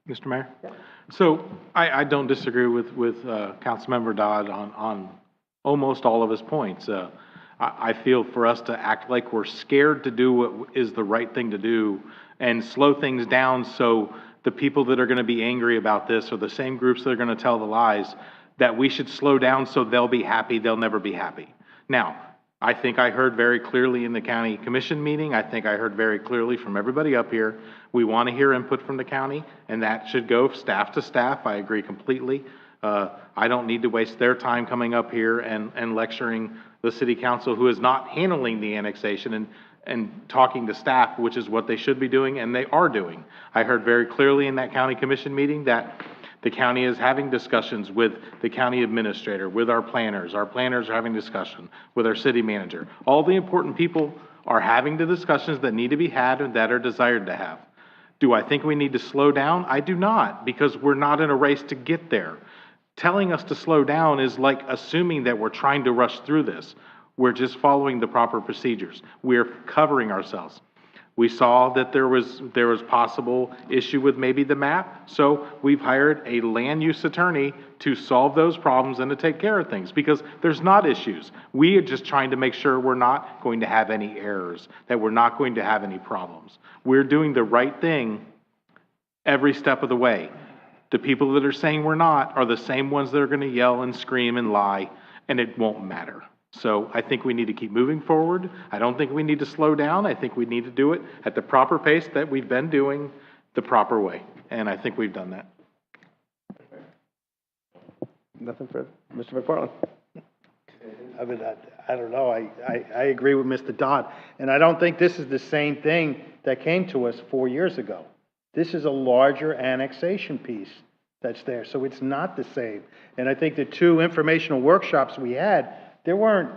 Mr. Mayor? So I don't disagree with Councilmember Dodd on almost all of his points. I feel for us to act like we're scared to do what is the right thing to do and slow things down so the people that are going to be angry about this are the same groups that are going to tell the lies, that we should slow down so they'll be happy, they'll never be happy. Now, I think I heard very clearly in the county commission meeting, I think I heard very clearly from everybody up here, we want to hear input from the county, and that should go staff to staff. I agree completely. I don't need to waste their time coming up here and lecturing the city council who is not handling the annexation and talking to staff, which is what they should be doing, and they are doing. I heard very clearly in that county commission meeting that the county is having discussions with the county administrator, with our planners. Our planners are having discussion with our city manager. All the important people are having the discussions that need to be had and that are desired to have. Do I think we need to slow down? I do not, because we're not in a race to get there. Telling us to slow down is like assuming that we're trying to rush through this. We're just following the proper procedures. We're covering ourselves. We saw that there was possible issue with maybe the map, so we've hired a land use attorney to solve those problems and to take care of things, because there's not issues. We are just trying to make sure we're not going to have any errors, that we're not going to have any problems. We're doing the right thing every step of the way. The people that are saying we're not are the same ones that are going to yell and scream and lie, and it won't matter. So I think we need to keep moving forward. I don't think we need to slow down. I think we need to do it at the proper pace that we've been doing the proper way. And I think we've done that. Nothing further. Mr. McFarland. I mean, I don't know, I agree with Mr. Dodd, and I don't think this is the same thing that came to us 4 years ago. This is a larger annexation piece that's there, so it's not the same. And I think the 2 informational workshops we had, there weren't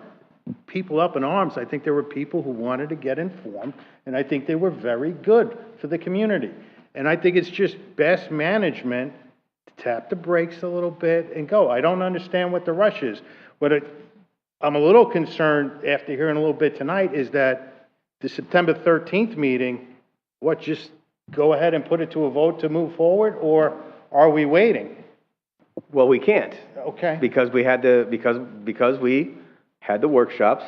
people up in arms. I think there were people who wanted to get informed, and I think they were very good for the community. And I think it's just best management to tap the brakes a little bit and go. I don't understand what the rush is. I'm a little concerned after hearing a little bit tonight is that the September 13th meeting, just go ahead and put it to a vote to move forward, or are we waiting? Well, we can't. Okay. Because we had because we had the workshops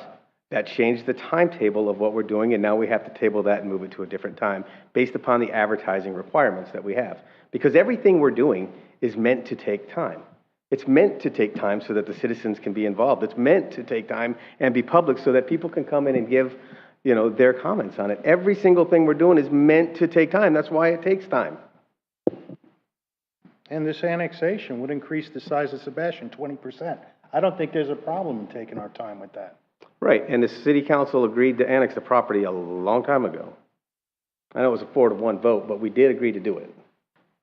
that changed the timetable of what we're doing, and now we have to table that and move it to a different time based upon the advertising requirements that we have. Because everything we're doing is meant to take time. It's meant to take time so that the citizens can be involved. It's meant to take time and be public so that people can come in and give, their comments on it. Every single thing we're doing is meant to take time. That's why it takes time. And this annexation would increase the size of Sebastian 20%. I don't think there's a problem in taking our time with that. Right, and the city council agreed to annex the property a long time ago. I know it was a 4-1 vote, but we did agree to do it.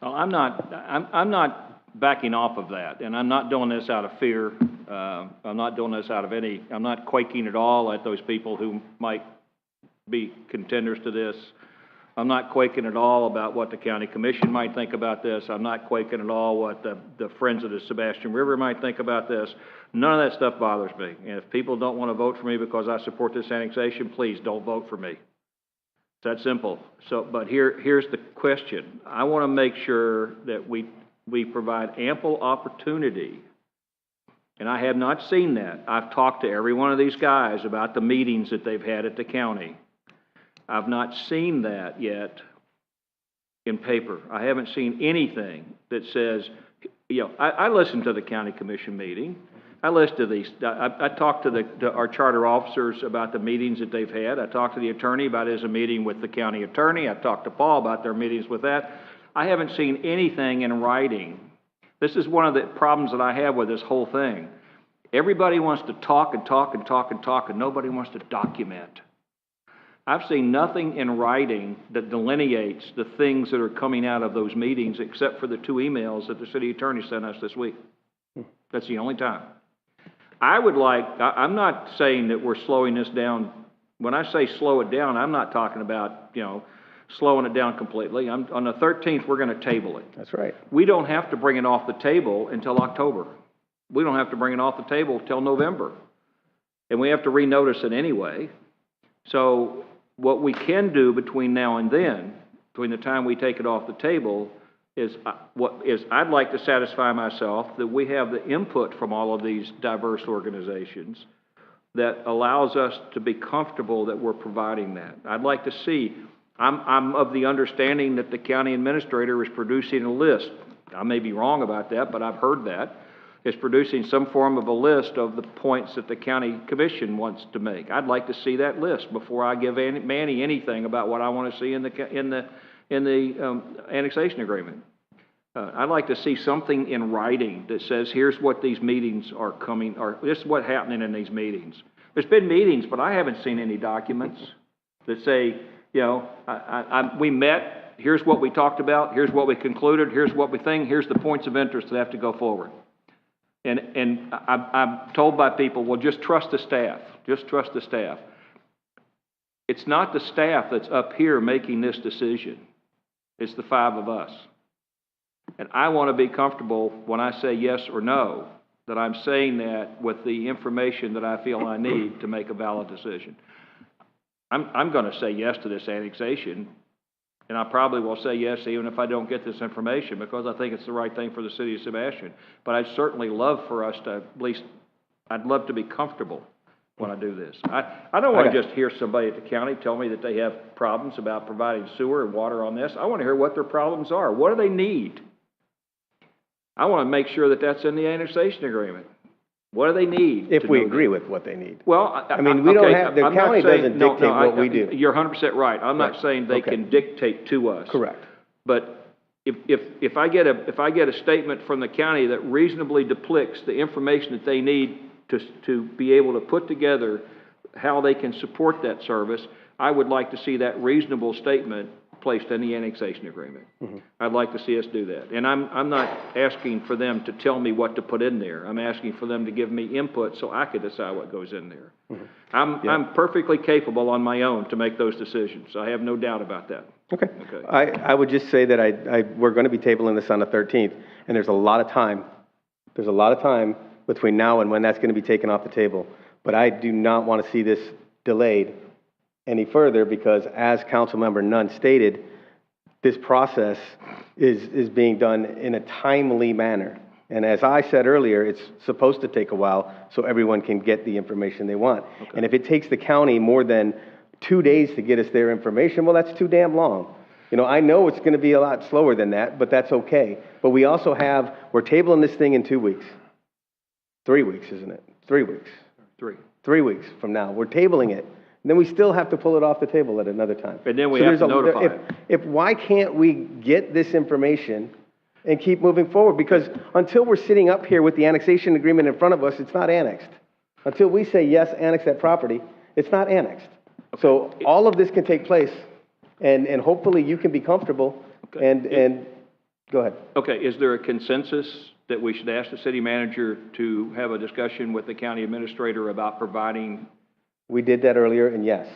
Well, I'm not backing off of that, and I'm not doing this out of fear. I'm not doing this out of I'm not quaking at all at those people who might be contenders to this. I'm not quaking at all about what the county commission might think about this. I'm not quaking at all what the Friends of the Sebastian River might think about this. None of that stuff bothers me. And if people don't want to vote for me because I support this annexation, please don't vote for me. It's that simple. But here's the question. I want to make sure that we provide ample opportunity, and I have not seen that. I've talked to every one of these guys about the meetings that they've had at the county. I've not seen that yet in paper. I haven't seen anything that says, I listened to the county commission meeting. I listened to these. I talked to our charter officers about the meetings that they've had. I talked to the attorney about his meeting with the county attorney. I talked to Paul about their meetings with that. I haven't seen anything in writing. This is one of the problems that I have with this whole thing. Everybody wants to talk and talk and talk and talk, and nobody wants to document. I've seen nothing in writing that delineates the things that are coming out of those meetings except for the 2 emails that the city attorney sent us this week. That's the only time. I'm not saying that we're slowing this down. When I say slow it down, I'm not talking about, slowing it down completely. On the 13th, we're going to table it. That's right. We don't have to bring it off the table until October. We don't have to bring it off the table until November. And we have to renotice it anyway. So what we can do between now and then, between the time we take it off the table, is I'd like to satisfy myself that we have the input from all of these diverse organizations that allows us to be comfortable that we're providing that. I'd like to see, I'm of the understanding that the county administrator is producing a list. I may be wrong about that, but I've heard that. Is producing some form of a list of the points that the county commission wants to make. I'd like to see that list before I give Manny anything about what I want to see in the annexation agreement. I'd like to see something in writing that says, here's what these meetings are coming, or this is what's happening in these meetings. There's been meetings, but I haven't seen any documents that say, we met, here's what we talked about, here's what we concluded, here's what we think, here's the points of interest that have to go forward. And I'm told by people, well, just trust the staff. Just trust the staff. It's not the staff that's up here making this decision. It's the 5 of us. And I want to be comfortable when I say yes or no, that I'm saying that with the information that I feel I need to make a valid decision. I'm going to say yes to this annexation, and I probably will say yes even if I don't get this information, because I think it's the right thing for the city of Sebastian. But I'd certainly love for us to I'd love to be comfortable when I do this. I don't want to just hear somebody at the county tell me that they have problems about providing sewer and water on this. I want to hear what their problems are. What do they need? I want to make sure that that's in the annexation agreement. What do they need? If we agree with what they need. Well, I mean, we don't have, the county doesn't dictate what we do. You're 100% right. I'm not saying they can dictate to us. Correct. But if I get a statement from the county that reasonably depicts the information that they need to be able to put together how they can support that service, I would like to see that reasonable statement placed in the annexation agreement. I'd like to see us do that. And I'm not asking for them to tell me what to put in there. I'm asking for them to give me input so I could decide what goes in there. I'm perfectly capable on my own to make those decisions. I have no doubt about that. Okay. I would just say that we're going to be tabling this on the 13th, and there's a lot of time. There's a lot of time between now and when that's going to be taken off the table. But I do not want to see this delayed any further because, as Councilmember Nunn stated, this process is being done in a timely manner. And as I said earlier, it's supposed to take a while so everyone can get the information they want. And if it takes the county more than 2 days to get us their information, well, that's too damn long. You know, I know it's going to be a lot slower than that, but that's okay. But we also we're tabling this thing in 2 weeks. 3 weeks, isn't it? 3 weeks. 3 weeks from now. We're tabling it. Then we still have to pull it off the table at another time. And then we have to notify it. Why can't we get this information and keep moving forward? Because until we're sitting up here with the annexation agreement in front of us, it's not annexed. Until we say, yes, annex that property, it's not annexed. So all of this can take place, and hopefully you can be comfortable and go ahead. Okay, is there a consensus that we should ask the city manager to have a discussion with the county administrator about providing? We did that earlier, and yes.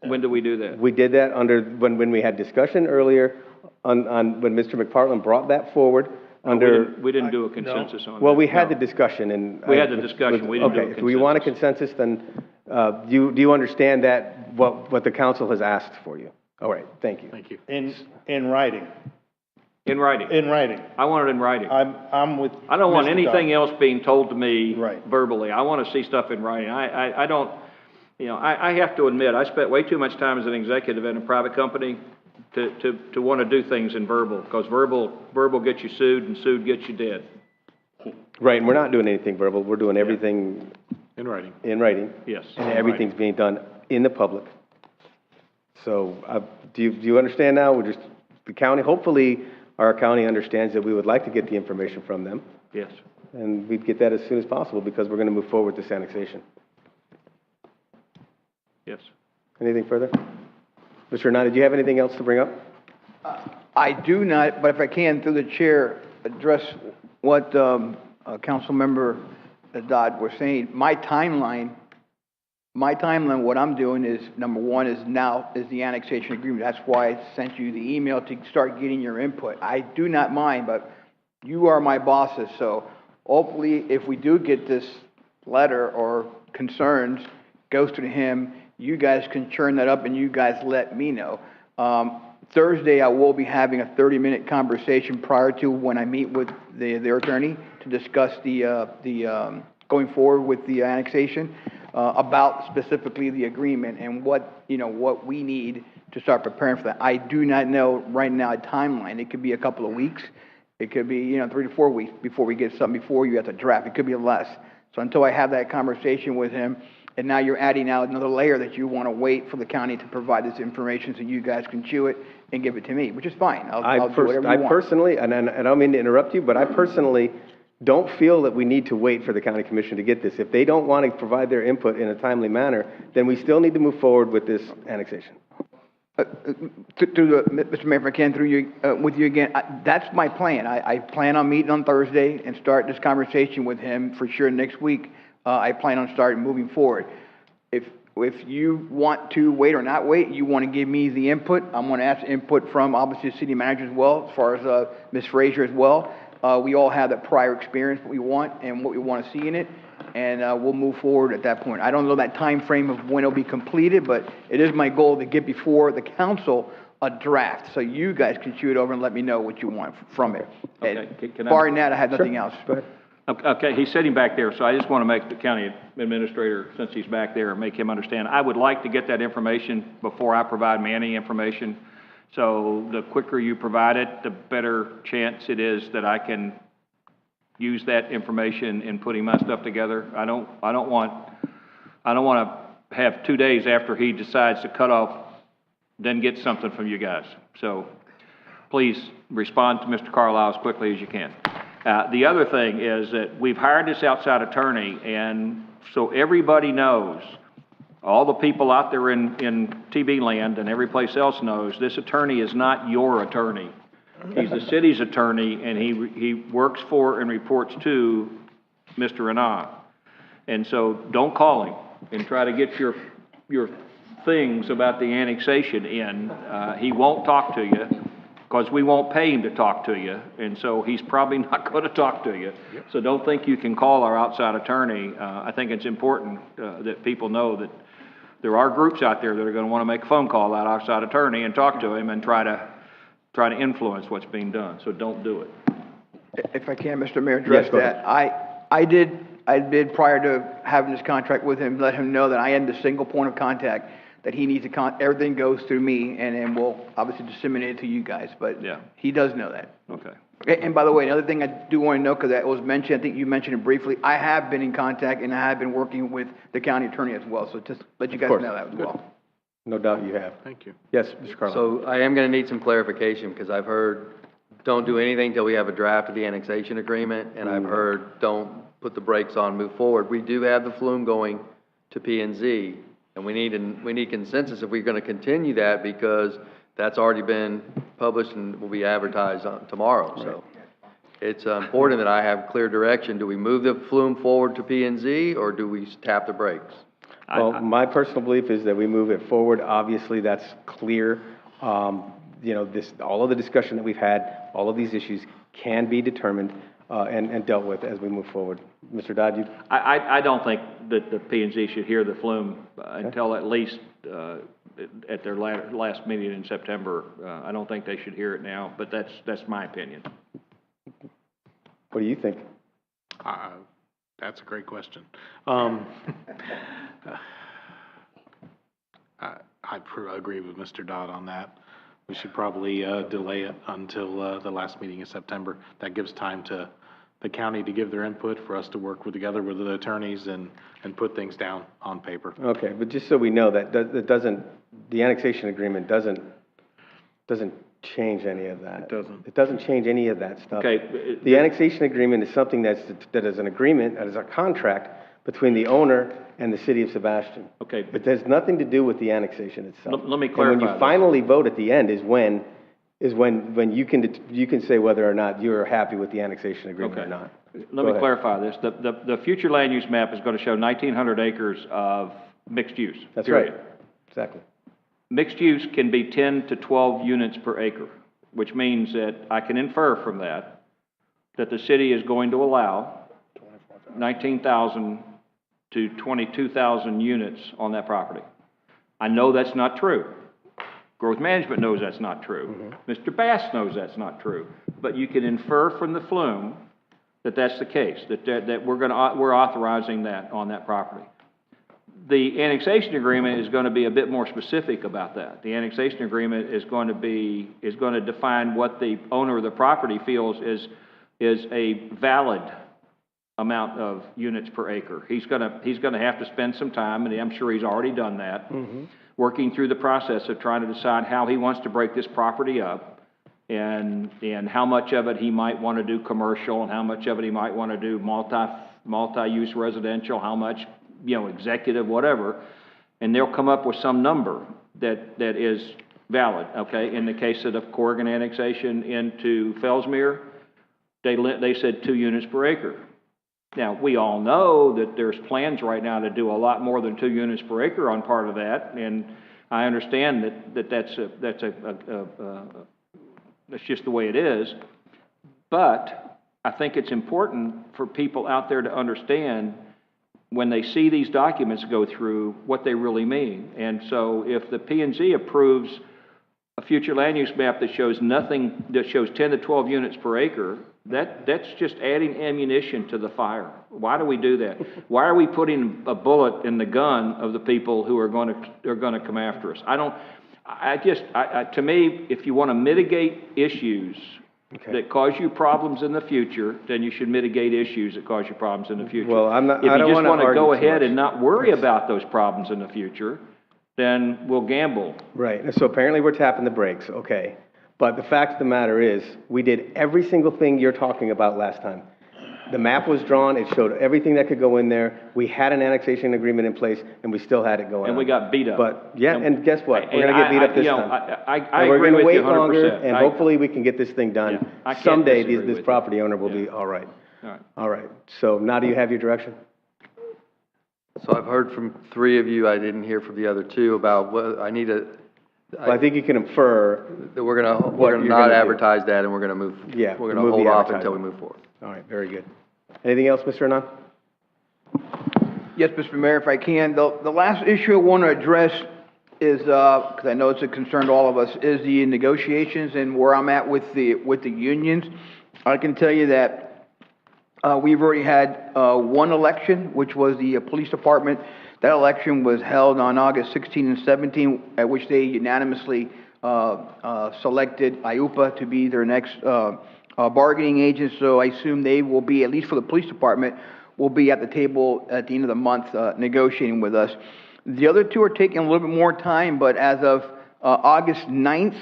When did we do that? We did that when we had discussion earlier on when Mr. McPartland brought that forward. We didn't do a consensus on that. Well, we had the discussion, and we had the discussion. We didn't do a consensus. If we want a consensus, then do you understand that what the council has asked for you? All right, thank you. Thank you. In writing. In writing. In writing. I want it in writing. I'm with. I don't want Mr. anything Dodd. else being told to me verbally. I want to see stuff in writing. I don't. You know, I have to admit, I spent way too much time as an executive in a private company to want to do things in verbal, because verbal gets you sued, and sued gets you dead. Right, and we're not doing anything verbal. We're doing everything in writing. In writing. Yes. And everything's being done in the public. So, do you understand now? We're just the county. Hopefully, our county understands that we would like to get the information from them. Yes. And we'd get that as soon as possible because we're going to move forward with this annexation. Yes. Anything further? Mr. Renata, did you have anything else to bring up? I do not, but if I can, through the chair, address what Councilmember Dodd was saying. My timeline, what I'm doing is, number one is the annexation agreement. That's why I sent you the email to start getting your input. I do not mind, but you are my bosses, so hopefully if we do get this letter or concerns, goes to him, you guys can churn that up and you guys let me know. Thursday, I will be having a 30-minute conversation prior to when I meet with their attorney to discuss the going forward with the annexation, about specifically the agreement and what we need to start preparing for that. I do not know right now a timeline. It could be a couple of weeks. It could be 3 to 4 weeks before we get something, before you have to draft. It could be less. So until I have that conversation with him, and now you're adding out another layer that you want to wait for the county to provide this information so you guys can chew it and give it to me, which is fine. I'll do whatever you want. I personally, and I don't mean to interrupt you, but I personally don't feel that we need to wait for the county commission to get this. If they don't want to provide their input in a timely manner, then we still need to move forward with this annexation. Mr. Mayor, if I can, through you, with you again, that's my plan. I plan on meeting on Thursday and start this conversation with him for sure next week. I plan on starting moving forward. If you want to wait or not wait, you want to give me the input, I'm going to ask input from obviously the city manager as well, as far as Ms. Frazier as well. We all have that prior experience, what we want and what we want to see in it, and we'll move forward at that point. I don't know that time frame of when it'll be completed, but it is my goal to get before the council a draft, so you guys can chew it over and let me know what you want from it. Okay. Barring that, I have nothing else. Go ahead. Okay, he's sitting back there, so I just want to make the county administrator, since he's back there, make him understand. I would like to get that information before I provide me any information. So the quicker you provide it, the better chance it is that I can use that information in putting my stuff together. I don't want to have 2 days after he decides to cut off, then get something from you guys. So please respond to Mr. Carlisle as quickly as you can. The other thing is that we've hired this outside attorney, and so everybody knows, all the people out there in TV land and every place else knows, this attorney is not your attorney. He's the city's attorney, and he works for and reports to Mr. Anand. And so don't call him and try to get your things about the annexation in. He won't talk to you, because we won't pay him to talk to you, and so he's probably not going to talk to you. So don't think you can call our outside attorney. I think it's important that people know that there are groups out there that are going to want to make a phone call to that outside attorney and talk to him and try to influence what's being done. So don't do it. If I can, Mr. Mayor, address that. I did prior to having this contract with him, let him know that I am the single point of contact, that he needs to everything goes through me, and then we'll obviously disseminate it to you guys, but yeah, he does know that. Okay. And by the way, another thing I do want to know, because that was mentioned, I think you mentioned it briefly, I have been in contact and I have been working with the county attorney as well, so just let you guys know that as well. No doubt you have. Thank you. Yes, Mr. Carlisle. So I am going to need some clarification, because I've heard, don't do anything till we have a draft of the annexation agreement, and I've heard, don't put the brakes on, move forward. We do have the flume going to P&Z, and we need consensus if we're going to continue that, because that's already been published and will be advertised tomorrow. Right. So it's important that I have clear direction. Do we move the flume forward to P&Z, or do we tap the brakes? Well, my personal belief is that we move it forward. Obviously, that's clear. You know, all of the discussion that we've had, all of these issues can be determined and dealt with as we move forward. Mr. Dodd, you? I don't think that the P&Z should hear the flume until at least at their last meeting in September. I don't think they should hear it now, but that's my opinion. What do you think? That's a great question. I agree with Mr. Dodd on that. We should probably delay it until the last meeting in September. That gives time to the county to give their input, for us to work together with the attorneys and put things down on paper. Okay, but just so we know, the annexation agreement doesn't change any of that. It doesn't. It doesn't change any of that stuff. Okay. The annexation agreement is something that is an agreement, that is a contract between the owner and the city of Sebastian. Okay. It has nothing to do with the annexation itself. Let me clarify. And when you finally vote at the end is when you can say whether or not you're happy with the annexation agreement or not. Let me clarify this. The future land use map is going to show 1,900 acres of mixed use. That's period. right. Exactly. Mixed use can be 10 to 12 units per acre, which means that I can infer from that the city is going to allow 19,000 to 22,000 units on that property. I know that's not true. Growth management knows that's not true. Mr. Bass knows that's not true. But you can infer from the flume that that's the case, that we're authorizing that on that property. The annexation agreement is going to be a bit more specific about that. The annexation agreement is going to define what the owner of the property feels is a valid amount of units per acre. He's going to have to spend some time, and I'm sure he's already done that, working through the process of trying to decide how he wants to break this property up, and how much of it he might want to do commercial, and how much of it he might want to do multi-use residential, how much, executive, whatever, and they'll come up with some number that is valid, okay? In the case of the Corrigan annexation into Fellsmere, they said 2 units per acre. Now, we all know that there's plans right now to do a lot more than 2 units per acre on part of that, and I understand that's just the way it is, but I think it's important for people out there to understand when they see these documents go through what they really mean. And so if the P&Z approves a future land use map that shows 10 to 12 units per acre, that's just adding ammunition to the fire. Why do we do that? Why are we putting a bullet in the gun of the people who are going to come after us? To me, if you want to mitigate issues that cause you problems in the future, then you should mitigate issues that cause you problems in the future. Well, if you just want to go ahead and not worry about those problems in the future, then we'll gamble. Right. So apparently we're tapping the brakes. Okay. But the fact of the matter is, we did every single thing you're talking about last time. The map was drawn, it showed everything that could go in there. We had an annexation agreement in place, and we still had it going on. And we got beat up. But, yeah, and guess what? We're And gonna get beat up this you know, time. I And we're agree gonna with you wait longer, 100%. and hopefully we can get this thing done. I can't Someday, disagree this with property owner will be all right. All right. All right. So now do you have your direction? So I've heard from 3 of you, I didn't hear from the other 2 about what, I need to, Well, I think you can infer. that we're gonna you're not gonna do. advertise that, and we're gonna move, Yeah, we're gonna move the hold off until we advertisement. move forward. All right, very good. Anything else, Mr. Anand? Yes, Mr. Mayor, if I can, the last issue I want to address is, because I know it's a concern to all of us, is the negotiations and where I'm at with the unions. I can tell you that we've already had one election, which was the police department. That election was held on August 16 and 17, at which they unanimously selected IUPA to be their next bargaining agent. So I assume they will be, at least for the police department, will be at the table at the end of the month negotiating with us. The other 2 are taking a little bit more time, but as of August 9th,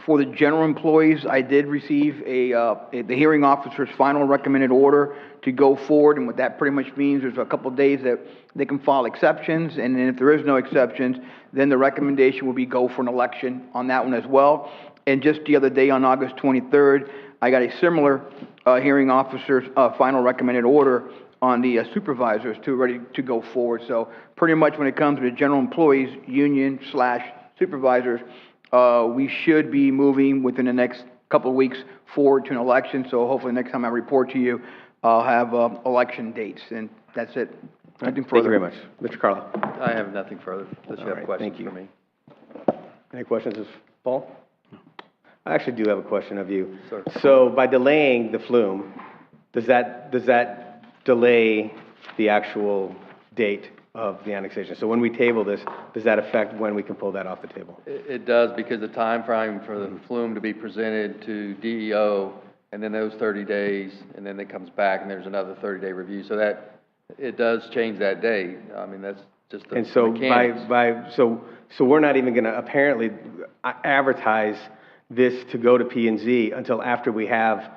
for the general employees, I did receive the hearing officer's final recommended order to go forward, and what that pretty much means is a couple of days that they can file exceptions, and then if there is no exceptions, then the recommendation will be go for an election on that one as well. And just the other day, on August 23rd, I got a similar hearing officer's final recommended order on the supervisors to ready to go forward. So pretty much when it comes to the general employees, union / supervisors, we should be moving within the next couple of weeks forward to an election. So hopefully next time I report to you, I'll have election dates, and that's it. Nothing further. Thank you very much. Mr. Carlo? I have nothing further, unless you have questions for me. Any questions of Paul? I actually do have a question of you. Sir. So by delaying the flume, does that delay the actual date of the annexation? So when we table this, does that affect when we can pull that off the table? It does, because the time frame for the flume to be presented to DEO, and then those 30 days, and then it comes back, and there's another 30-day review. So that, it does change that date. I mean, that's just the And so mechanics. so we're not even gonna apparently advertise this to go to P&Z until after we have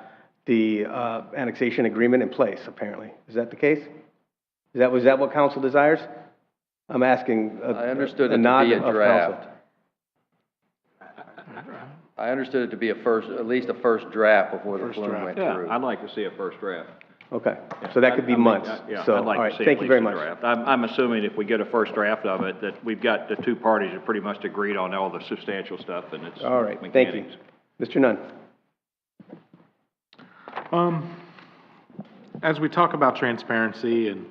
the annexation agreement in place, apparently. Is that the case? Was that what council desires? I'm asking I understood it a to nod be a of council. draft. I understood it to be at least a first draft before the flume went Yeah, through. I'd like to see a first draft. Okay, so that could be months. Yeah, So, I'd like all right, to see thank at you very least a much. draft. I'm assuming if we get a first draft of it, that we've got the 2 parties have pretty much agreed on all the substantial stuff, and it's All right, thank you. mechanics. Mr. Nunn? As we talk about transparency and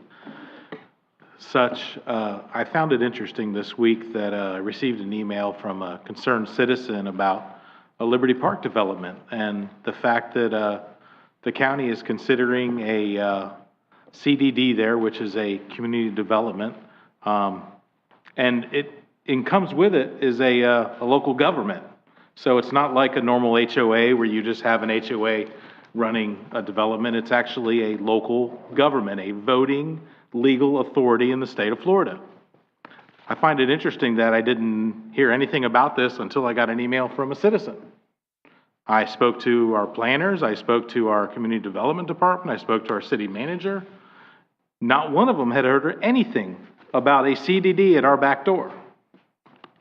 such, I found it interesting this week that I received an email from a concerned citizen about a Liberty Park development, and the fact that the county is considering a CDD there, which is a community development, and it comes with it is a local government. So it's not like a normal HOA where you just have an HOA running a development. It's actually a local government, a voting legal authority in the state of Florida. I find it interesting that I didn't hear anything about this until I got an email from a citizen. I spoke to our planners, I spoke to our community development department, I spoke to our city manager. Not one of them had heard anything about a CDD at our back door.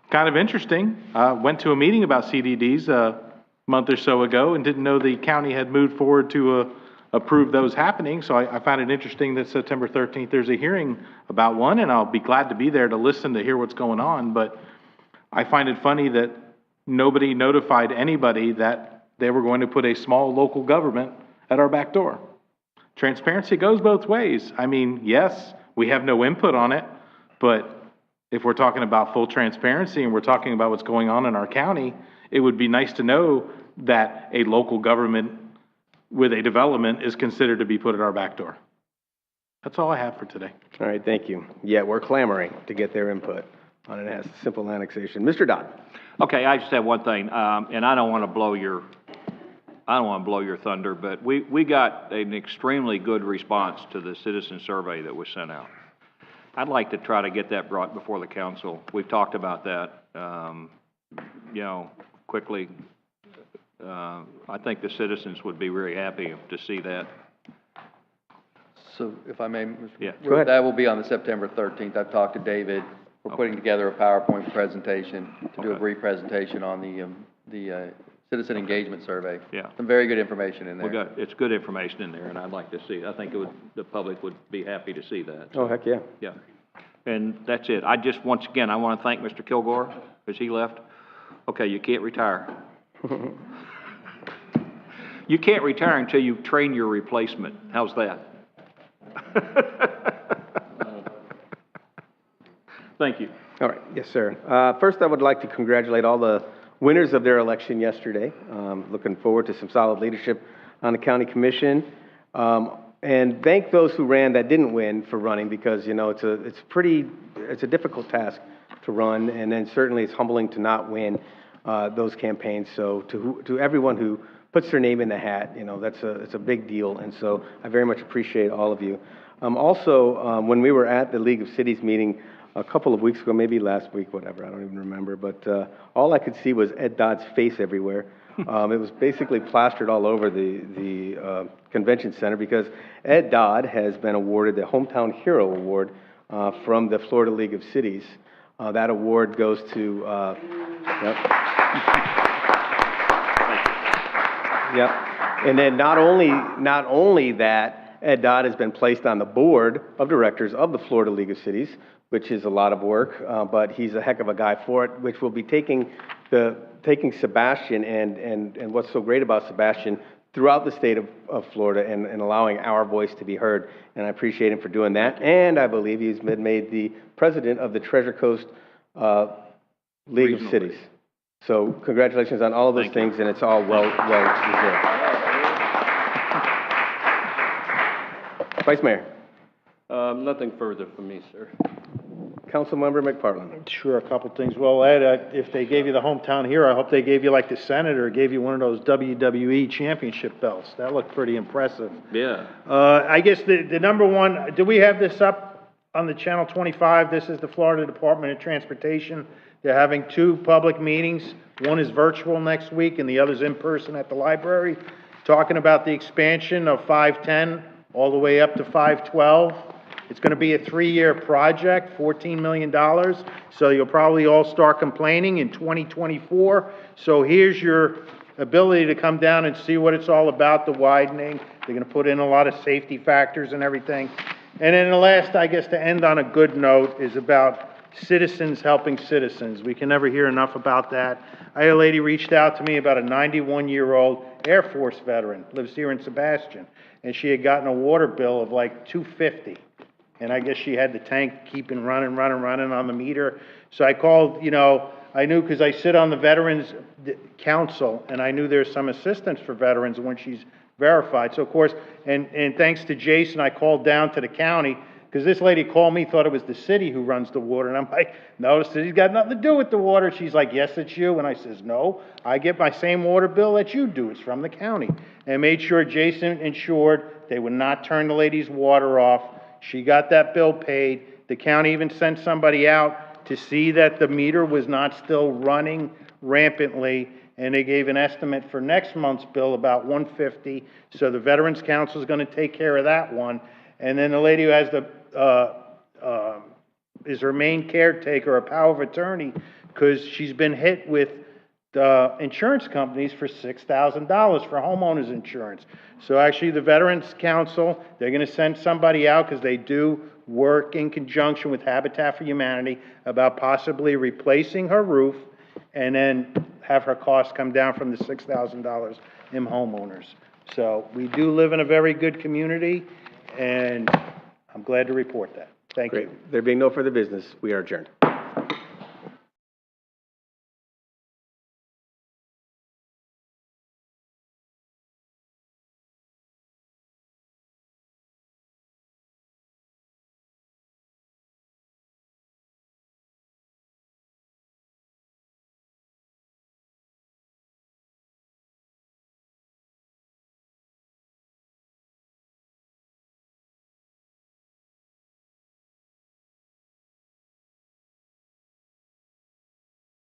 Kind of interesting. Went to a meeting about CDDs a month or so ago and didn't know the county had moved forward to approve those happening. So I found it interesting that September 13th there's a hearing about one, and I'll be glad to be there to listen to hear what's going on. But I find it funny that nobody notified anybody that they were going to put a small local government at our back door. Transparency goes both ways. I mean, yes, we have no input on it, but if we're talking about full transparency and we're talking about what's going on in our county, it would be nice to know that a local government with a development is considered to be put at our back door. That's all I have for today. All right, thank you. Yeah, we're clamoring to get their input on a simple annexation. Mr. Dodd? Okay, I just have one thing, and I don't want to blow your thunder, but we got an extremely good response to the citizen survey that was sent out. I'd like to try to get that brought before the council. We've talked about that, quickly I think the citizens would be very happy to see that. So if I may, Yeah. Go ahead. that will be on the September 13th. I've talked to David. We're putting together a PowerPoint presentation to do a Okay. brief presentation on the citizen engagement survey. Yeah. Some very good information in there. It's good information in there, and I'd like to see it. I think the public would be happy to see that. Oh, heck, yeah. Yeah. And that's it. Once again, I want to thank Mr. Kilgore, because he left. Okay, you can't retire. You can't retire until you train your replacement. How's that? Thank you. All right, yes, sir. First, I would like to congratulate all the winners of their election yesterday. Looking forward to some solid leadership on the county commission. And thank those who ran that didn't win for running, because, you know, it's a difficult task to run, and then certainly it's humbling to not win those campaigns. So to everyone who puts their name in the hat, you know, it's a big deal, and so I very much appreciate all of you. Also, when we were at the League of Cities meeting a couple of weeks ago, maybe last week, whatever, I don't even remember, but all I could see was Ed Dodd's face everywhere. It was basically plastered all over the convention center, because Ed Dodd has been awarded the Hometown Hero Award from the Florida League of Cities. That award goes to, Yep. And then not only that, Ed Dodd has been placed on the board of directors of the Florida League of Cities, which is a lot of work, but he's a heck of a guy for it, which will be taking Sebastian and what's so great about Sebastian throughout the state of Florida and allowing our voice to be heard. And I appreciate him for doing that. And I believe he's been made the president of the Treasure Coast League of Cities. So congratulations on all of those things, and it's all well deserved. Vice Mayor. Nothing further from me, sir. Councilmember McPartlin. Sure, a couple things. Well, Ed, if they gave you the hometown hero, I hope they gave you, like the senator, gave you one of those WWE championship belts. That looked pretty impressive. Yeah. I guess the number one, do we have this up on the Channel 25? This is the Florida Department of Transportation. They're having 2 public meetings. One is virtual next week, and the other's in person at the library, talking about the expansion of 510 all the way up to 512. It's going to be a 3-year project, $14 million. So you'll probably all start complaining in 2024. So here's your ability to come down and see what it's all about, the widening. They're going to put in a lot of safety factors and everything. And then the last, I guess, to end on a good note, is about citizens helping citizens. We can never hear enough about that. I had a lady reached out to me about a 91-year-old Air Force veteran, lives here in Sebastian, and she had gotten a water bill of like $250. And I guess she had the tank keeping running on the meter. So I called, you know, I knew, because I sit on the Veterans Council, and I knew there's some assistance for veterans when she's verified. So of course, and thanks to Jason, I called down to the county, because this lady called me, thought it was the city who runs the water. And I'm like, no, the city's got nothing to do with the water. She's like, yes, it's you. And I says, no, I get my same water bill that you do. It's from the county. And made sure Jason ensured they would not turn the lady's water off. She got that bill paid. The county even sent somebody out to see that the meter was not still running rampantly, and they gave an estimate for next month's bill about $150. So the Veterans Council is going to take care of that one. And then the lady who has is her main caretaker, a power of attorney, because she's been hit with the insurance companies for $6,000 for homeowners insurance. So actually the Veterans Council, they're going to send somebody out, because they do work in conjunction with Habitat for Humanity about possibly replacing her roof, and then have her costs come down from the $6,000 in homeowners. So we do live in a very good community, and I'm glad to report that. Thank you. There being no further business, we are adjourned.